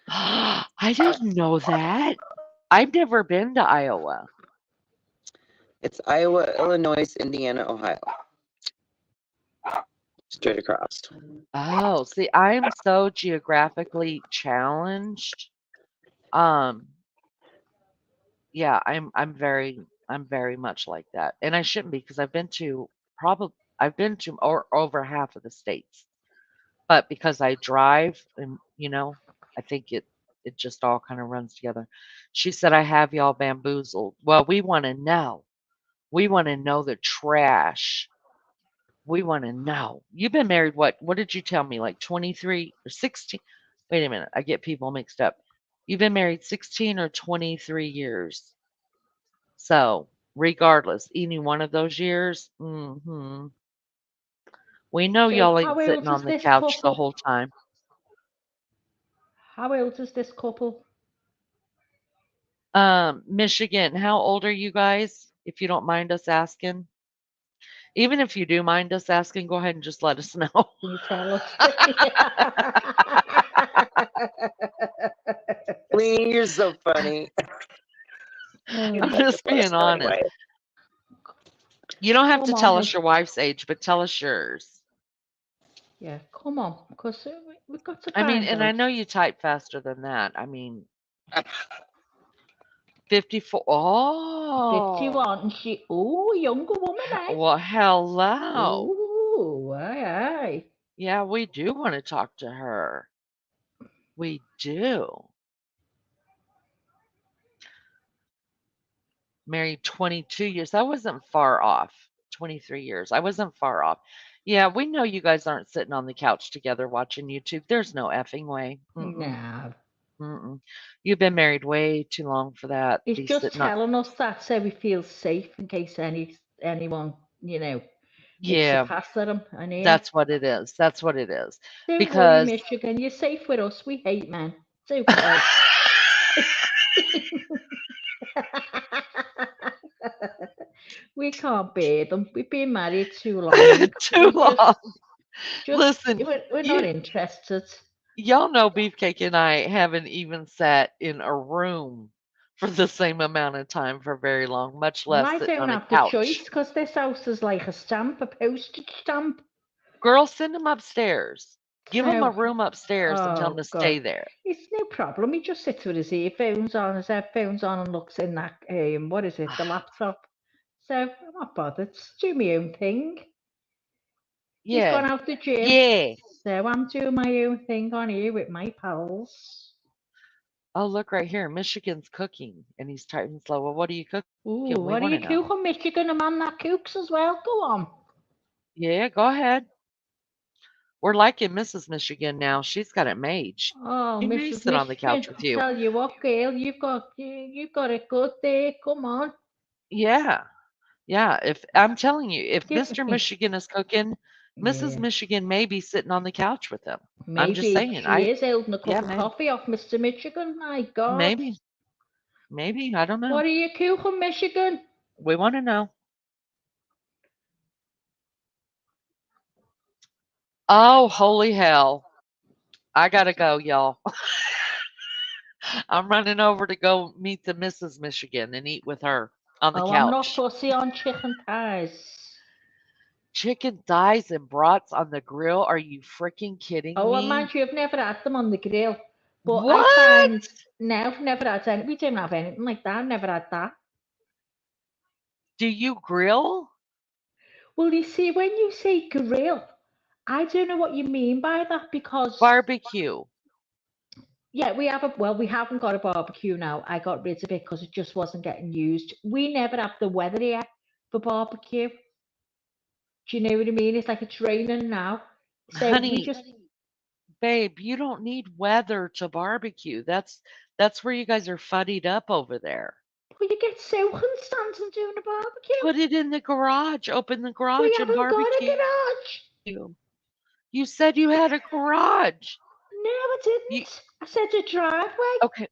I didn't know that. I've never been to Iowa. It's Iowa, Illinois, Indiana, Ohio. Straight across. Oh, see, I'm so geographically challenged. Um, yeah, I'm very much like that. And I shouldn't be because I've been to over half of the states. but because I drive and, I think it just all kind of runs together. She said, I have y'all bamboozled. Well, we want to know. We want to know the trash. We want to know. You've been married what? What did you tell me? Like 23 or 16? Wait a minute. I get people mixed up. You've been married 16 or 23 years. So, regardless, any one of those years, we know So y'all how ain't sitting old is on the this couch the couple? whole time. How old is this couple? Michigan, how old are you guys? If you don't mind us asking. Even if you do mind us asking, go ahead and just let us know. Can you tell us? Lee, you're so funny. In I'm such a just being frustrating honest. way. You don't have to Come tell on, us your wife's age, but tell us yours. yeah, come on, because we've got to I mean, find and I out. know you type faster than that. I mean, 54. Oh, 51, and younger woman, eh? well, hello. Oh, aye, aye. Yeah, we do want to talk to her. We do. Married 22 years. I wasn't far off. 23 years. I wasn't far off. Yeah, we know you guys aren't sitting on the couch together watching YouTube. There's no effing way. Mm-mm, No, mm-mm. You've been married way too long for that. he's Be just sitting on. telling us that so we feel safe in case anyone, makes a Yeah, pass at him. I know. that's what it is. That's what it is. Don't worry, Because Michigan, you're safe with us. We hate men. It's okay. We can't bear them. We've been married too long. too long. Listen, We're not interested. y'all know Beefcake and I haven't even sat in a room for the same amount of time for very long, much Well, less I sitting don't on a have the choice couch. because this house is like a stamp, a postage stamp. Girl, send them upstairs. Give them a So, room upstairs and tell them oh to God, stay there. it's no problem. He just sits with his his headphones on, and looks in that what is it, the laptop. So I'm not bothered. Just do my own thing. He's Yeah. gone out the gym, Yeah. so I'm doing my own thing on here with my pals. Oh, look right here. Michigan's cooking. And he's typing slow. Well, what are you cooking? We Ooh, what want are to you know. cooking, Michigan? A man that cooks as well. Go on. Yeah, go ahead. We're liking Mrs. Michigan now. She's got it made. She Oh, may Mrs. sit on the couch Michigan, with I you. tell you what, girl, you've got it good there. Come on, Yeah. Yeah. If I'm telling you, if give Mr. me. Michigan is cooking, Mrs. Yeah, Michigan may be sitting on the couch with him. I'm just maybe saying. she is holding a cup Yeah, of coffee off Mr. Michigan. My God, maybe. Maybe. I don't know. what are you cooking, Michigan? We want to know. Oh, holy hell. I gotta go, y'all. I'm running over to go meet the Mrs. Michigan and eat with her on the Oh, I'm not couch. fussy on chicken thighs. Chicken thighs and brats on the grill. Are you freaking kidding Oh, me? mind you, I've never had them on the grill, but I What? find now I've never had any. We don't have anything like that. I've never had that. Do you grill? Well, you see, when you say grill, I don't know what you mean by that because Barbecue. yeah, we haven't got a barbecue now. I got rid of it because it just wasn't getting used. We never have the weather here for barbecue. Do you know what I mean? It's like it's raining now. So we Honey, just babe, you don't need weather to barbecue. That's where you guys are fuddied up over there. well, you get soaking standing doing a barbecue. Put it in the garage. Open the We garage and haven't got a barbecue. garage. You said you had a garage. No, I You didn't. I said a driveway. okay.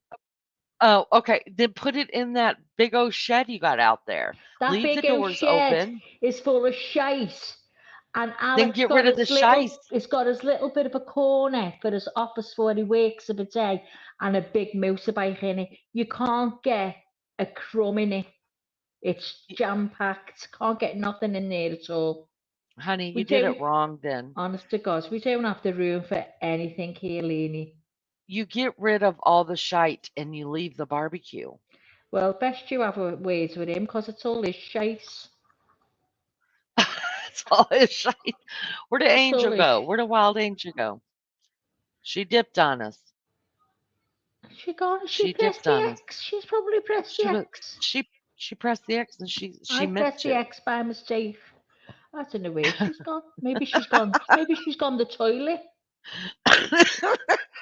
Oh, okay. Then put it in that big old shed you got out there. That Leave the big old doors shed open. is full of shite. And Then Alex get rid of the shice. it's got his little bit of a corner for his office where he works of a day and a big motorbike in it. You can't get a crumb in it. It's jam packed. Can't get nothing in there at all. Honey, We you did it don't, wrong then. honest to God, we don't have the room for anything here, Lenny. You get rid of all the shite and you leave the barbecue. Well, best you have a words with him because it's all his shite. It's all his shite. Where did It's all Angel his. go? Where did Wild Angel go? She dipped on us. She gone. She She pressed dipped the on us. X. She's probably pressed the She was X. she pressed the X and she I pressed missed the it. X by mistake. I don't know where she's gone. Maybe she's gone. Maybe she's gone the toilet.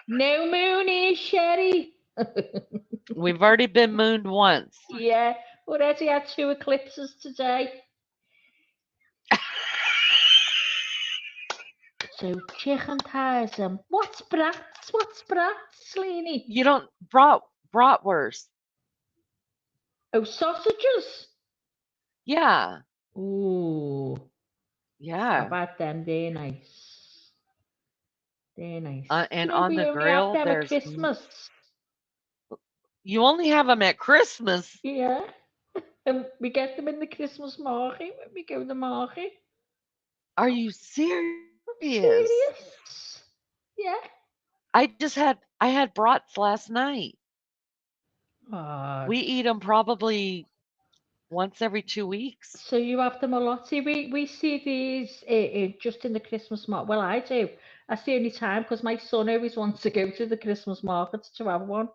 No moony, Sherry. We've already been mooned once. Yeah, already had 2 eclipses today. So chicken thighs. What's brats? What's brats, Leanie? You don't bratwurst. Oh, sausages. Yeah. Ooh, I've Yeah. had them. They're nice. They're nice. And You know, on we the only have grill, them at there's Christmas. you only have them at Christmas. Yeah, and we get them in the Christmas market when we go to the market. Are you serious? Serious? Yeah. I had brats last night. Ah, We eat them probably once every 2 weeks. so you have them a lot. See, we see these just in the Christmas market. Well, I do. That's the only time because my son always wants to go to the Christmas markets to have one.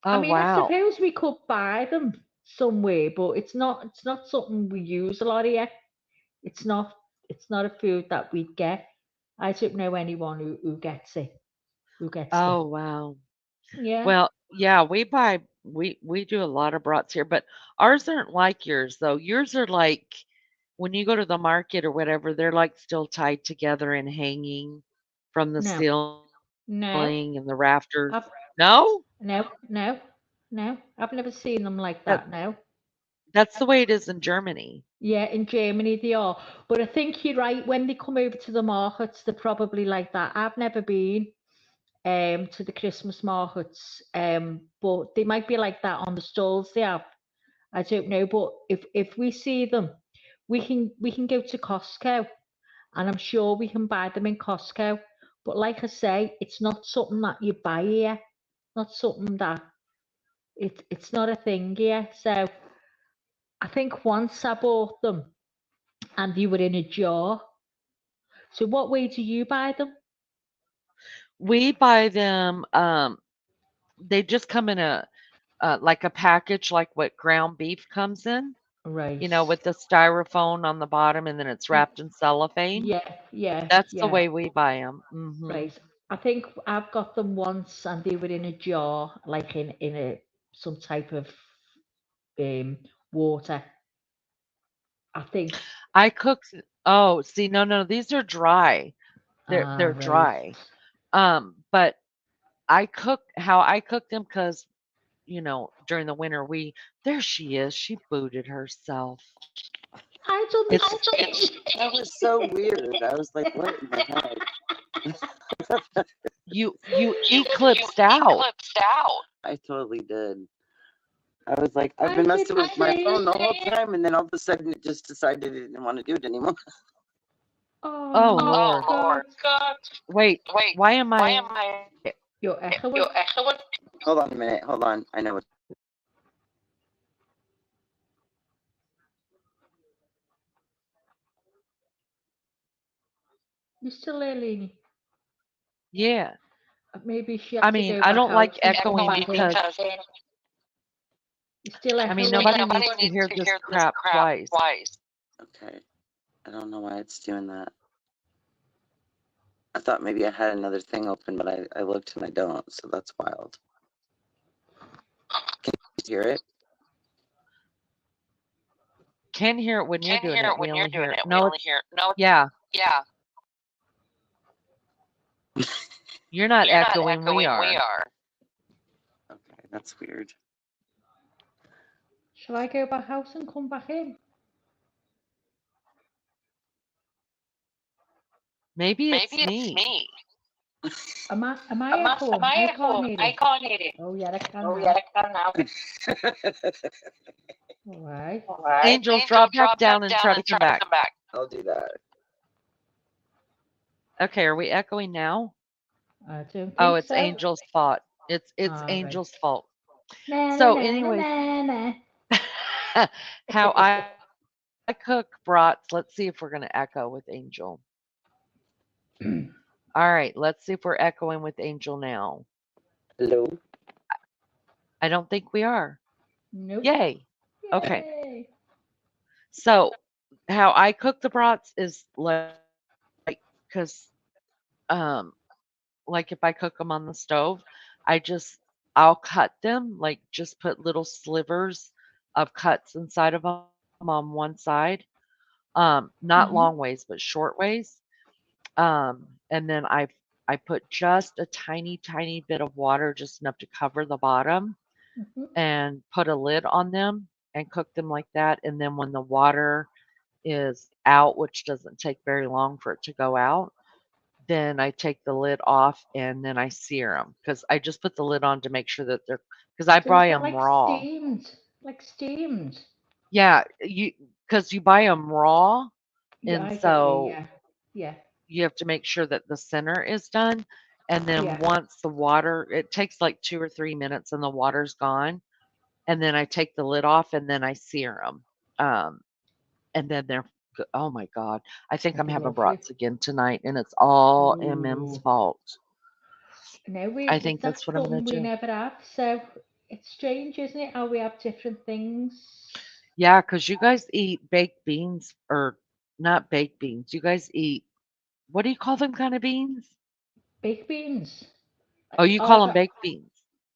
I Oh mean, I wow. suppose we could buy them somewhere, but it's not something we use a lot here. It's not a food that we get. I don't know anyone who gets it. Who gets them? Oh wow. Yeah. Well, yeah, we do a lot of brats here, but ours aren't like yours though. Yours are like when you go to the market or whatever, they're like still tied together and hanging from the No. No. ceiling and the rafters. I've, No? no. I've never seen them like That that. No. that's the way it is in Germany. Yeah, in Germany they are. But I think you're right. When they come over to the markets, they're probably like that. I've never been to the Christmas markets, but they might be like that on the stalls they have. I don't know. But if we see them, we can go to Costco, and I'm sure we can buy them in Costco. But like I say, it's not something that you buy here. Not something that it's not a thing here. So I think once I bought them and they were in a jar. So what way do you buy them? We buy them they just come in a like a package like what ground beef comes in, Right. with the styrofoam on the bottom and then it's wrapped in cellophane. Yeah, That's the yeah. way we buy them. Mhm. Right. I think I've got them once and they were in a jar, like in a some type of um water. I think. I cook Oh, see, no, these are dry. They're Right. dry. But how I cook them because during the winter there she is. She booted herself. I don't It's That was so weird. I was like, what in the heck? you eclipsed out. I totally did. I was like, I've I been messing didn't with my say phone the whole it. time, and then all of a sudden it just decided it didn't want to do it anymore. Oh Oh Lord. God. Wait, why am I You're echoing. Hold on a minute. Hold on. I know what. You still there, Leanie? Yeah. Maybe she I had to mean, go I back don't like out and come echoing back in. because You're still I mean echoing. nobody needs to hear this crap twice. Okay. I don't know why it's doing that. I thought maybe I had another thing open, but I looked and I don't, so that's wild. Can you hear it? Can hear it when you're doing it. We only hear it. No, yeah. You're not echoing, we are. Okay, that's weird. Shall I go back out and come back in? Maybe it's me. Am I echoing? I can't hear it. Oh yeah, I can now. All right. Angels, drop back down and try to come back. I'll do that. Okay, are we echoing now? I don't think Oh, it's so. Angel's fault. It's Right. Angel's fault. Na, So na, na, anyways, na, na. how I cook brats. Let's see if we're gonna echo with Angel. All right, let's see if we're echoing with Angel now. Hello. I don't think we are. Nope. Yay. Okay. Yay. So, how I cook the brats is like, because, um, like if I cook them on the stove, I'll cut them, like just put little slivers of cuts inside of them on one side. Not long Mhm. ways, but short ways. And then I put just a tiny, tiny bit of water, just enough to cover the bottom, Mhm. and put a lid on them and cook them like that. And then when the water is out, which doesn't take very long for it to go out, then I take the lid off and then I sear them because I just put the lid on to make sure that they're because I So is buy that them like raw. steamed? Like steamed? Yeah, because you buy them raw, Yeah, and I get you. so Yeah. Yeah. you have to make sure that the center is done. And then Yeah. once the water, it takes like 2 or 3 minutes and the water's gone. And then I take the lid off and then I sear them. Um, and then oh my God, I think I'm having Lovely. brats again tonight and it's all MM's Ooh. fault. No, I think that's that's what I'm going something to we do. never have. So it's strange, isn't it? How we have different things. Yeah, because you guys eat baked beans or not baked beans. You guys eat, what do you call them kind of beans? Baked beans. Oh, you call Or them baked beans.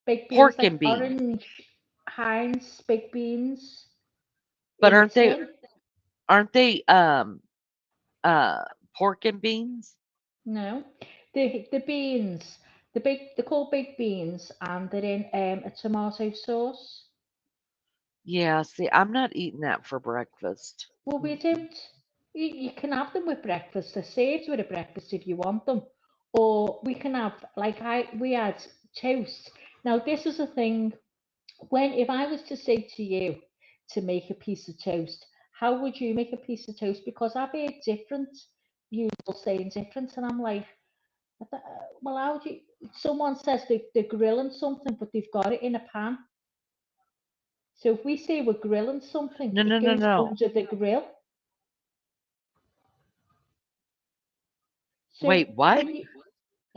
baked beans Pork like and beans. orange Heinz baked beans But in a tin. aren't they uh pork and beans? No, the beans, they're called baked beans, and they're in a tomato sauce. Yeah, see, I'm not eating that for breakfast. Well, we Mm-mm. don't. You can have them with breakfast. They're served with a breakfast if you want them, or we can have like we had toast. Now this is a thing. When if I was to say to you to make a piece of toast, how would you make a piece of toast? Because I've heard different people saying different, and I'm like, well, how do you? Someone says they're grilling something, but they've got it in a pan. So if we say we're grilling something, No, no, it no, goes no. under the grill. So Wait, what? when you,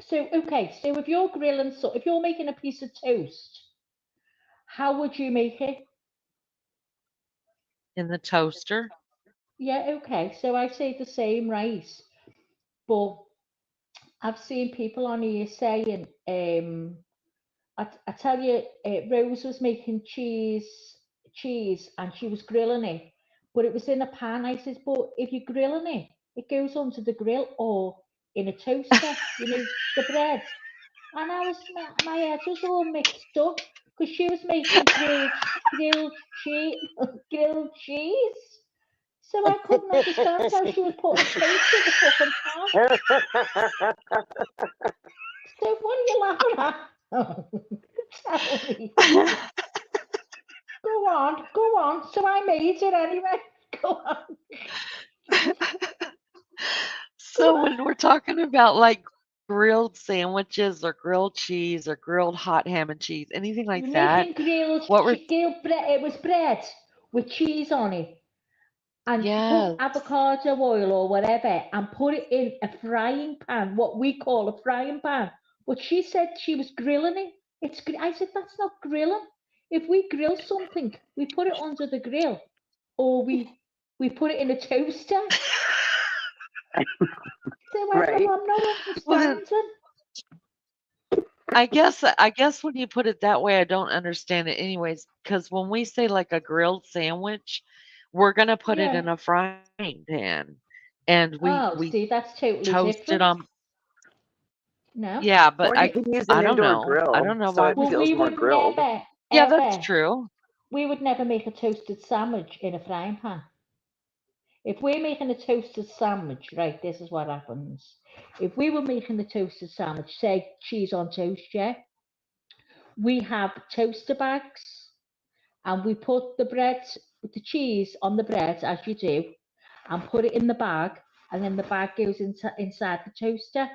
so okay, so if you're grilling, so if you're making a piece of toast, how would you make it? In the toaster? Yeah, okay. So I say the same, right? But I've seen people on here saying, I tell you, Rose was making cheese, and she was grilling it, but it was in a pan. I says, but if you're grilling it, it goes onto the grill or in a toaster, the bread. And my head was all mixed up because she was making grilled cheese, grilled cheese. So I couldn't understand how she was putting toast in the fucking pan. So what are you laughing at? Tell me. Go on. So I made it anyway. Go on. Go So on. when we're talking about like grilled sandwiches or grilled cheese or grilled hot ham and cheese, anything like We're that, making what we're grilled bread. It was bread with cheese on it. And put yes. avocado oil or whatever and put it in a frying pan, what we call a frying pan. But she said she was grilling it. I said, that's not grilling. If we grill something, we put it under the grill or we put it in a toaster. So Right? I'm not Well then understanding. I guess when you put it that way, I don't understand it anyways, because when we say like a grilled sandwich, we're gonna put it Yeah. in a frying pan and we Oh, see, that's totally toast it different. on. No. Yeah, but Or you can use I an don't indoor know. I grill don't know so why it Well, we feels we more would grilled. never, Yeah, that's ever, true. we would never make a toasted sandwich in a frying pan. If we're making a toasted sandwich, right, this is what happens. If we were making a toasted sandwich, say cheese on toast, yeah, we have toaster bags and we put the bread, the cheese on the bread as you do, and put it in the bag, and then the bag goes inside the toaster,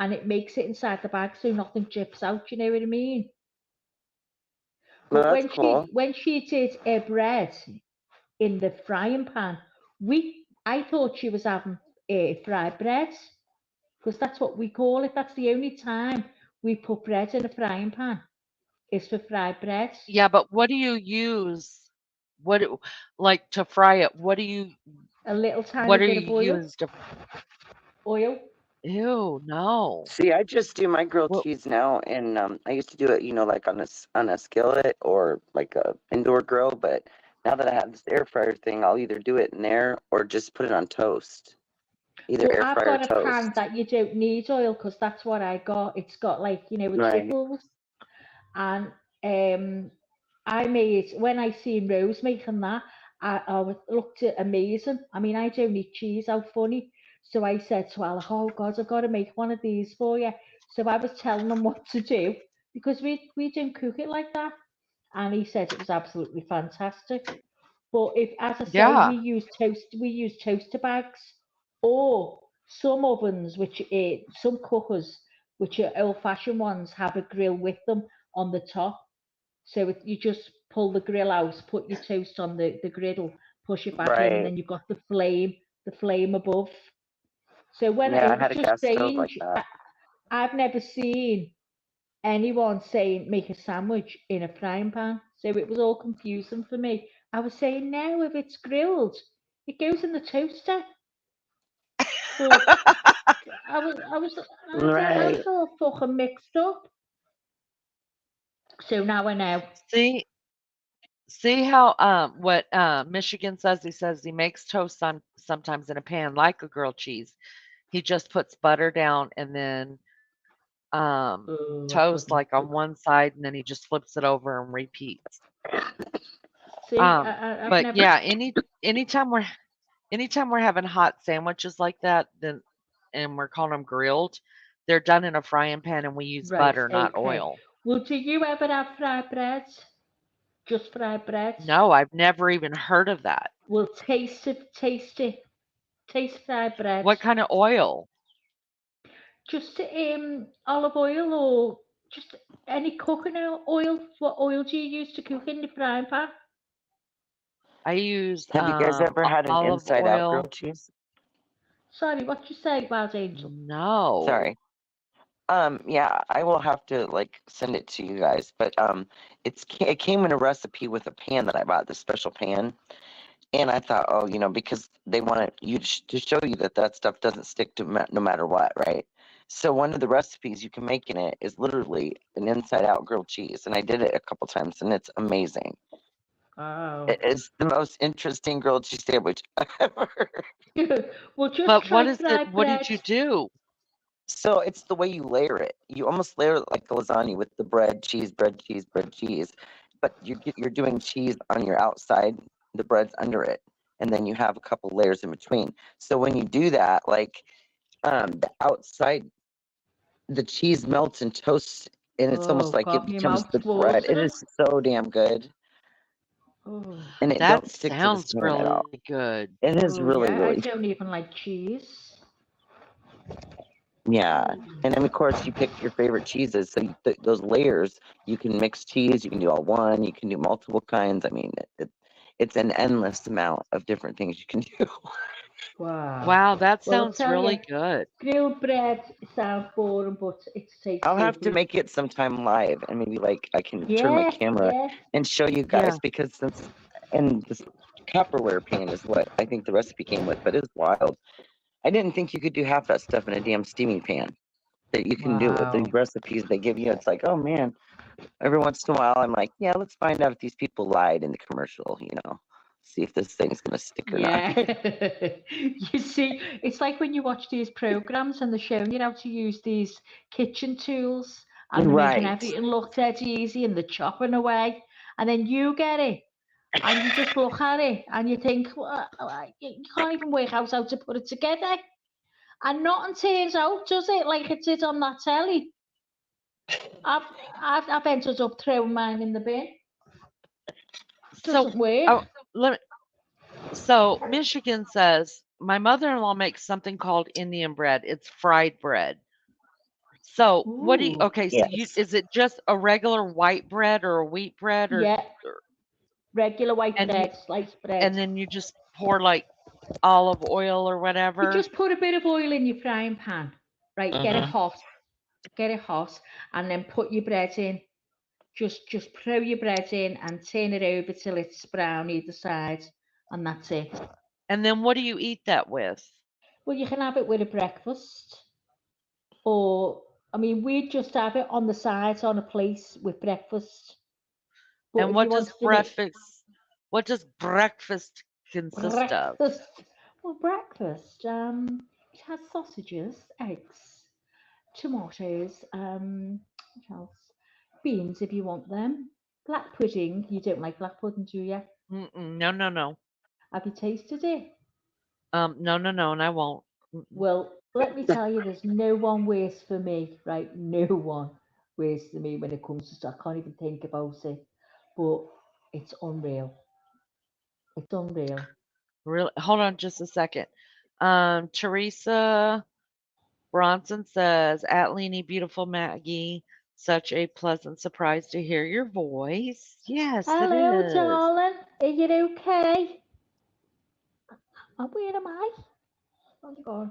and it makes it inside the bag so nothing drips out. You know what I mean? Well, But that's cool. when she did her bread in the frying pan, I thought she was having fried bread because that's what we call it. That's the only time we put bread in a frying pan is for fried bread. Yeah, but what do you use? Like to fry it? A little What tiny are bit you of oil. used to? Oil. Ew, no. See, I just do my grilled What? cheese now, and I used to do it, like on a skillet or like a indoor grill. But now that I have this air fryer thing, I'll either do it in there or just put it on toast, either Well, air I've fryer or got a pan toast. that you don't need oil because that's what I got. It's got like, it Right, tickles. And I made, when I seen Rose making that, looked at amazing. I mean, I don't eat cheese, how funny. So I said to Alec, oh God, I've got to make one of these for you. So I was telling him what to do because we don't cook it like that. And he said it was absolutely fantastic. But if, as I say, Yeah. we use toaster bags, or some ovens, which some cookers, which are old-fashioned ones, have a grill with them on the top. So you just pull the grill out, put your toast on the griddle, push it back in, and right. then you've got the flame above. So when Yeah, I it was had a just gas stove like strange, that. I've never seen anyone saying make a sandwich in a frying pan. So it was all confusing for me. I was saying now if it's grilled, it goes in the toaster. But I was Right. all fucking mixed up. So now I know. See, see how what Michigan says. He says he makes toast on sometimes in a pan like a grilled cheese. He just puts butter down and then Oh, I toast couldn't. like on one side, and then he just flips it over and repeats. See, I've But never. yeah, anytime we're having hot sandwiches like that, then and we're calling them grilled, they're done in a frying pan, and we use Right, butter, not okay. oil. Well, do you ever have fried bread? Just fried bread? No, I've never even heard of that. Well, taste it, taste it. Taste fried bread. What kind of oil? Just olive oil or just any cooking oil. What oil do you use to cook in the frying pan? I use Have you guys ever had an olive inside out grilled oil. cheese? Sorry, what you say, Wild Angel? No. Sorry. Yeah, I will have to like send it to you guys, but it came in a recipe with a pan that I bought, this special pan, and I thought, oh, because they wanted you to show you that stuff doesn't stick to no matter what, right? So one of the recipes you can make in it is literally an inside out grilled cheese, and I did it a couple times, and it's amazing. Oh. It is the most interesting grilled cheese sandwich ever. Well, just But what try is it? fried What did bread. you do? So it's the way you layer it. You almost layer it like a lasagna with the bread, cheese, bread, cheese, bread, cheese. But you're doing cheese on your outside, the bread's under it, and then you have a couple layers in between. So when you do that, like the outside, the cheese melts and toasts, and it's almost Oh, like it God, my becomes the mouth's bread. It watering. is so damn good, Oh. and it That don't stick to the sounds pan at all. really good. It is Oh, really, yeah, I really, don't even like cheese. yeah. And then of course you pick your favorite cheeses. So those layers, you can mix cheese. You can do all one. You can do multiple kinds. I mean, it's an endless amount of different things you can do. Wow. Wow, that Well, I'll sounds tell you, really good. grilled bread sounds boring, but it tastes I'll so have to good. make it sometime live, and maybe like I can turn my Yes, camera yes. and show you Yeah. guys because and this Tupperware pan is what I think the recipe came with, but it's wild. I didn't think you could do half that stuff in a damn steaming pan that you can do with these Wow. recipes they give you. It's like, oh man. Every once in a while, I'm like, yeah, let's find out if these people lied in the commercial, see if this thing's going to stick or not. Yeah. You see, it's like when you watch these programs and they're showing you how to use these kitchen tools and they're making Right. everything look dead easy and they're chopping away. And then you get it and you just look at it and you think, well, you can't even work out how to put it together. And nothing turns out, does it? Like it did on that telly. I've, I've ended up throwing mine in the bin. So, Doesn't work. oh, let so Michigan says my mother-in-law makes something called Indian bread. It's fried bread. So, what do you? Ooh. Okay, so Yes. is it just a regular white bread or a wheat bread Yeah, or regular white and you bread, sliced bread. and then you just pour like olive oil or You whatever? just put a bit of oil in your frying pan right? Get it hot, and then put your bread in. Just throw your bread in and turn it over till it's brown either side, and that's it. And then what do you eat that with? Well, you can have it with a breakfast, or I mean, we just have it on the side on a plate with breakfast. But And if what you does wanted to make breakfast consist of? breakfast, well, breakfast, it has sausages, eggs, tomatoes, what else? Beans if you want them. Black pudding. You don't like black pudding, do you? No. Have you tasted it? No, and I won't. Well, let me tell you, there's no one worse for me, right? No one worse than me when it comes to stuff. I can't even think about it, but it's unreal. It's unreal. Really? Hold on just a second. Teresa Bronson says, "At Leanie, beautiful Maggie, such a pleasant surprise to hear your voice." Yes, it Hello, is. darling. Are you okay? Where am I? Oh my God.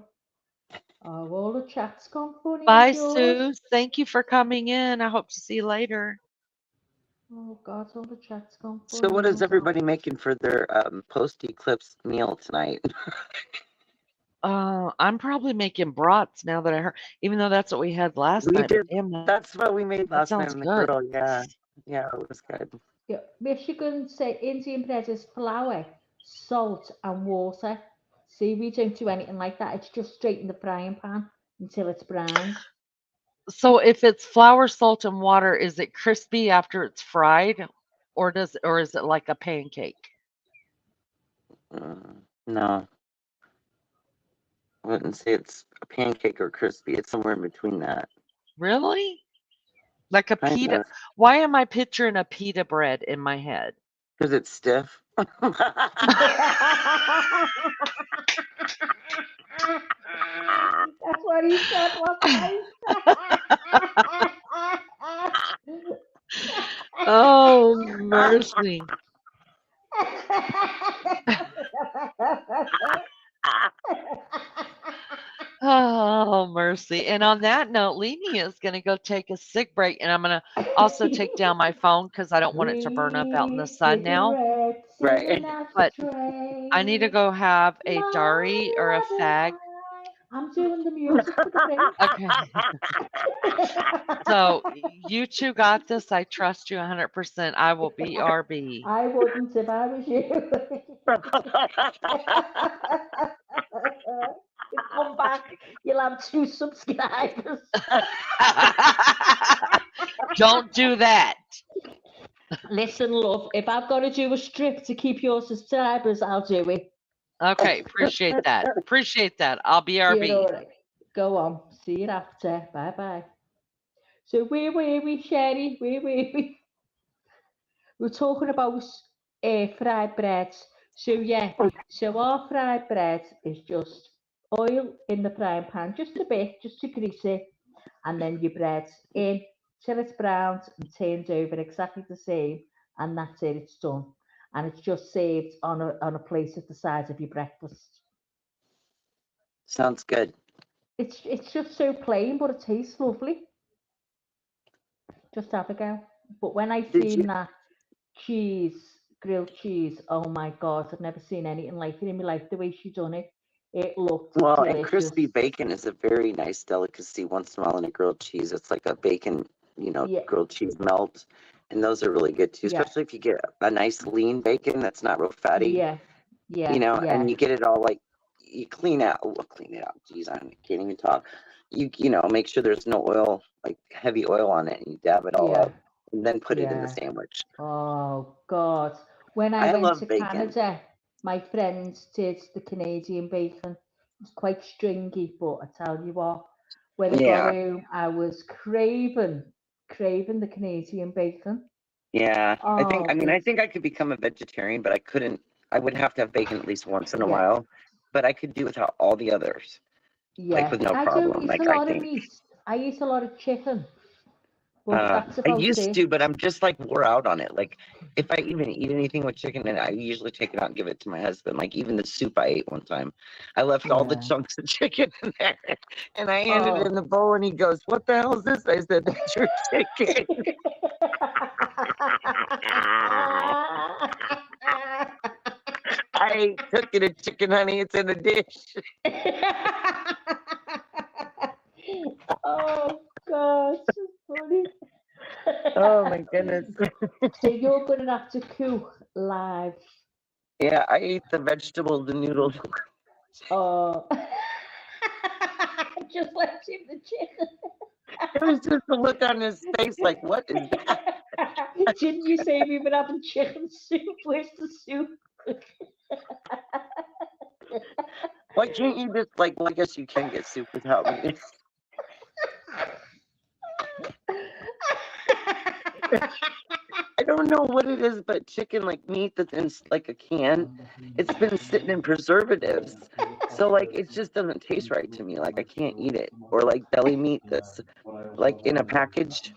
Oh, all the chat's gone funny Bye, as yours. Sue. Thank you for coming in. I hope to see you later. Oh God, all the chat's gone funny. So what is everybody making for their post-eclipse meal tonight? I'm probably making brats now that I heard, even though that's what we had last We night. did. Damn, That's what we made that last night sounds on the good. grill. Yeah, it was good. Yeah, Michigan say Indian bread is flour, salt, and water. See, we don't do anything like that. It's just straight in the frying pan until it's brown. So if it's flour, salt, and water, is it crispy after it's fried, or is it like a pancake? No, I wouldn't say it's a pancake or crispy. It's somewhere in between that. Really? Like a Kind pita? of, Why am I picturing a pita bread in my head? because it's stiff. That's what he said last night. Oh, mercy. Oh, mercy. And on that note, Leanie is going to go take a sick break, and I'm going to also take down my phone because I don't want it to burn up out in the sun now. Right. But I need to go have a Dari or a fag. I'm doing the music for the break. Okay. So you two got this. I trust you 100%. I will BRB. I wouldn't if I was you. You come back, you'll have 2 subscribers. Don't do that. Listen, love, if I've got to do a strip to keep your subscribers, I'll do it. Okay, appreciate that. Appreciate that. I'll BRB. You're all right. Go on. See you after. Bye-bye. So where were we, Sherry? Where were we? We're talking about fried breads. So yeah, so our fried bread is just oil in the frying pan, just a bit, just to grease it, and then your bread in till it's browned and turned over exactly the same, and that's it, it's done. And it's just served on a plate at the size of your breakfast. Sounds good. It's just so plain, but it tastes lovely. Just have a go. But when I seen that grilled cheese, oh my God, I've never seen anything like it in my life. The way she done it, it looked Well, delicious. and crispy bacon is a very nice delicacy once in a while in a grilled cheese. It's like a bacon, grilled cheese melt. And those are really good too, especially if you get a nice lean bacon that's not real fatty. Yeah. And you get it all you clean it out. Geez, I can't even talk. You make sure there's no oil, like heavy oil on it, and you dab it all up and then put it in the sandwich. Oh God. When I went love to bacon. Canada, my friends did the Canadian bacon. It was quite stringy, but I tell you what, when I got home, I was craving the Canadian bacon. Yeah, I think I could become a vegetarian, but I couldn't. I would have to have bacon at least once in a while, but I could do without all the others. Yeah, with no I problem. don't eat a lot of meat. I eat a lot of chicken, But that's I about used it. to, but I'm just like wore out on it. Like if I even eat anything with chicken, and I usually take it out and give it to my husband. Like even the soup I ate one time, I left all the Yeah. chunks of chicken in there, and I handed it in Oh. the bowl, and he goes, "What the hell is this?" I said, "That's your chicken." I ain't cooking a chicken, honey. It's in the dish. Oh God, so funny. Oh my goodness. So you're gonna have to cook live. Yeah, I ate the vegetables and noodles. Oh, just left him the chicken. It was just the look on his face, like, what is that? Didn't you say we were having chicken soup? Where's the soup? Why can't you just like? Well, I guess you can get soup without me. I don't know what it is, but chicken, like meat that's in like a can, it's been sitting in preservatives. So like it just doesn't taste right to me. Like I can't eat it. Or like deli meat that's like in a package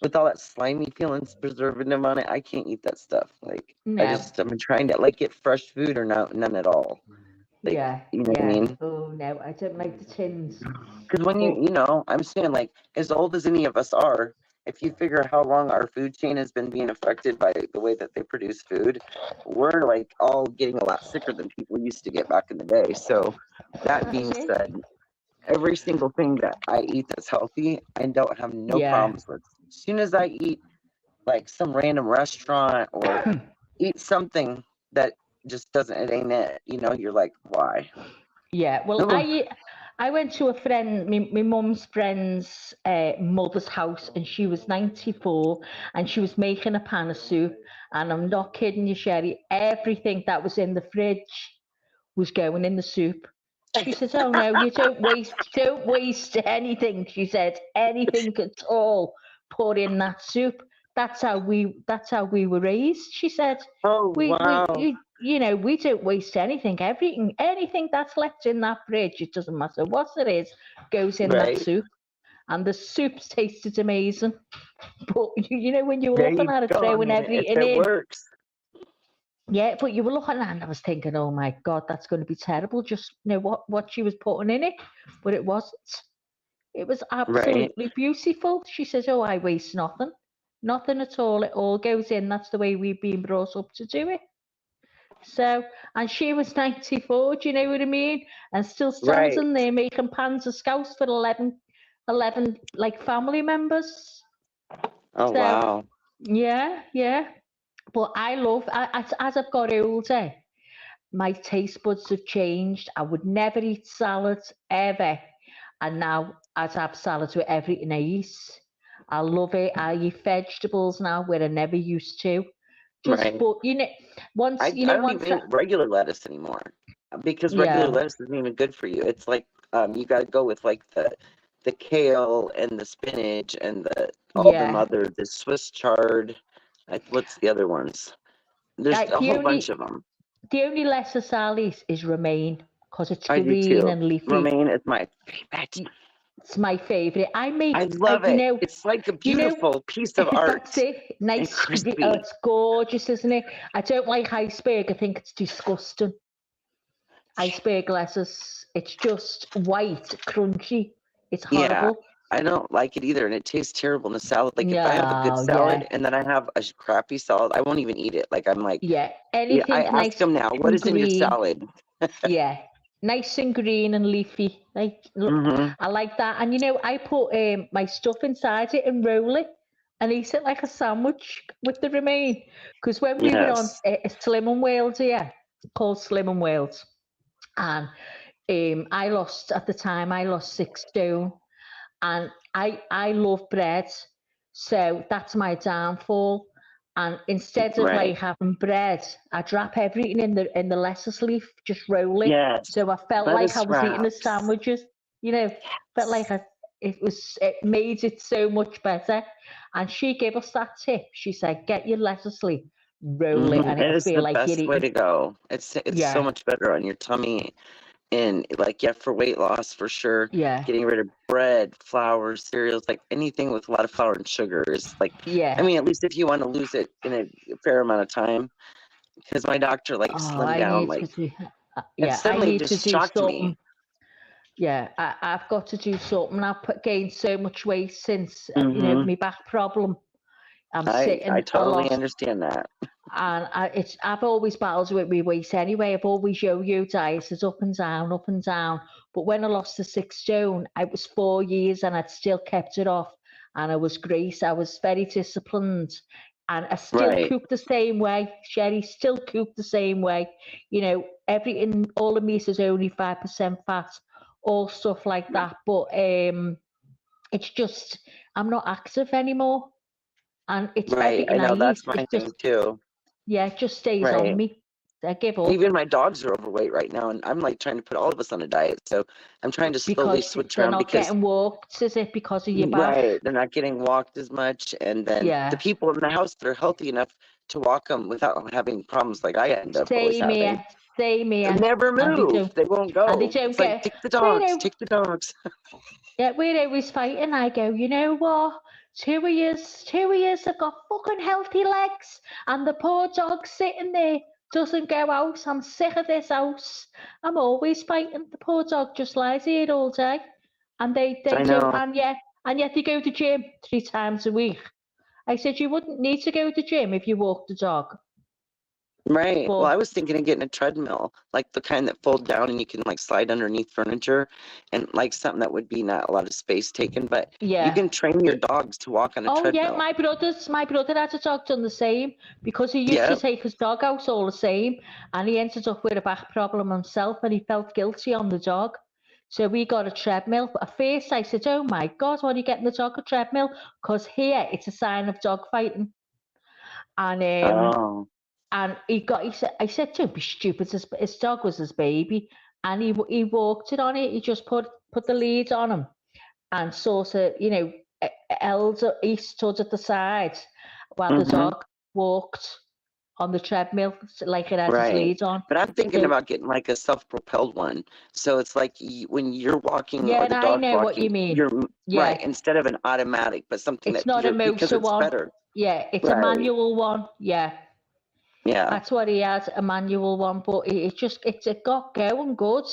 with all that slimy feeling preservative on it. I can't eat that stuff. Like No. I'm trying to like get fresh food or none at all. Like, Yeah. you know what I mean? Oh no, I don't like the tins. Because when I'm saying like as old as any of us are, if you figure how long our food chain has been being affected by the way that they produce food, we're like all getting a lot sicker than people used to get back in the day. So that being That's it. said, every single thing that I eat that's healthy, I don't have no Yeah. problems with. As soon as I eat like some random restaurant or eat something that just doesn't, it ain't it, you're like, why? Yeah, well, Oh, I went to a friend, my mum's friend's mother's house, and she was 94, and she was making a pan of soup, and I'm not kidding you, Sherry, everything that was in the fridge was going in the soup. She says, "Oh no, you don't waste anything." She said, "Anything at all, put in that soup." That's how we were raised. She said, oh wow. we don't waste anything. Anything that's left in that fridge, it doesn't matter what it is, goes in that Right. soup. And the soup tasted amazing. But when you were There looking you at it, go. I throwing mean, if everything it in. works. Yeah, but you were looking at it and I was thinking, oh my God, that's going to be terrible. Just what she was putting in it, but it wasn't. It was absolutely beautiful. She says, "Oh, I waste nothing at all. It all goes in. That's the way we've been brought up to do it." So, and she was 94. Do you know what I mean? And still standing there making pans of scouse for 11 like family members. Oh So, wow. yeah. But I love as I've got older, my taste buds have changed. I would never eat salads ever. And now I'd have salads with everything I eat. I love it. I eat vegetables now where I never used to. But once I don't even eat regular lettuce anymore because regular lettuce isn't even good for you. It's like you got to go with like the kale and the spinach and the Swiss chard. What's the other ones? There's a whole bunch of them. The only lettuce I'll eat is romaine because it's I do green too. and leafy. Romaine is my favorite. It's my favorite. I love it. It's like a beautiful piece of art. That's it. Nice, crispy. Oh, it's gorgeous, isn't it? I don't like iceberg. I think it's disgusting. Iceberg lettuce. It's just white, crunchy. It's horrible. I don't like it either, and it tastes terrible in a salad. Like if I have a good salad and then I have a crappy salad, I won't even eat it. Like I'm like, anything I nice ask them now, what is in your salad? Nice and green and leafy. Like I like that. And I put my stuff inside it and roll it and eat it like a sandwich with the romaine. Because when we were on Slim and Wales here, called Slim and Wales, and I lost 6 stone, and I love bread, so that's my downfall. And instead of like having bread, I'd wrap everything in the lettuce leaf, just roll it. So I felt like I was eating the sandwiches. Felt like it made it so much better. And she gave us that tip. She said, "Get your lettuce leaf, roll it, and it'll feel like you're eating." It is the best way to go. It's so much better on your tummy. And like, yeah, for weight loss, for sure. Yeah. Getting rid of bread, flour, cereals, like anything with a lot of flour and sugar is like, Yeah. I mean, at least if you want to lose it in a fair amount of time, because my doctor like slimmed I down, need like, to do. it Yeah, I suddenly need to just do shocked me. something. Yeah, I've got to do something. I've gained so much weight since you know, my back problem. I'm I sitting a totally lot, understand that. and I've always battled with my weight anyway. I've always yo-yo dieted up and down, up and down. But when I lost the 6 stone, it was 4 years, and I'd still kept it off, and I was great. I was very disciplined, and I still Right. cook the same way. Sherry, still cook the same way. You know, everything, all the meat is only 5% fat, all stuff like that. But it's just I'm not active anymore, and it's Right. I everything I know eat. that's my It thing just too. it just stays on Right. me. I give up Even my dogs are overweight right now, and I'm like trying to put all of us on a diet. So I'm trying to slowly because switch they're around not because getting walked. Is it because of your back? right, they're not getting walked as much, and then the Yeah. people in the house that are healthy enough to walk them without having problems like I end up always Same having. here. Same They here. never And they move. don't. They won't And they go. don't It's like get. take the dogs, take the dogs. Yeah, we're always fighting. I go, you know what? 2 years have got fucking healthy legs, and the poor dog sitting there doesn't go out. I'm sick of this house. I'm always fighting. The poor dog just lies here all day, and they I do, know. and yet they go to the gym 3 times a week. I said you wouldn't need to go to the gym if you walk the dog. Right. Well, But I was thinking of getting a treadmill, like the kind that fold down and you can like slide underneath furniture, and like something that would be not a lot of space taken, but you yeah. can train your dogs to walk on a Oh yeah, treadmill. my brother had a dog done the same because he used to Yep. take his dog out all the same, and he ended up with a back problem himself, and he felt guilty on the dog. So we got a treadmill. But at first I said, "Oh my God, why are you getting the dog a treadmill?" Because here it's a sign of dog fighting. And Oh, I said, "Don't be stupid." His dog was his baby, and he walked it on it. He just put the lead on him, and sort of, you know, he stood at the side while the dog walked on the treadmill, like it had his right. lead on. But I'm thinking So, about getting like a self-propelled one. So it's like when you're walking yeah, or and the I dog's know what you walking, mean. you're right, Yeah, instead of an automatic, but something it's that not a you're because motor it's one. better. Yeah, it's a Right. manual one. Yeah, Yeah. that's what he had, a manual one. But it got going good.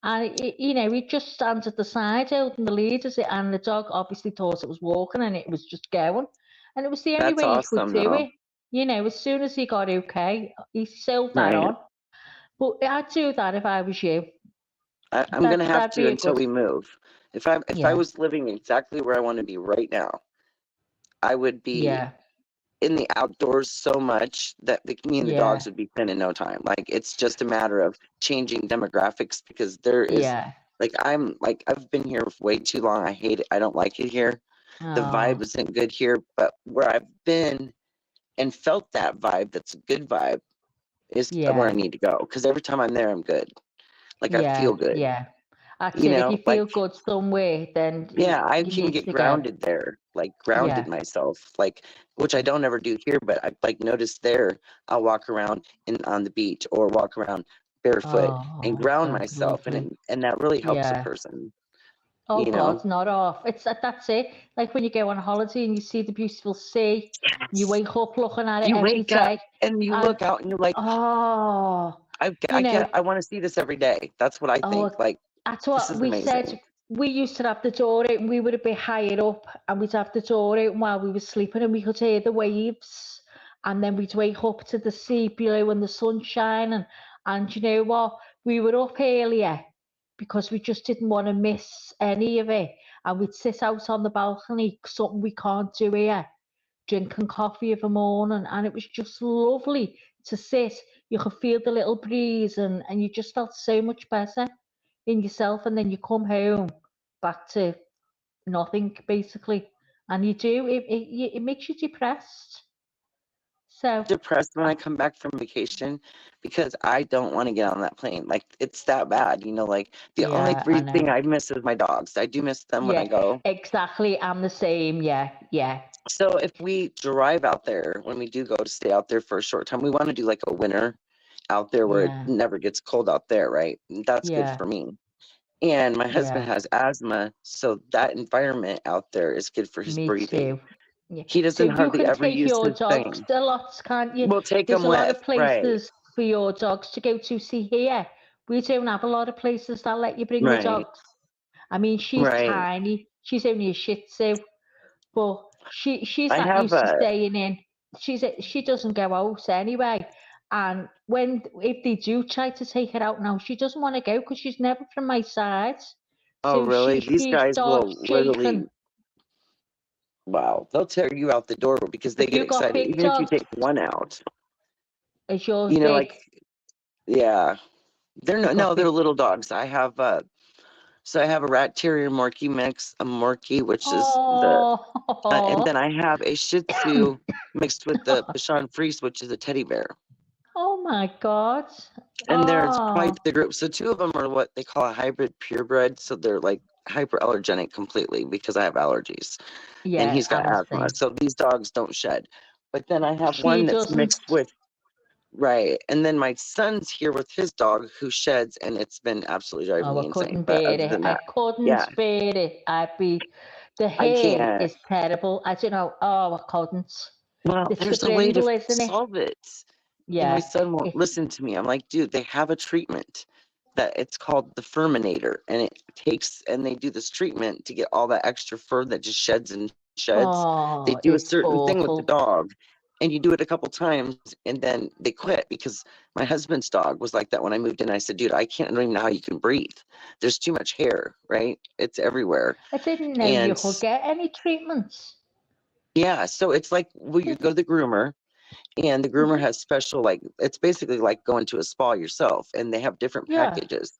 And, you know, he just stands at the side holding the lead, and the dog obviously thought it was walking, and it was just going. And it was the only That's way he could awesome do though. it. You know, as soon as he got okay, he sold that Right. on. But I'd do that if I was you. I'm gonna have That'd to be a until good. we move. If I Yeah, was living exactly where I want to be right now, I would be yeah, in the outdoors so much that me and the yeah, dogs would be thin in no time. Like it's just a matter of changing demographics because there is yeah. like I've been here way too long. I hate it. I don't like it here. The Oh, vibe isn't good here, but where I've been and felt that vibe, that's a good vibe, is where I yeah, need to go. Because every time I'm there, I'm good. Like I feel yeah, good. yeah. That's You it. If you know, like feel good somewhere, then yeah, I you can need get to go. grounded there, like Yeah. grounded myself, like which I don't ever do here, but I like notice there I'll walk around on the beach or walk around barefoot and Oh, ground that's myself, lovely. and that really helps a Yeah. person, Oh you know. God, not off. That's it. Like when you go on holiday and you see the beautiful sea, you Yes. wake up looking at it You every wake up day, and you and look out and you're like, oh, you know, I want to see this every day. That's what I oh, think. Like that's this what is we amazing. said. We used to have the door open. We were a bit higher up, and we'd have the door open while we were sleeping, and we could hear the waves. And then we'd wake up to the sea below and the sun shining. And you know what? We were up earlier because we just didn't want to miss any of it. And we'd sit out on the balcony, something we can't do here, drinking coffee of a morning, and it was just lovely to sit. You could feel the little breeze, and you just felt so much better in yourself. And then you come home back to nothing basically, and you do it makes you depressed. So Depressed when uh, I come back from vacation because I don't want to get on that plane. Like it's that bad, you know, like the only yeah, I thing know. I miss is my dogs. I do miss them when I Yeah, go. exactly. I'm the same. Yeah, yeah, So if we drive out there, when we do go to stay out there for a short time, we want to do like a winter out there where Yeah. it never gets cold out there, right? That's good Yeah. for me. And my husband Yeah. has asthma, so that environment out there is good for his Me breathing. too. Yeah. He So doesn't you hardly can ever take use your his dogs thing. to lots, can't you? We'll take There's them a lot with, of right, places for your dogs to go to. See here, we don't have a lot of places that let you bring your right, dogs. I mean, she's right. tiny. She's only a Shih Tzu, but she's I not have used to a, staying in. She doesn't go out anyway. And if they do try to take her out now, she doesn't want to go because she's never from my side. oh, So really? These she guys starts will shaking. literally, wow, they'll tear you out the door because they Have get you got excited. big Even if you dogs? take one out, Is yours you know, big? like, yeah, You no, got they're big. little dogs. I have, so I have a rat terrier Morkie mix, a Morkie, which is and then Oh, I have a Shih Tzu mixed with the Bichon Frise, which is a teddy bear. oh my God. And there's quite Oh, the group. So two of them are what they call a hybrid purebred. So they're like hyperallergenic completely because I have allergies and yeah, he's got I'm the asthma. same. So these dogs don't shed. But then I have She one that's doesn't. mixed with, right. And then my son's here with his dog who sheds, and it's been absolutely driving Oh, I me insane. couldn't But bear other it. than I that, couldn't yeah, bear it. The I hair can't. is terrible. I don't know. Oh, I couldn't. Well, It's the there's a way to brindle, isn't it? solve it. And my Yeah. son won't It, listen to me. I'm like, dude, they have a treatment that it's called the Furminator, and it takes, and they do this treatment to get all that extra fur that just sheds and sheds. They oh, do a it's certain thing with the awful. dog, and you do it a couple times, and then they quit because my husband's dog was like that when I moved in. I said, dude, I don't even know how you can breathe. There's too much hair, right? It's everywhere. I didn't know you And could get any treatments. yeah, so it's like, well, you go to the groomer, and the groomer Hmm. has special, like, it's basically like going to a spa yourself, and they have different Yeah. packages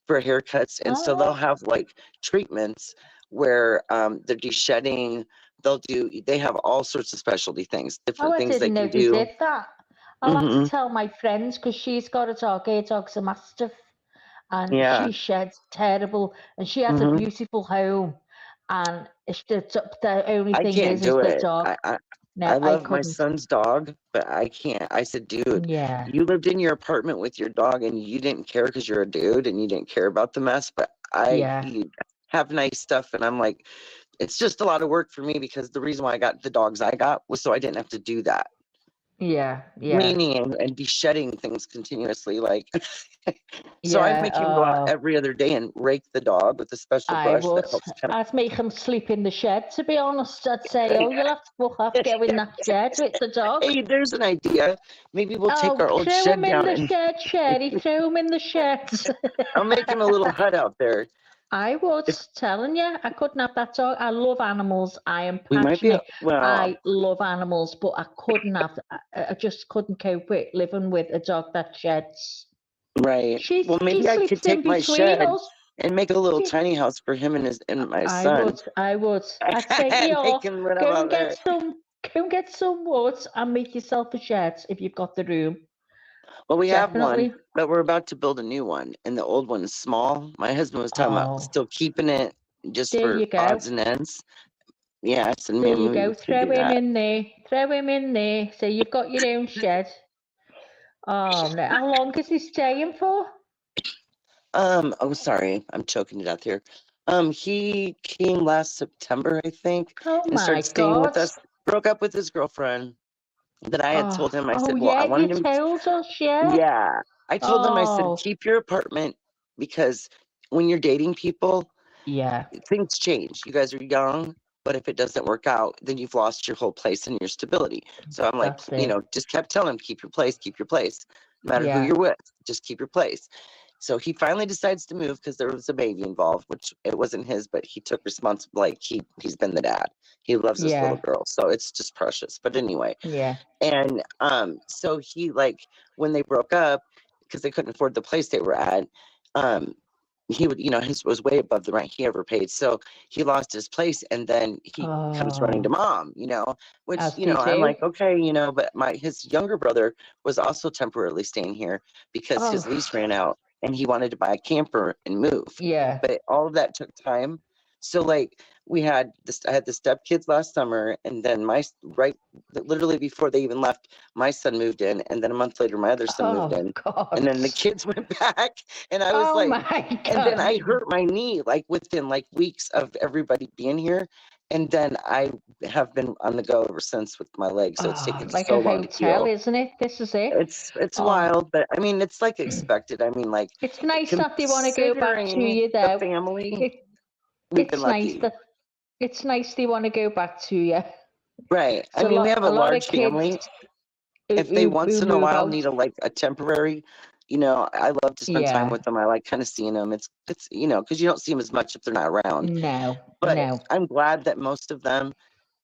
for haircuts. And so they'll Oh, have like treatments where they're de-shedding. They have all sorts of specialty things, oh, different I things they didn't know can they do. did that. I'll have to Hmm. tell my friends because she's got a dog. Her dog's a Mastiff, and Yeah. she sheds terrible, and she has a Hmm. beautiful home. And the only I thing can't is do the it. dog. I No, I love my couldn't. son's dog, but I can't. I said, dude, Yeah, you lived in your apartment with your dog and you didn't care because you're a dude and you didn't care about the mess, but yeah, you have nice stuff. And I'm like, it's just a lot of work for me because the reason why I got the dogs I got was so I didn't have to do that. yeah, yeah, Cleaning and be shedding things continuously. Like, so I yeah. make him go out Oh, every other day and rake the dog with a special I brush that would. helps kind I'd make him sleep in the shed. To be honest, I'd say, "Oh, you'll have to fuck off, go in that shed with the dog." Hey, there's an idea. Maybe we'll take Oh, our old throw shed him in down the and shed, Sherry. Throw him in the shed. I'll make him a little hut out there. I would, If telling you, I couldn't have that dog. I love animals. I am we might be, passionate. well, I love animals, but I couldn't have. I just couldn't cope with living with a dog that sheds. right. Well, She maybe I could sleeps in take my between shed us. and make a little She, tiny house for him and my I son. would. I would. I'd say to Make you, him run go out and get there. some. Go and get some wood and make yourself a shed if you've got the room. Well, we have one, Definitely. but we're about to build a new one, and the old one is small. My husband was talking about Oh, still keeping it just there for you go. odds and ends. Yes, and There maybe you we go. could Throw do him that. in there. Throw him in there. So you've got your own shed. Oh no! How long is he staying for? Oh, sorry, I'm choking to death here. He came last September, I think, Oh and my started staying with God! us. Broke up with his girlfriend. That I had told Oh, him, I oh said, well, I yeah, you wanted him to, told us, yeah. yeah. I told him, I said, Oh, keep your apartment because when you're dating people, yeah, things change. You guys are young, but if it doesn't work out, then you've lost your whole place and your stability. So I'm like, that's it. just kept telling him, keep your place, keep your place. No matter who Yeah, you're with, just keep your place. So he finally decides to move because there was a baby involved, which it wasn't his, but he took responsibility. Like he's been the dad. He loves this little yeah, girl. So it's just precious. But anyway, yeah. and so he like when they broke up because they couldn't afford the place they were at, um, he would, his was way above the rent he ever paid. So he lost his place and then he comes running to Oh, mom, which, as they I'm do. like, okay, but his younger brother was also temporarily staying here because his Oh, lease ran out and he wanted to buy a camper and move. yeah, But all of that took time. So like we had this. I had the stepkids last summer, and then literally before they even left, my son moved in, and then a month later, my other son moved in, God. and then the kids went back, and I was Oh like, my God. and then I hurt my knee like within like weeks of everybody being here, and then I have been on the go ever since with my leg, so it's taken like so a long to hotel, heal. isn't it? This is it. It's wild, but I mean, it's like expected. I mean, like It's nice that they want to go back to considering you, the though. family, we've been It's nice lucky. that it's nice they want to go back to you. Right. I So mean, we have a lot large of kids family. If they once who in a move while out. need a temporary, I love to spend time with them. I like kind of seeing them. It's because you don't see them as much if they're not around. No, But no. I'm glad that most of them,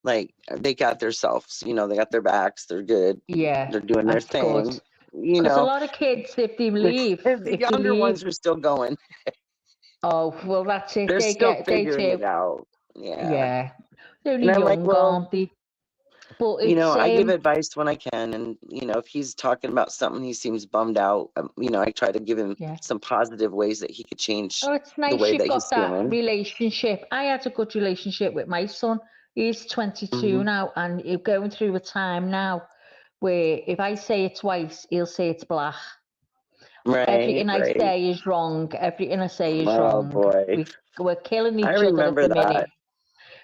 like, they got themselves. They got their backs. They're good. Yeah, They're doing their that's thing. good. Because a lot of kids, if they leave, The younger ones are still going. oh well, that's it. They're still They figuring do. it out. Yeah. Yeah, they're only And I'm like, young, well, aren't they? But it's I give advice when I can, and if he's talking about something, he seems bummed out. I try to give him some positive ways that he could change oh, it's the nice way you've that he's got that feeling. relationship. I had a good relationship with my son. He's 22 now, and he's going through a time now where if I say it twice, he'll say it's black. Right. Everything I say is wrong. Everything I say is wrong. Boy. We're killing each I other remember at the that. minute.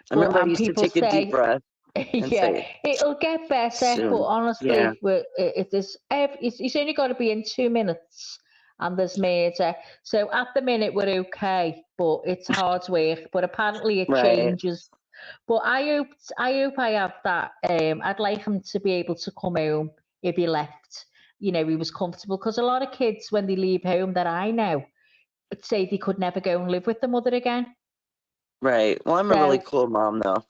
I remember I and used to people take a deep say, breath and say, it'll get better. soon. But honestly, Yeah. it's only got to be in 2 minutes, and there's murder. So at the minute we're okay, but it's hard work. But apparently it changes. But I hope I have that. I'd like him to be able to come home if he left. He was comfortable, because a lot of kids, when they leave home that I know, say they could never go and live with the mother again. Right. Well, I'm a really cool mom, though.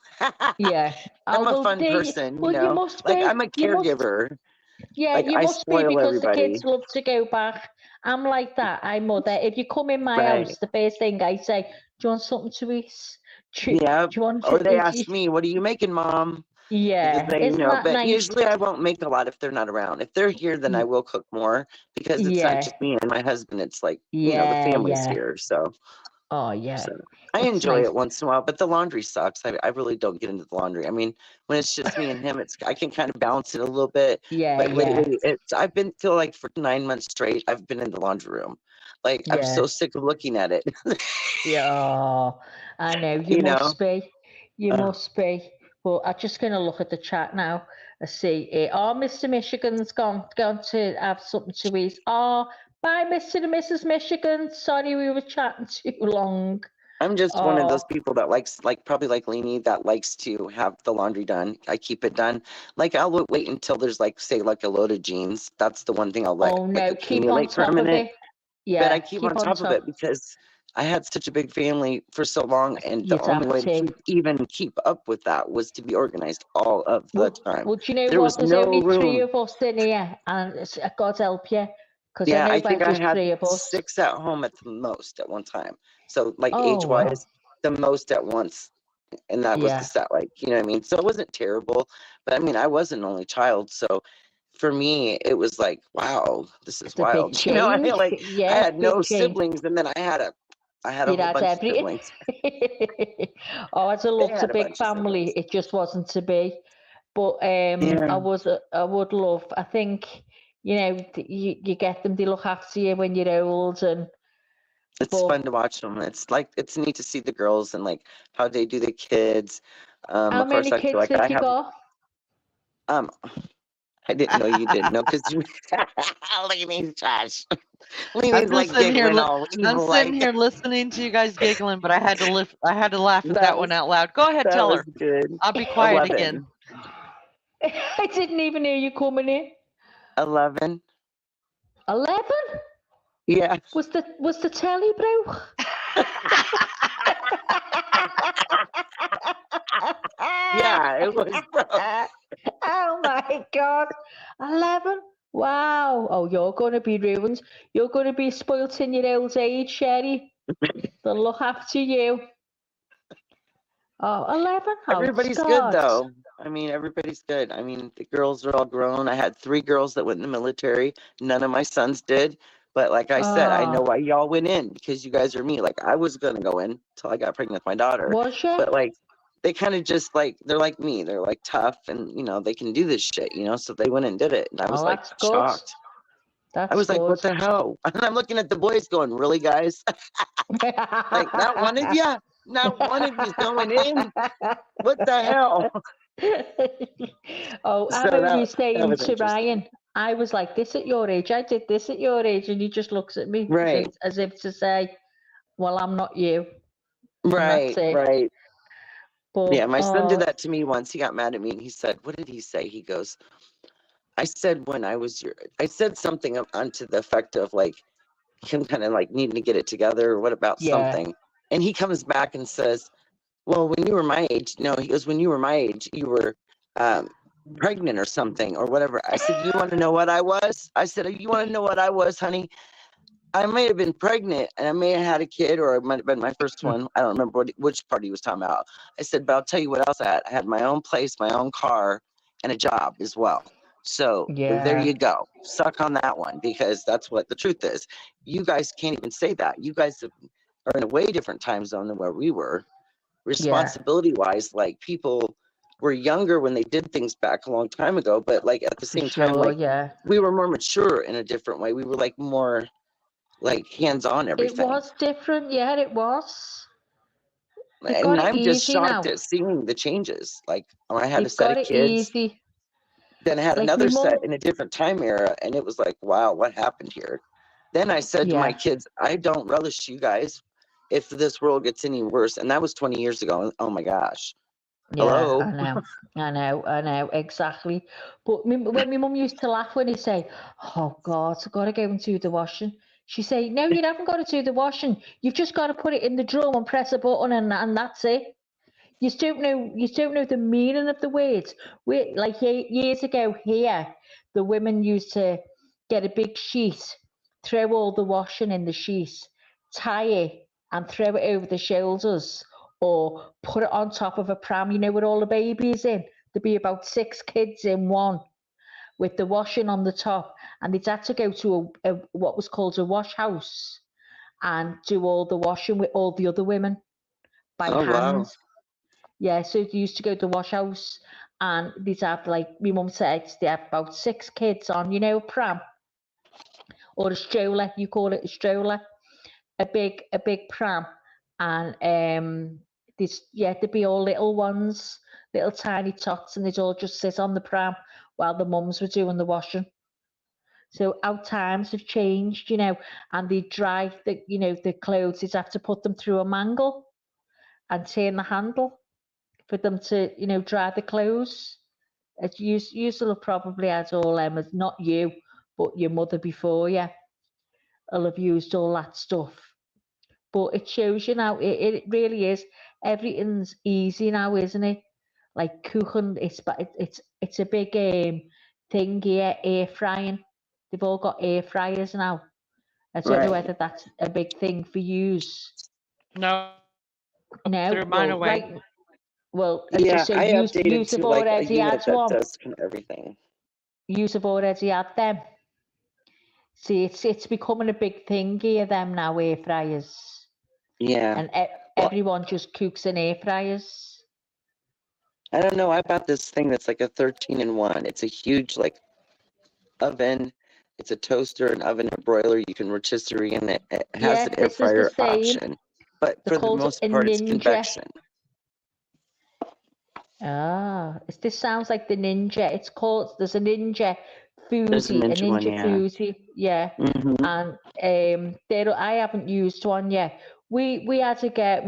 Yeah. I'm a fun person, Well, you must be. Like, I'm a caregiver. Yeah, like, you I must be, spoil because everybody. the kids love to go back. I'm like that. I'm mother. If you come in my house, the first thing I say, do you want something to eat? Yeah. Do you want or they ask me, what are you making, Mom? Yeah. They, Isn't that but nice? usually I won't make a lot if they're not around. If they're here, then I will cook more, because it's not just me and my husband. It's like, the family's here. So. Oh, yeah. So I enjoy it once in a while, but the laundry sucks. I really don't get into the laundry. I mean, when it's just me and him, I can kind of balance it a little bit. But lately, I've been feel like for 9 months straight, I've been in the laundry room. Like, I'm so sick of looking at it. Yeah, I know. You must be. You must be. But I'm just going to look at the chat now and see. Mr. Michigan's gone to have something to eat. Bye, Mr. and Mrs. Michigan. Sorry we were chatting too long. I'm just one of those people that likes, probably like Lainey, that likes to have the laundry done. I keep it done. Like, I'll wait until there's say a load of jeans. That's the one thing I'll let keep on top of it. Yeah, but I keep on top of it because I had such a big family for so long, and the only way to keep up with that was to be organized all of the time. Well, do you know there what? Was There's no only room. 3 of us in here, and God help you. Yeah, I think I had 6 at home at the most at one time. So, age-wise, the most at once, and that was the set. You know what I mean? So it wasn't terrible, but I mean, I was an only child, so for me, it was like, wow, this is wild. I feel like I had no siblings, and then I had a whole bunch of siblings. I'd love a big family. It just wasn't to be. But I would love. I think you get them. They look after you when you're old, and it's fun to watch them. It's neat to see the girls and how they do the kids. How many kids have you got? I didn't know you didn't know, because you Lainey's trash. I'm sitting here listening to you guys giggling, but I had to laugh at that one out loud. Go ahead, tell her. Good. I'll be quiet again. I didn't even hear you coming in. 11. 11? Yeah. Was the telly broke? Yeah, it was broke. Oh my God. 11? Wow. Oh, you're going to be ruined. You're going to be spoilt in your old age, Sherry. They'll look after you. Oh, 11? Everybody's good, though. I mean, everybody's good. I mean, the girls are all grown. I had 3 girls that went in the military. None of my sons did. But like I said, I know why y'all went in, because you guys are me. Like I was gonna go in till I got pregnant with my daughter. Was you? But like they kind of just like, they're like me. They're like tough, and you know they can do this shit. You know, so they went and did it, and I was like that's good. shocked. That's I was like, good. what the hell? And I'm looking at the boys going, really, guys? Like, not one of you? Not one of you's going in? What the hell? Oh, I So remember you that saying was to interesting. Ryan, I was like this at your age, I did this at your age, and he just looks at me Right. as if to say, well, I'm not you. Right, that's it. right. But, Yeah, my son did that to me once. He got mad at me, and he said, what did he say? He goes, I said I said something onto the effect of like him kind of like needing to get it together, or what about something? And he comes back and says, well, when you were my age, no, he goes, when you were my age, you were pregnant or something or whatever. I said, you want to know what I was? I said, you want to know what I was, honey? I may have been pregnant, and I may have had a kid, or it might have been my first one. I don't remember which part he was talking about. I said, but I'll tell you what else I had. I had my own place, my own car, and a job as well. So there you go. Suck on that one, because that's what the truth is. You guys can't even say that. You guys are in a way different time zone than where we were. Responsibility wise, like people were younger when they did things back a long time ago, but like at the same time, like we were more mature in a different way. We were like more like hands-on everything. It was different, it was. And I'm just shocked at seeing the changes. Like I had a set of kids, then I had like another set in a different time era, and it was like, wow, what happened here? Then I said to my kids, I don't relish you guys if this world gets any worse. And that was 20 years ago. Oh my gosh. Hello? I know, exactly. But when my mum used to laugh when he say, oh God, I've got to go and do the washing. She say, no, you haven't got to do the washing. You've just got to put it in the drum and press a button, and that's it. You don't know the meaning of the words. Like years ago here, the women used to get a big sheet, throw all the washing in the sheet, tie it, and throw it over the shoulders, or put it on top of a pram, with all the babies in. There'd be about 6 kids in one, with the washing on the top, and they'd had to go to a what was called a wash house and do all the washing with all the other women by hand. Wow. Yeah, so they used to go to the wash house, and they'd have, like my mum said, they have about 6 kids on, a pram or a stroller. You call it a stroller, a big pram, and there'd be all little ones, little tiny tots, and they'd all just sit on the pram while the mums were doing the washing. So our times have changed, and they dry the clothes. They'd have to put them through a mangle and turn the handle for them to, dry the clothes. You will have probably had all them, not you, but your mother before you will have used all that stuff. But it shows you now, it really is. Everything's easy now, isn't it? Like cooking, it's a big thing here, air frying. They've all got air fryers now. I don't know whether that's a big thing for yous. No. No, Threw mine away. Right. Well, yeah, so I you updated have to like a already unit had that one. does everything. You have already had them. See, it's becoming a big thing here, them now, air fryers. Yeah. And everyone just cooks in air fryers. I don't know. I bought this thing that's like a 13-in-1. It's a huge like oven. It's a toaster, an oven, a broiler. You can rotisserie in it. It has an air fryer option. But for the most part, it's convection. This sounds like the Ninja. It's called, there's a Ninja Foodie, There's a Ninja one, yeah. Foodie, yeah. Mm-hmm. And I haven't used one yet. We had to get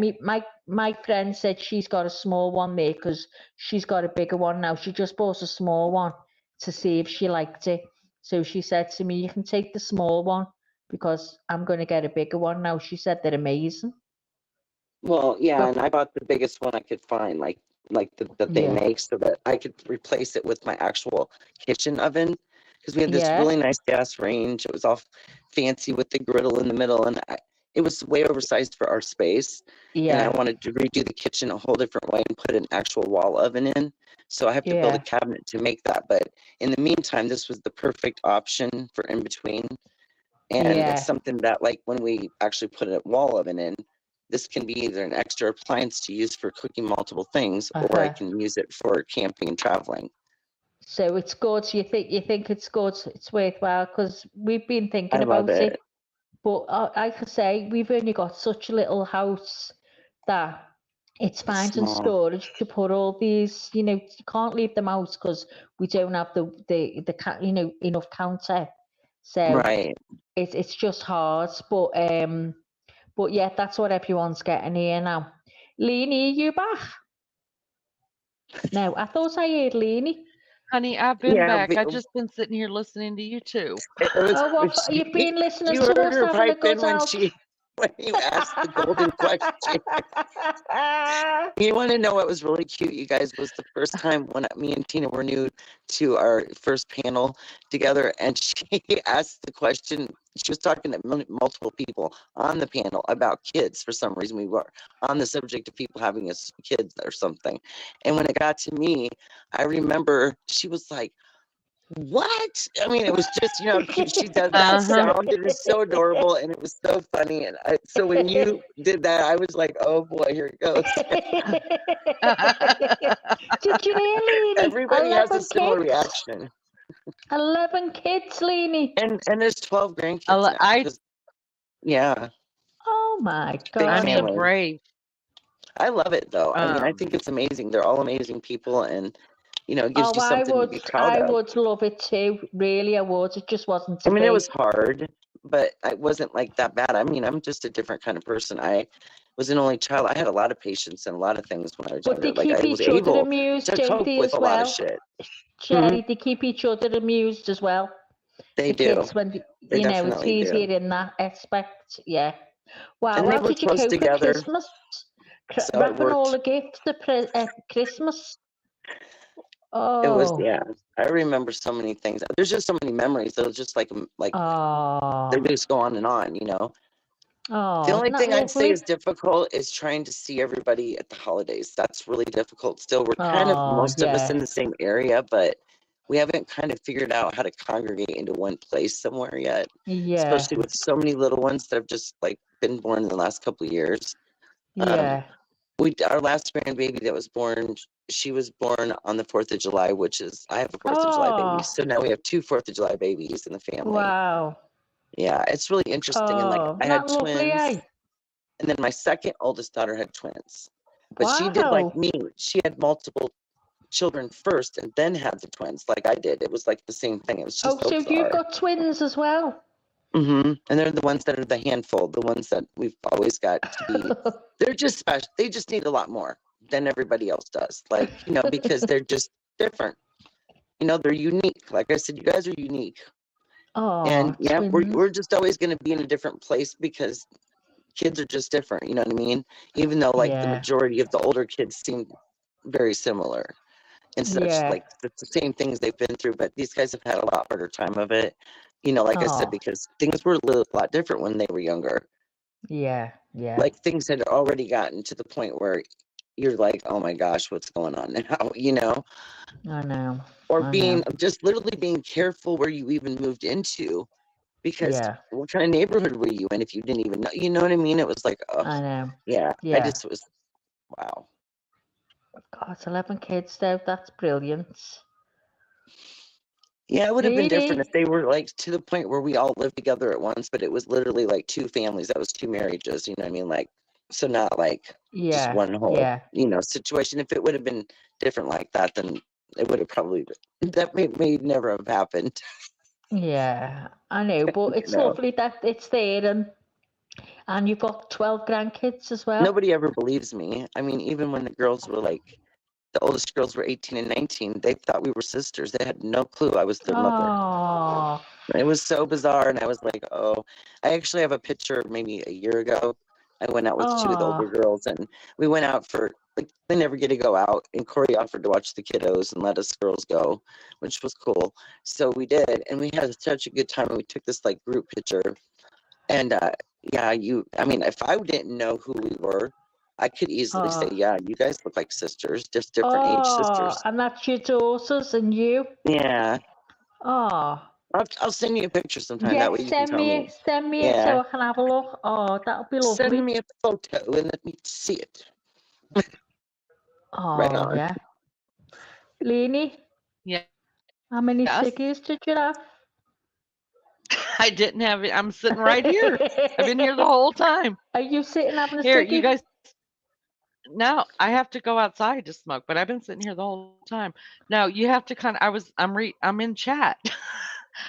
my friend said she's got a small one there because she's got a bigger one now. She just bought a small one to see if she liked it. So she said to me, you can take the small one because I'm going to get a bigger one now. She said they're amazing. Well, yeah, and I bought the biggest one I could find, like that they make, so that I could replace it with my actual kitchen oven, because we had this really nice gas range. It was all fancy with the griddle in the middle, and it was way oversized for our space. And I wanted to redo the kitchen a whole different way and put an actual wall oven in. So I have to build a cabinet to make that. But in the meantime, this was the perfect option for in between. And Yeah. it's something that, like, when we actually put a wall oven in, this can be either an extra appliance to use for cooking multiple things, or I can use it for camping and traveling. So it's good. You think it's good? It's worthwhile, because we've been thinking I love about it. But I could say we've only got such a little house that it's finding small. storage to put all these. You can't leave them out because we don't have the enough counter. So Right. it's just hard. But yeah, that's what everyone's getting here now. Leanie, you back? No, I thought I heard Leanie. Honey, I've been Yeah, back. but I've just been sitting here listening to you too. it was, Oh, what you've been listening you to heard us her having a pipe in good out. when you asked the golden question. You want to know what was really cute, you guys, was the first time when me and Tina were new to our first panel together, and she asked the question. She was talking to multiple people on the panel about kids. For some reason, we were on the subject of people having kids or something. And when it got to me, I remember she was like, "What?" I mean, it was just, cute she does that sound. It is so adorable, and it was so funny. And so when you did that, I was like, "Oh boy, here it goes." Did you hear, Leanie? Everybody has a similar reaction. 11 kids, Leanie. And there's 12 grandkids now. Yeah. Oh my gosh. family. Brave. I love it though. I mean, I think it's amazing. They're all amazing people, and it gives you something to be proud of. I would love it too. Really, I would. It just wasn't. I mean, it was hard, but it wasn't like that bad. I mean, I'm just a different kind of person. I was an only child. I had a lot of patience and a lot of things when I was younger. But they keep each other amused, don't they, as well? A lot of shit. Sherry, they keep each other amused as well. They do. Kids, when they it's easier in that aspect. Yeah. Wow. And how did you cope for Christmas? So wrapping all the gifts for Christmas. Oh. It was, yeah. I remember so many things. There's just so many memories. It was just like they just go on and on, Oh, the only thing I'd say is difficult is trying to see everybody at the holidays. That's really difficult. Still, we're kind of most of us in the same area, but we haven't kind of figured out how to congregate into one place somewhere yet. Yeah. Especially with so many little ones that have just been born in the last couple of years. Yeah. Our last grandbaby that was born, she was born on the 4th of July, which is, I have a 4th of July baby. So now we have 2 4th of July babies in the family. Wow. Yeah, it's really interesting. And I had twins. And then my second oldest daughter had twins. But she did like me. She had multiple children first and then had the twins like I did. It was like the same thing. It was just so you've got twins as well? Mm-hmm. And they're the ones that are the handful, the ones that we've always got to be. They're just special. They just need a lot more than everybody else does. Because they're just different. They're unique. Like I said, you guys are unique. Oh, and yeah, we're just always going to be in a different place because kids are just different. You know what I mean? Even though the majority of the older kids seem very similar and such, it's the same things they've been through, but these guys have had a lot harder time of it. I said, because things were a lot different when they were younger. Yeah. Things had already gotten to the point where you're like, oh my gosh, what's going on now? I know. Or just literally being careful where you even moved into, because what kind of neighborhood were you in if you didn't even know? You know what I mean? It was like, oh, I know. Yeah. I just was, wow. God, 11 kids though. That's brilliant. Yeah, it would have been different if they were to the point where we all lived together at once, but it was literally 2 families. That was 2 marriages, you know what I mean? So not just one whole, situation. If it would have been different like that, then it would have probably been, that may never have happened. Yeah, I know, but it's lovely that it's there, and you've got 12 grandkids as well. Nobody ever believes me. I mean, even when the girls were the oldest girls were 18 and 19. They thought we were sisters. They had no clue I was their mother. It was so bizarre. And I was like, oh, I actually have a picture maybe a year ago. I went out with 2 of the older girls, and we went out for, they never get to go out. And Corey offered to watch the kiddos and let us girls go, which was cool. So we did. And we had such a good time. And we took this group picture. And if I didn't know who we were, I could easily say, yeah, you guys look like sisters, just different age sisters. And that's your daughters and you? Yeah. Oh. I'll send you a picture sometime. Yeah, That way you can send tell me me. it. Send me it so I can have a look. Oh, that'll be lovely. Send me a photo and let me see it. Oh, Right on. yeah. Leanie, Yeah. how many Yes. ciggies did you have? I didn't have it. I'm sitting right here. I've been here the whole time. Are you sitting having a Here, ciggy? you guys. No, I have to go outside to smoke, but I've been sitting here the whole time. No, you have to kind of. I'm in chat.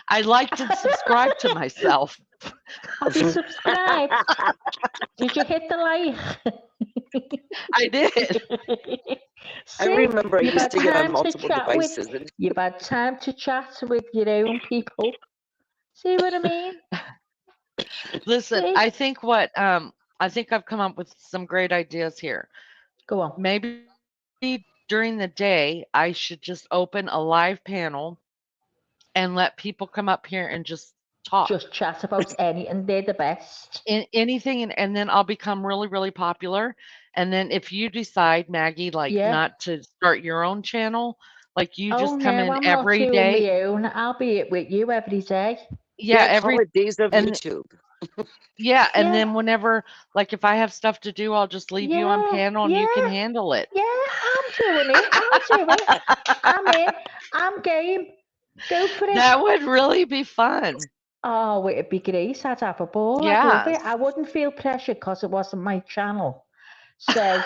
I liked and subscribed to myself. Have you subscribed? Did you hit the like? I did. I remember I you've used had to get on time to multiple chat devices. with. You've had time to chat with your own people. See what I mean? Listen, See? I think I've come up with some great ideas here. Go on. Maybe during the day I should just open a live panel and let people come up here and just talk. Just chat about anything. They're the best. Anything, and then I'll become really, really popular. And then if you decide, Maggie, like not to start your own channel, like you just come in I'm every not day. doing my own. I'll be it with you every day. Yeah, call it Days of YouTube. Yeah, and then whenever, like, if I have stuff to do, I'll just leave you on panel and you can handle it. Yeah, I'm doing it. I'll do it. I'm in. I'm game. Go for it. That would really be fun. Oh, it'd be great. I'd have a ball. I'd love it. Yes. I wouldn't feel pressure because it wasn't my channel. So,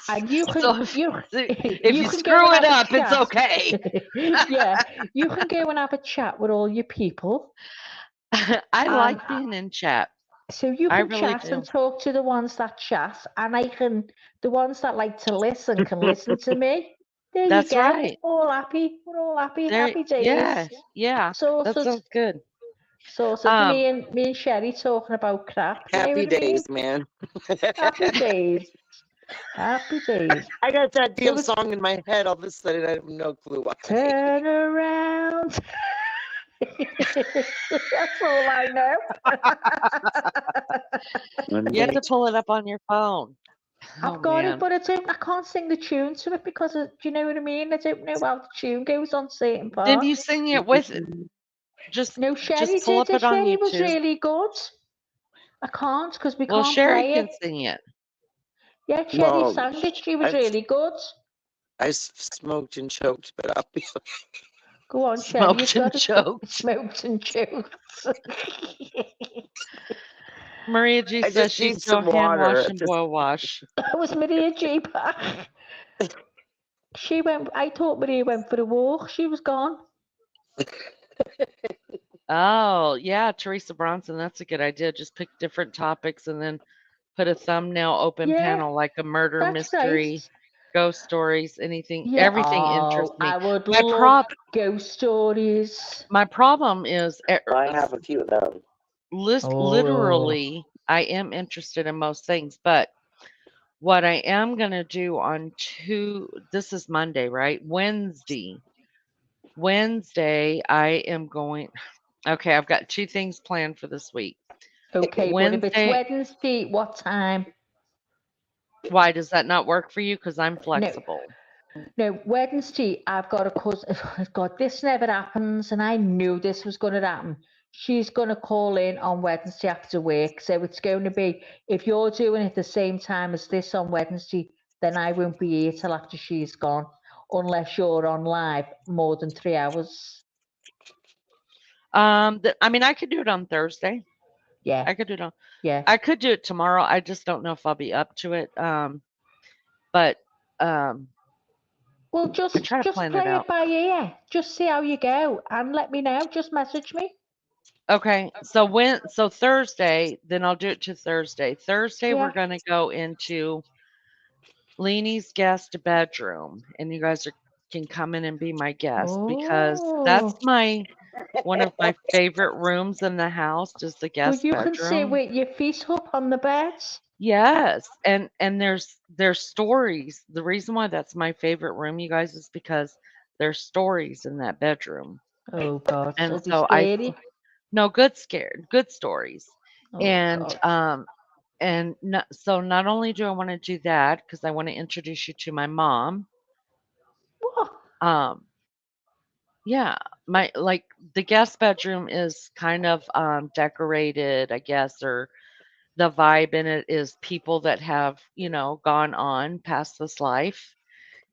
and you can, So if you can screw go and it have up, a it's chat. okay. Yeah, you can go and have a chat with all your people. I like being in chat. So you I can really chat do. and talk to the ones that chat, and the ones that like to listen can listen to me. There That's you go. right. All happy. We're all happy. There, Happy days. yeah. Sorted. That sounds good. Sorted. Me and Sherry talking about crap. Happy days, man. Happy days. Happy days. I got that damn song in my head all of a sudden. I have no clue why. Turn around. That's all I know. You have to pull it up on your phone. I've got it, but I can't sing the tune to it because do you know what I mean? I don't know how the tune goes on certain parts. Then you sing it with it. No, Sherry just pull did up it on Sherry was YouTube. really good. I can't because we Well, can't Sherry play can it. sing it. Yeah, Sherry sang it. She was really good. I smoked and choked, but I'll be. Go on, Sherry. Smoked and choked. Smoked and choked. Maria G says she's still hand wash and boil wash. That was Maria G back. She went. I thought Maria went for a walk. She was gone. Oh, yeah, Teresa Bronson. That's a good idea. Just pick different topics and then put a thumbnail open panel like a murder mystery, ghost stories, anything. Everything interests me. I would love ghost stories. My problem is I have a few of them. Literally, I am interested in most things, but what I am going to do on this is Monday, right? Wednesday, I am going. Okay, I've got 2 things planned for this week. Okay, but if it's Wednesday, what time? Why does that not work for you? Because I'm flexible. No, Wednesday, I've got a cousin. God, this never happens, and I knew this was going to happen. She's going to call in on Wednesday after work. So it's going to be, if you're doing it the same time as this on Wednesday, then I won't be here till after she's gone, unless you're on live more than 3 hours. I mean, I could do it on Thursday. Yeah. I could do it on. Yeah. I could do it tomorrow. I just don't know if I'll be up to it. But well, just play it by ear. Just see how you go and let me know. Just message me. Okay. So Thursday, then I'll do it to Thursday. Thursday, we're going to go into Leanie's guest bedroom, and you guys can come in and be my guest because that's one of my favorite rooms in the house is the guest bedroom. You can sit with your feet up on the bed. Yes, and there's stories. The reason why that's my favorite room, you guys, is because there's stories in that bedroom. Oh God! And so good stories. Oh, and God. So not only do I want to do that because I want to introduce you to my mom. What? Yeah, my like the guest bedroom is kind of decorated, I guess, or the vibe in it is people that have, gone on past this life.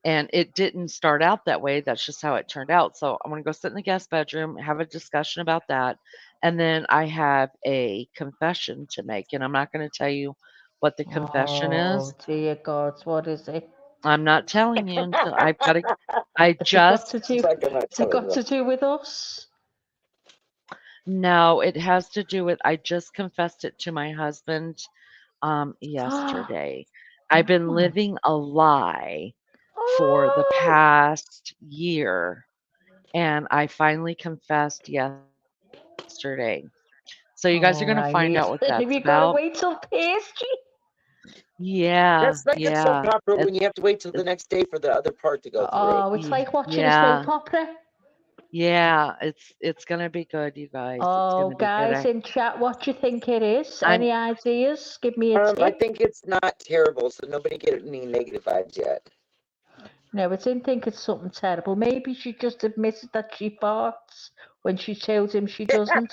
And it didn't start out that way. That's just how it turned out. So I'm gonna go sit in the guest bedroom, have a discussion about that, and then I have a confession to make. And I'm not gonna tell you what the confession Oh is. dear God, what is it? I'm not telling you until I've got to. I Has it got to just do? She's not gonna Has it tell got you. to do with us? No, it has to do with I just confessed it to my husband Oh, yesterday. I've been living a lie for the oh, past year, and I finally confessed yesterday. So you guys are gonna find out what oh! I that's need. about. Have you got to wait till pastry? Yeah, That's like a soap yeah. opera It's when you have to wait till the it's next day for the other part to go through. Oh, it's like watching a soap yeah. opera. Yeah, it's gonna be good, you guys. It's Oh, gonna be good. guys in chat, what do you think it is? I'm Any ideas? Give me a I tip. think it's not terrible, so nobody get any negative vibes yet. No, I didn't think it's something terrible. Maybe she just admitted that she farts when she told him she doesn't.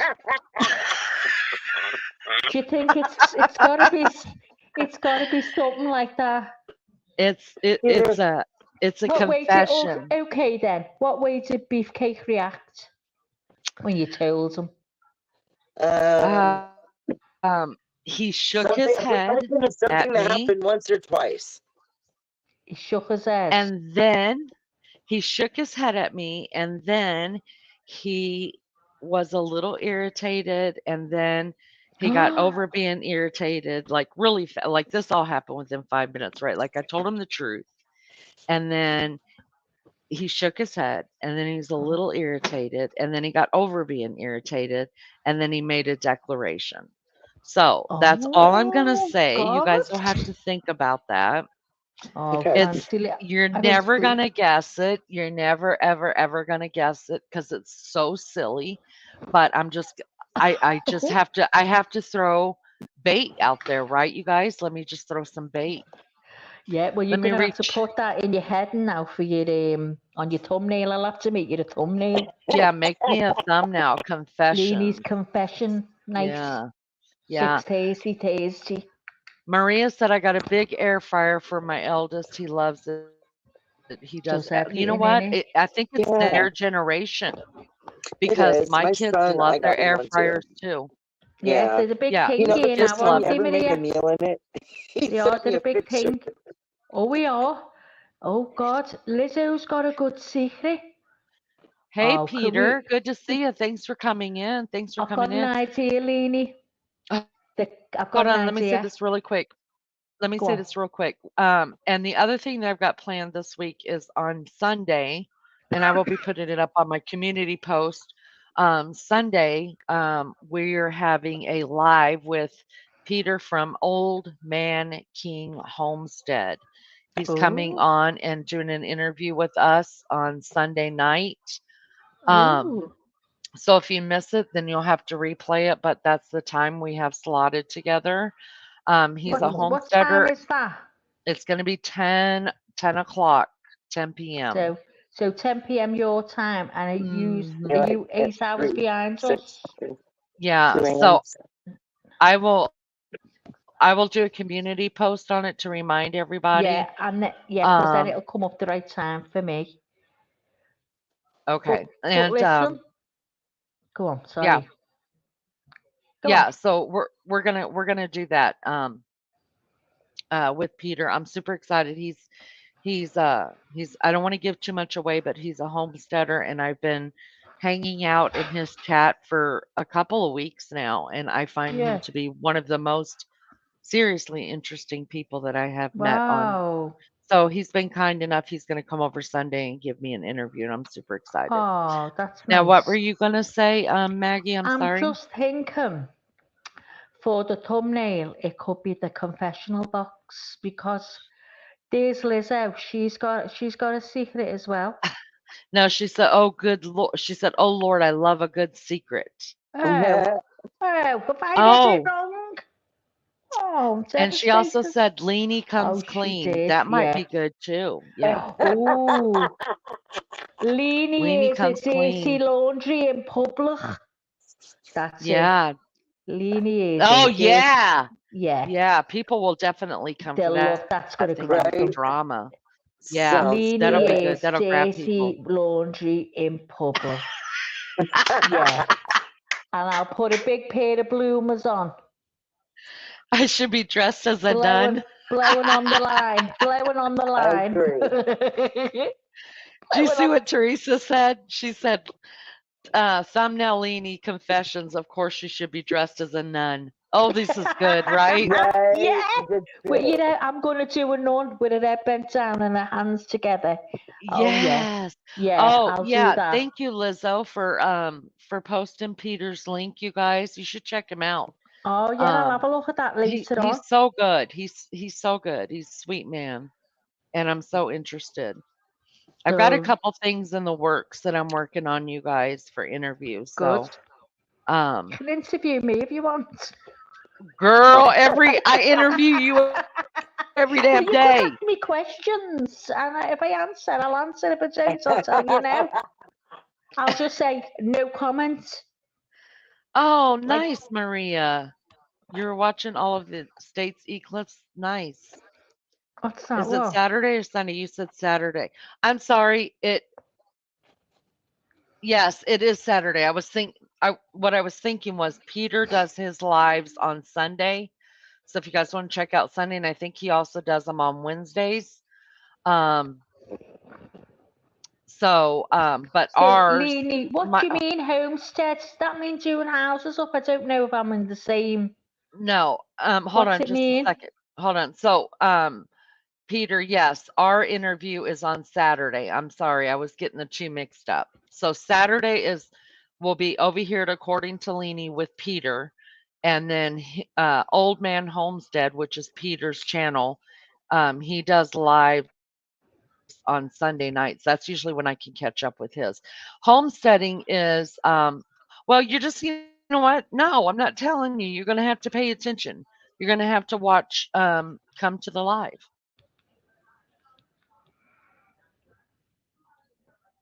Do you think it's gotta be something like that? it's it Yeah. it's a What way did confession. okay then? What way did Beefcake react when you told him? Um, He shook his something. We're head thinking of at something that me, happened once or twice. He shook his head. and then he shook his head at me, and then he was a little irritated, and then he got over being irritated, like really, like this all happened within 5 minutes, right? Like I told him the truth, and then he shook his head, and then he's a little irritated, and then he got over being irritated, and then he made a declaration. So that's all I'm gonna Oh say. You God! guys will have to think about that. Oh, Okay. It's fancy! you're I mean, never gonna guess it. You're never ever ever gonna guess it because it's so silly. But I just have to throw bait out there, right, you guys? Let me just throw some bait. yeah. Well, you're Let me gonna have to reach. put that in your head now for your on your thumbnail. I'll have to make you a thumbnail. Yeah, make me a thumbnail Leanie's confession. confession night. Yeah, yeah. 6 tasty. Maria said I got a big air fryer for my eldest. He loves it. He does. You know Does what? I everything think in it's it. their Yeah, generation it because my is. My kids son, love I their got him air one too. fryers too. Yeah, Yeah. there's a big Yeah. You thing know, the here Kids first now, time love he aren't they, it. ever made a Maria? meal in it, he They are. sent me They're a a big picture. thing. Oh, we are. Oh God, Lizzo's got a good secret. Hey, Oh, can we? Peter. Good to see you. Thanks for coming in. Thanks for I've coming got an in. idea, Leanie. I've Hold got an on. Let me say idea. this really quick. Let me Go say on. this real quick. And the other thing that I've got planned this week is on Sunday, and I will be putting it up on my community post. Sunday, we're having a live with Peter from Old Man King Homestead. He's coming Oh, on and doing an interview with us on Sunday night. Um, oh. so if you miss it, then you'll have to replay it, but that's the time we have slotted together. He's a What time homesteader. is that? It's gonna be 10 o'clock, 10 PM. So 10 p.m. your time, and are Mhm. Yeah, you that's 8 hours three, behind six, us? Yeah, 2 a.m. so I will do a community post on it to remind Yeah, everybody. yeah, because then Um, it'll come up the right time for me. But okay, but and, listen, go on. yeah, Sorry, go on. yeah, so we're gonna do that, with Peter. I'm super excited. He's I don't wanna give too much away, but he's a homesteader, and I've been hanging out in his chat for a couple of weeks now, and I find him Yeah. to be one of the most seriously interesting people that I have met on. Wow. So he's been kind enough, he's gonna come over Sunday and give me an interview, and I'm super excited. Oh, that's Now, what were nice. you gonna say, Maggie? I'm I'm sorry. just thinking for the thumbnail, it could be the confessional box because there's Lizzo. She's got a secret as well. No, she said, "Oh, good Lord." She said, "Oh, Lord, I love a good secret." Oh, oh, have I read it Oh, wrong? Oh, And she also devastated. said Leanie comes she clean. did, That might yeah. be good too. Yeah. Ooh. Leanie Leanie is a comes dirty clean. laundry in public. That's it. Yeah. Leanie is Oh a dirty. yeah. Yeah. Yeah. People will definitely come for They'll that. love that's gonna They grab want some them. drama. Yeah. Sounds That'll be good. good. Leanie is That'll grab people. dirty laundry in public. Yeah. And I'll put a big pair of bloomers on. I should be dressed as a Blowing, nun. blowing on the line. Blowing on the I line. agree. Do you Blowing see on what Teresa said? She said, thumbnail Leanie confessions. Of course, you should be dressed as a nun. Oh, this is good, right? Right? Yeah. Good Well, you shit. know, I'm going to do a nun with her head bent down and her hands together. Oh, yeah. Yes. Yeah, Oh, I'll do yeah. that. Thank you, Lizzo, for posting Peter's link, you guys. You should check him out. Oh, yeah, I'll Um, have a look at that later on. he's so good. He's so good. He's a sweet man. And I'm so interested. I've got a So, couple things in the works that I'm working on, you guys, for interviews. good. So, You can interview me if you want. girl, I interview you every Well, damn you can day. ask me questions, and if I answer, I'll answer. If I don't, I'll tell you now. I'll just say no comment. Oh, Like, nice, Maria. You're watching all of the states eclipse. Nice. what's that? Is it What? Saturday or Sunday? You said Saturday. I'm sorry. Yes, it is Saturday. What I was thinking was Peter does his lives on Sunday. So if you guys want to check out Sunday, and I think he also does them on Wednesdays. Um, but So, ours, Leanie, what do you mean homestead? Does that mean doing houses up? I don't know if I'm in the same. no, hold What's on it just a mean? second. Hold on. So, Peter, yes, our interview is on Saturday. I'm sorry, I was getting the two mixed up. So Saturday will be over here at According to Leanie with Peter, and then Old Man Homestead, which is Peter's channel. He does live on Sunday nights. That's usually when I can catch up with his. Homesteading is well, you're just you know what? No, I'm not telling you. You're going to have to pay attention. You're going to have to watch come to the live.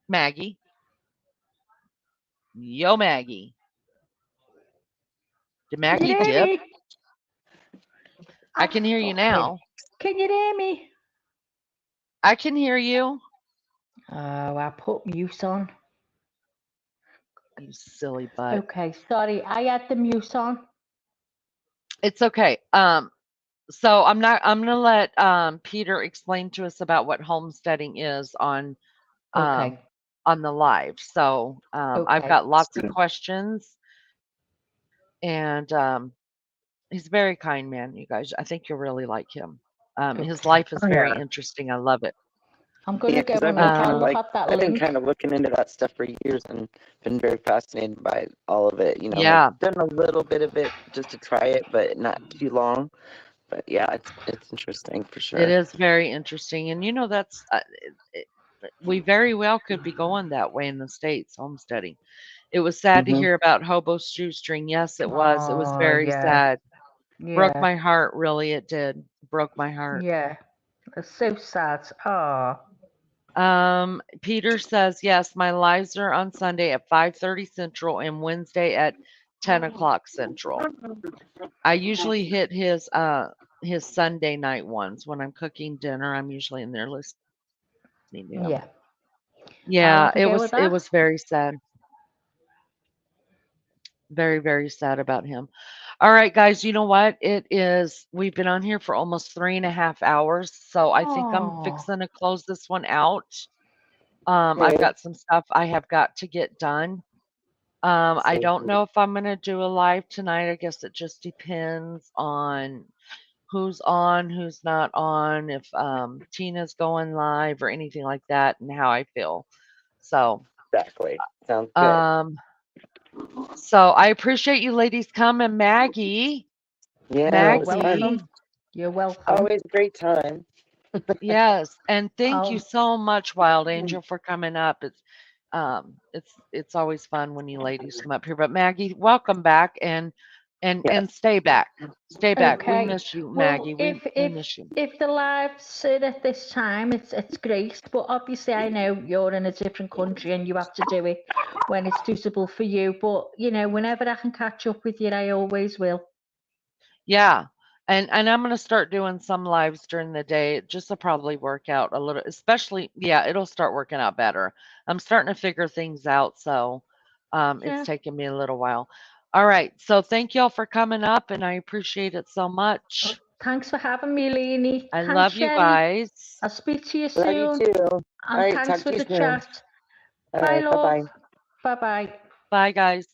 Maggie. Yo, Maggie. Did Can you Maggie hear dip? me? I can hear you Fucking- now. Can you hear me? I can hear you. Oh, I put mute on. You silly butt. Okay, sorry, I had the mute on. It's okay. So I'm gonna let Peter explain to us about what homesteading is on Okay. the live. So I've Okay. got lots of questions, and he's a very kind man, you guys. I think you'll really like him. His Okay. life is Oh, very yeah. interesting. I love it. I'm gonna Yeah, go because I've and been look, kind I'll of look like at that I've been link. kind of looking into that stuff for years and been very fascinated by all of it. You know, Yeah. I've done a little bit of it just to try it, but not too long. But yeah, it's interesting for sure. It is very interesting, and that's we very well could be going that way in the States, homesteading. It was sad to Mhm. hear about hobo shoestring. Yes, it was. It was Oh, very yeah. sad. Broke Yeah. my heart. Really, it did. Broke my heart. Yeah. It's so sad. Oh. Peter says yes. My lives are on Sunday at 5:30 Central and Wednesday at 10 o'clock Central. I usually hit his Sunday night ones when I'm cooking dinner. I'm usually in there listening to him. Yeah. Yeah, I'll have a go with it that. was very sad. Very, very sad about him. All right, guys, you know what? We've been on here for almost 3.5 hours, so I think I'm Oh. fixing to close this one out. I've Okay. got some stuff I have got to get done. I don't know if I'm gonna do a live tonight. I guess it just depends on who's not on, if Tina's going live or anything like that, and how I feel. So, Exactly. Sounds good. so I appreciate you ladies coming, Maggie. Yeah, it was You're fun. welcome. You're welcome. Always a great time. Yes, and thank you Oh. so much, Wild Angel, for coming up. It's always fun when you ladies come up here. But Maggie, welcome back, and Yes. And stay back. Stay back. We Okay. miss you, Well, Maggie. if We if miss you. if the live's at this time, it's great. But obviously, I know you're in a different country and you have to do it when it's suitable for you. But whenever I can catch up with you, I always will. Yeah. And I'm gonna start doing some lives during the day just to probably work out a little, especially yeah, it'll start working out better. I'm starting to figure things out, so it's Yeah. taken me a little while. All right. So thank y'all for coming up and I appreciate it so Oh, much. thanks for having me, Leanie. I Thanks, love you Sherry. guys. I'll speak to you Love you soon. too. All And right. thanks Talk for to you the soon. chat. All Bye, right. Bye love. bye. Bye bye. Bye guys.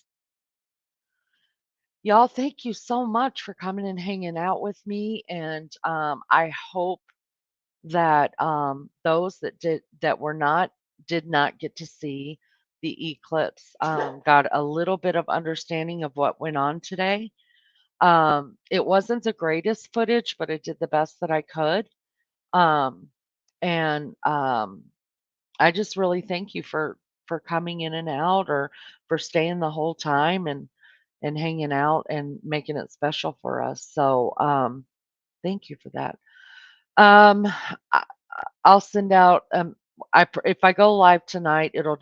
Y'all, thank you so much for coming and hanging out with me. And I hope that those that were not did not get to see the eclipse got a little bit of understanding of what went on today. It wasn't the greatest footage, but I did the best that I could. Um, and I just really thank you for coming in and out or for staying the whole time and hanging out and making it special for us. So thank you for that. Um, I, I'll send out if I go live tonight, it'll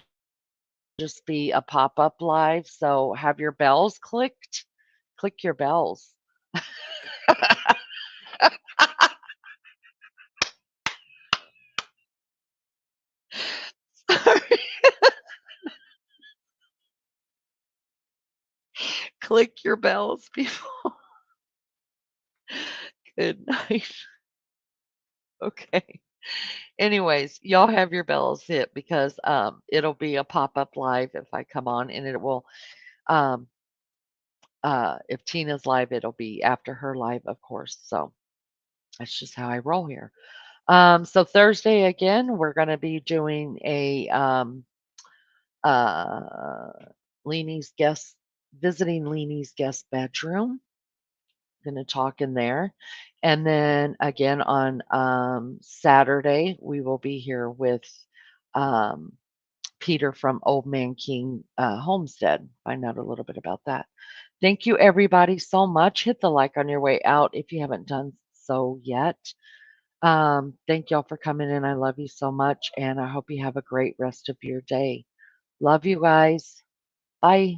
just be a pop-up live. So have your bells clicked. Click your bells. Sorry. Click your bells, people. Good night. Okay. Anyways, y'all have your bells hit because it'll be a pop-up live if I come on and it will um if Tina's live, it'll be after her live, of course. So that's just how I roll here. So Thursday again, we're gonna be doing a uh Leanie's guest visiting Leanie's guest bedroom. Gonna talk in there. And then again on Saturday, we will be here with um Peter from Old Man King Homestead. Find out a little bit about that. Thank you, everybody, so much. Hit the like on your way out if you haven't done so yet. Thank y'all for coming in. I love you so much, and I hope you have a great rest of your day. Love you guys. Bye.